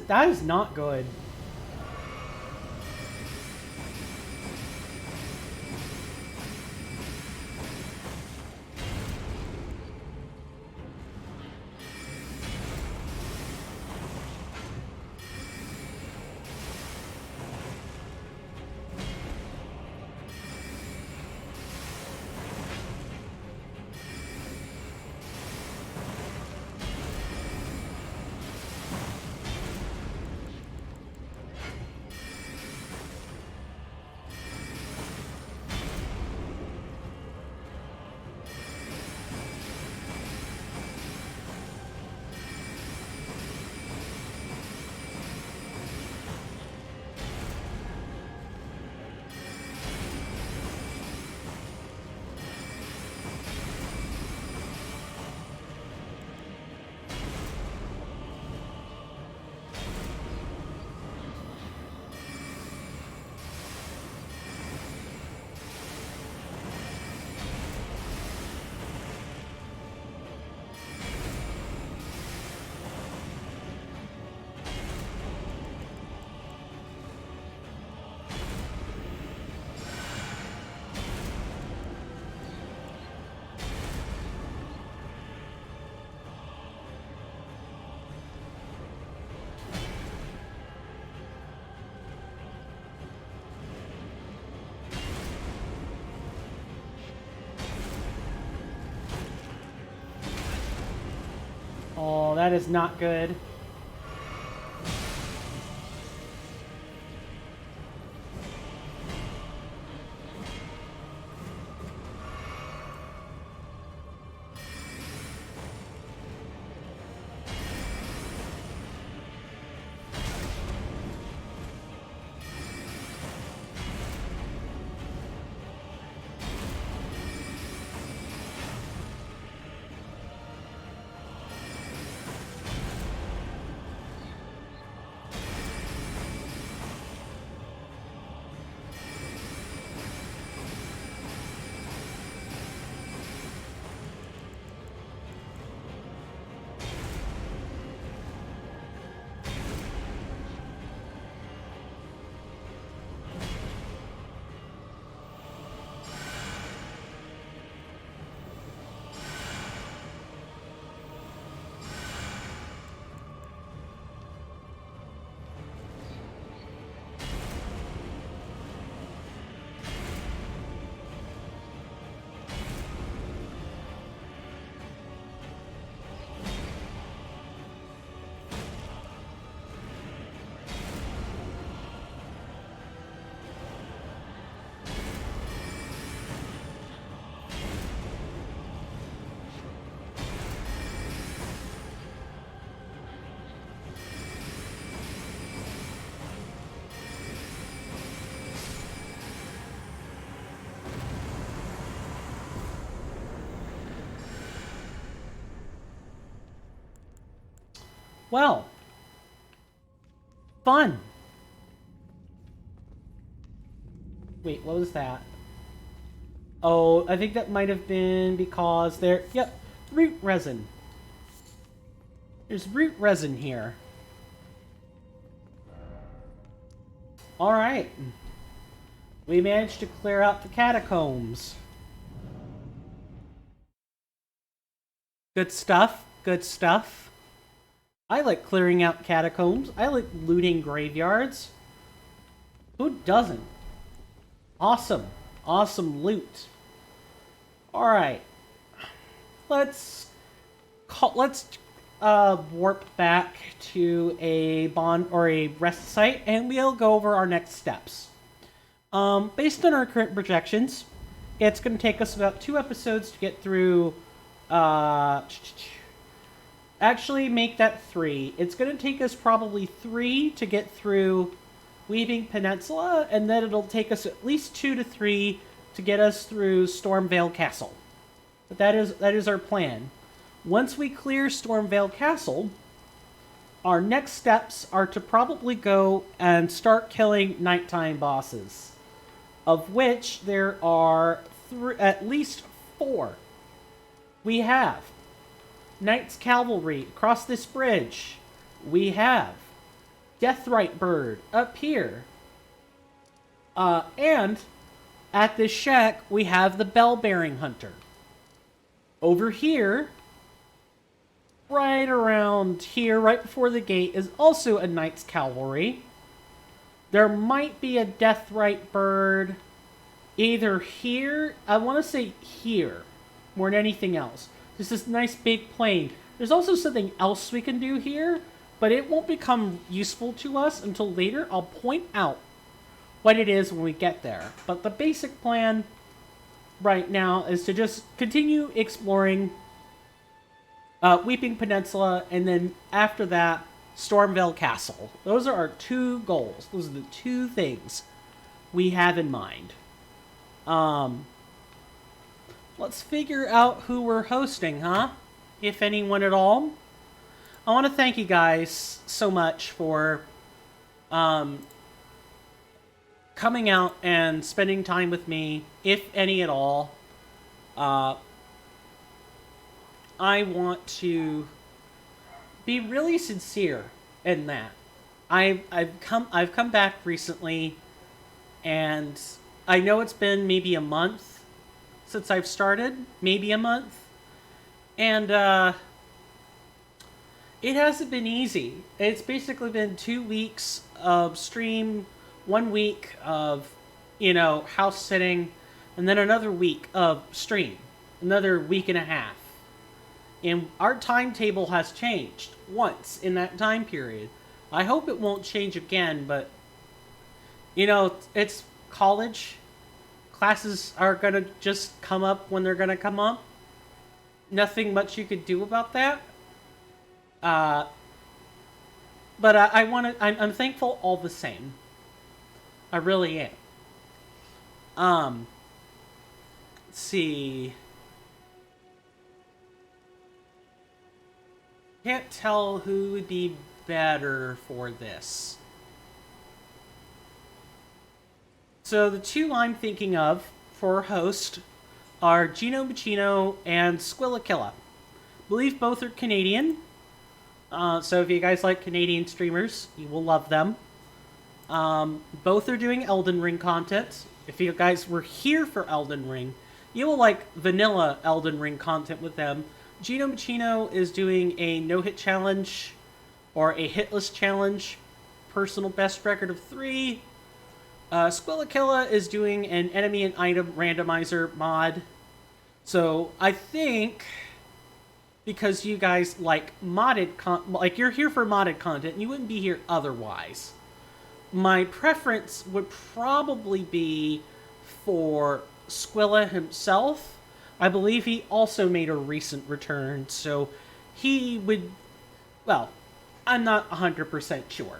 That is not good. Oh, that is not good. Well, fun. Wait, what was that? Oh, I think that might have been because there... Yep, root resin. There's root resin here. Alright. We managed to clear out the catacombs. Good stuff, good stuff. I like clearing out catacombs. I like looting graveyards. Who doesn't? Awesome. Awesome loot. Alright. Let's warp back to a bond or a rest site, and we'll go over our next steps. Based on our current projections, it's going to take us about 2 episodes to get through. Actually, make that 3. It's going to take us probably 3 to get through Weaving Peninsula, and then it'll take us at least 2 to 3 to get us through Stormvale Castle. But that is our plan. Once we clear Stormvale Castle, our next steps are to probably go and start killing nighttime bosses, of which there are at least 4. We have Knight's Cavalry across this bridge. We have Deathrite Bird up here. And at this shack, we have the Bell-Bearing Hunter. Over here, right around here, right before the gate, is also a Knight's Cavalry. There might be a Deathrite Bird either here, I want to say here, more than anything else. There's this nice big plain. There's also something else we can do here, but it won't become useful to us until later. I'll point out what it is when we get there. But the basic plan right now is to just continue exploring Weeping Peninsula, and then after that, Stormvale Castle. Those are our 2 goals. Those are the 2 things we have in mind. Let's figure out who we're hosting, huh? If anyone at all. I want to thank you guys so much for coming out and spending time with me, if any at all. I want to be really sincere in that. I've come back recently, and I know it's been maybe a month since I've started, maybe a month, and it hasn't been easy. It's basically been 2 weeks of stream, 1 week of, house sitting, and then another week of stream, another week and a half. And our timetable has changed once in that time period. I hope it won't change again, but you know, it's college. Classes are gonna just come up when they're gonna come up. Nothing much you could do about that. Uh, but I want to. I'm thankful all the same. I really am. Let's see. Can't tell who would be better for this. So the two I'm thinking of for host are Gino Bacino and Squillakilla. I believe both are Canadian. So if you guys like Canadian streamers, you will love them. Both are doing Elden Ring content. If you guys were here for Elden Ring, you will like vanilla Elden Ring content with them. Gino Bacino is doing a no-hit challenge or a hitless challenge, personal best record of 3. Squillakilla is doing an enemy and item randomizer mod. So I think because you guys like modded like you're here for modded content, you wouldn't be here otherwise. My preference would probably be for Squilla himself. I believe he also made a recent return, so he would, well, I'm not 100% sure,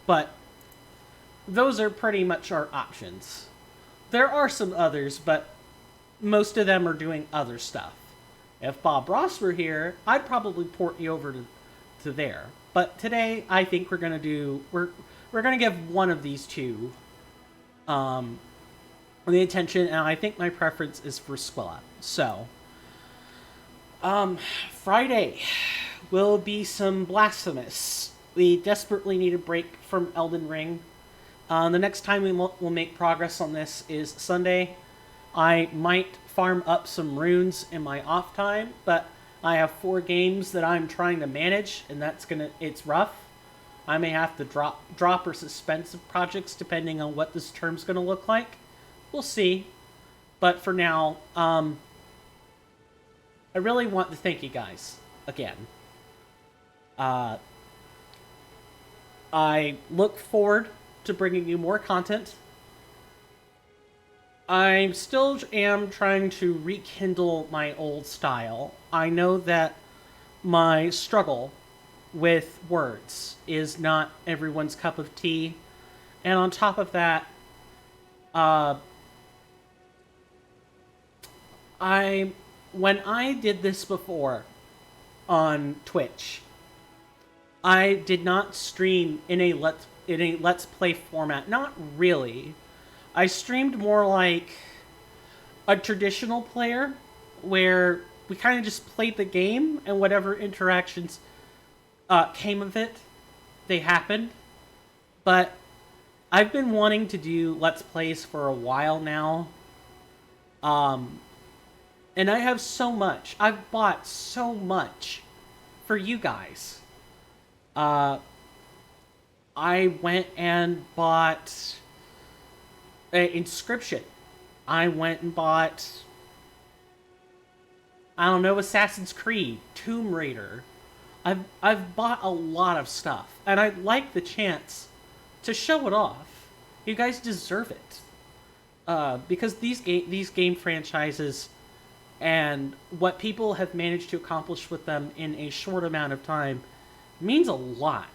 but those are pretty much our options. There are some others, but most of them are doing other stuff. If Bob Ross were here, I'd probably port you over to there. But today, I think we're gonna give one of these two the attention, and I think my preference is for Squilla. So, Friday will be some Blasphemous. We desperately need a break from Elden Ring. The next time we'll make progress on this is Sunday. I might farm up some runes in my off time, but I have 4 games that I'm trying to manage, and it's rough. I may have to drop or suspend some projects depending on what this term's gonna look like. We'll see. But for now, I really want to thank you guys again. I look forward to bringing you more content. I still am trying to rekindle my old style. I know that my struggle with words is not everyone's cup of tea. And on top of that, when I did this before on Twitch, I did not stream in a let's play format. Not really. I streamed more like a traditional player, where we kind of just played the game, and whatever interactions came of it, they happened. But I've been wanting to do Let's Plays for a while now. And I have so much. I've bought so much for you guys. I went and bought Inscription. I went and bought, I don't know, Assassin's Creed, Tomb Raider. I've bought a lot of stuff, and I'd like the chance to show it off. You guys deserve it, because these game franchises and what people have managed to accomplish with them in a short amount of time means a lot.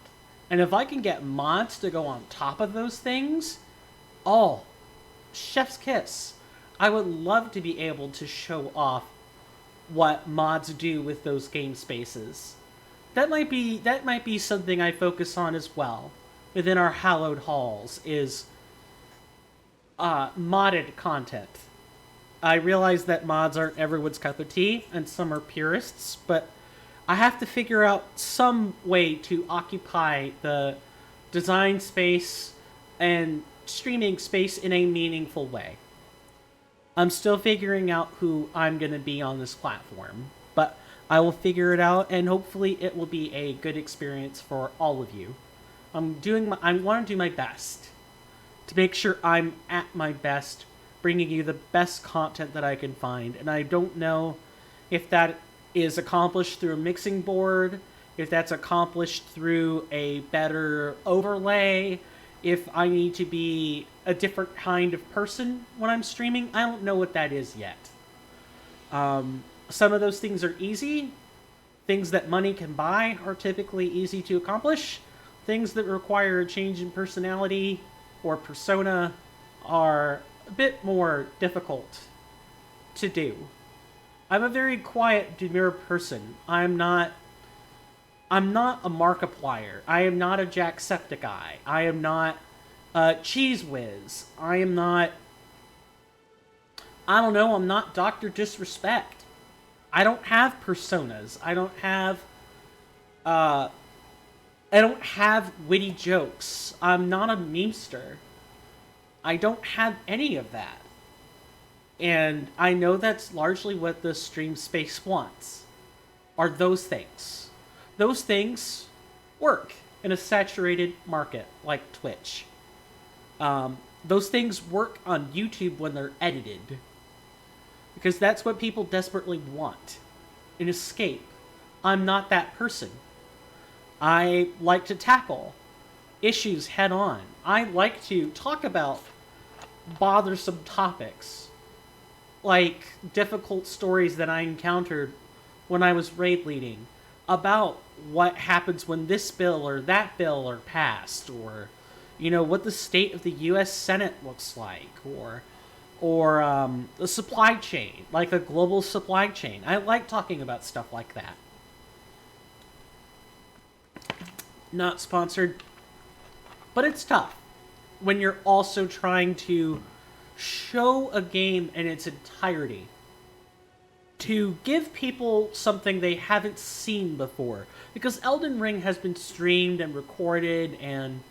And if I can get mods to go on top of those things, oh, chef's kiss. I would love to be able to show off what mods do with those game spaces. That might be something I focus on as well within our hallowed halls, is modded content. I realize that mods aren't everyone's cup of tea, and some are purists, but I have to figure out some way to occupy the design space and streaming space in a meaningful way. I'm still figuring out who I'm going to be on this platform, but I will figure it out, and hopefully it will be a good experience for all of you. I want to do my best to make sure I'm at my best, bringing you the best content that I can find, and I don't know if that is accomplished through a mixing board, if that's accomplished through a better overlay, if I need to be a different kind of person when I'm streaming, I don't know what that is yet. Some of those things are easy. Things that money can buy are typically easy to accomplish. Things that require a change in personality or persona are a bit more difficult to do. I'm a very quiet, demure person. I'm not a Markiplier. I am not a Jacksepticeye. I am not a Cheese Whiz. I'm not Dr. Disrespect. I don't have personas. I don't have witty jokes. I'm not a memester. I don't have any of that. And I know that's largely what the stream space wants, are those things. Those things work in a saturated market like Twitch. Those things work on YouTube when they're edited. Because that's what people desperately want. An escape. I'm not that person. I like to tackle issues head on. I like to talk about bothersome topics. Like difficult stories that I encountered when I was raid leading. About what happens when this bill or that bill are passed. Or, what the state of the U.S. Senate looks like. Or the supply chain, like a global supply chain. I like talking about stuff like that. Not sponsored, but it's tough when you're also trying to show a game in its entirety. To give people something they haven't seen before. Because Elden Ring has been streamed and recorded and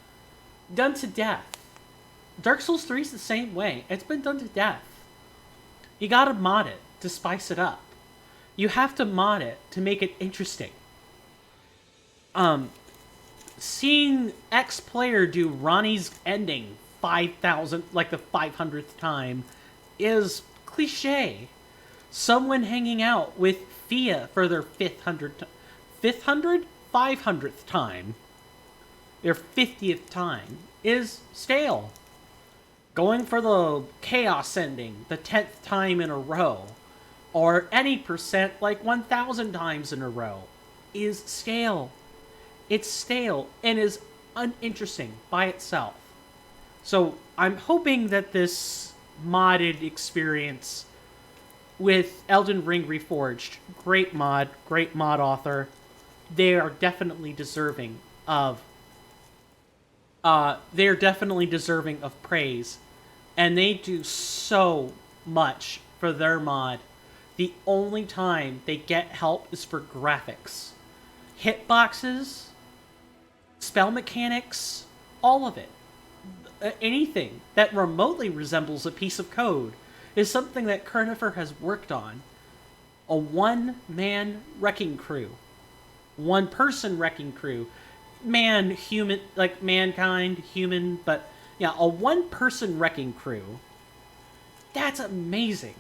done to death. Dark Souls 3 is the same way. It's been done to death. You gotta mod it to spice it up. You have to mod it to make it interesting. Seeing X player do Ronnie's ending 5,000, like the 500th time, is cliche. Someone hanging out with Fia for their 500th time, their 50th time, is stale. Going for the chaos ending the 10th time in a row, or any percent like 1,000 times in a row, is stale. It's stale and is uninteresting by itself. So I'm hoping that this modded experience with Elden Ring Reforged, great mod author, they are definitely deserving of praise, and they do so much for their mod. The only time they get help is for graphics. Hitboxes, spell mechanics, all of it. Anything that remotely resembles a piece of code is something that Kernifer has worked on. A one-man wrecking crew. One-person wrecking crew. Human, like mankind, human, but yeah, a one-person wrecking crew. That's amazing.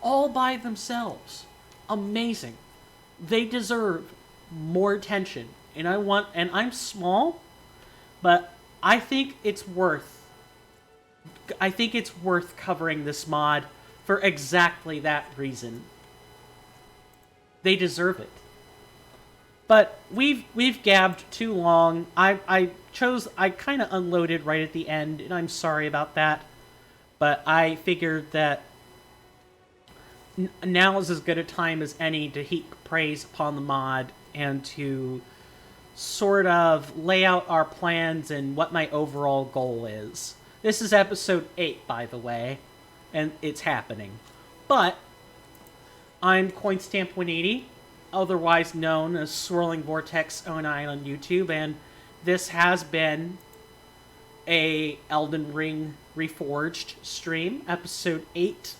All by themselves. Amazing. They deserve more attention. And I'm small, but I think it's worth covering this mod for exactly that reason. They deserve it. But we've gabbed too long. I kind of unloaded right at the end, and I'm sorry about that. But I figured that now is as good a time as any to heap praise upon the mod and to sort of lay out our plans and what my overall goal is. This is episode 8, by the way, and it's happening. But I'm CoinStamp180, otherwise known as Swirling Vortex 09 on YouTube, and this has been a Elden Ring Reforged stream, episode 8.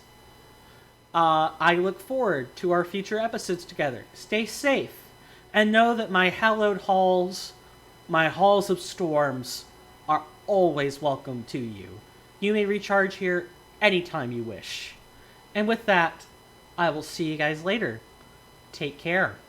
I look forward to our future episodes together. Stay safe, and know that my hallowed halls, my halls of storms, are always welcome to you. You may recharge here anytime you wish. And with that, I will see you guys later. Take care.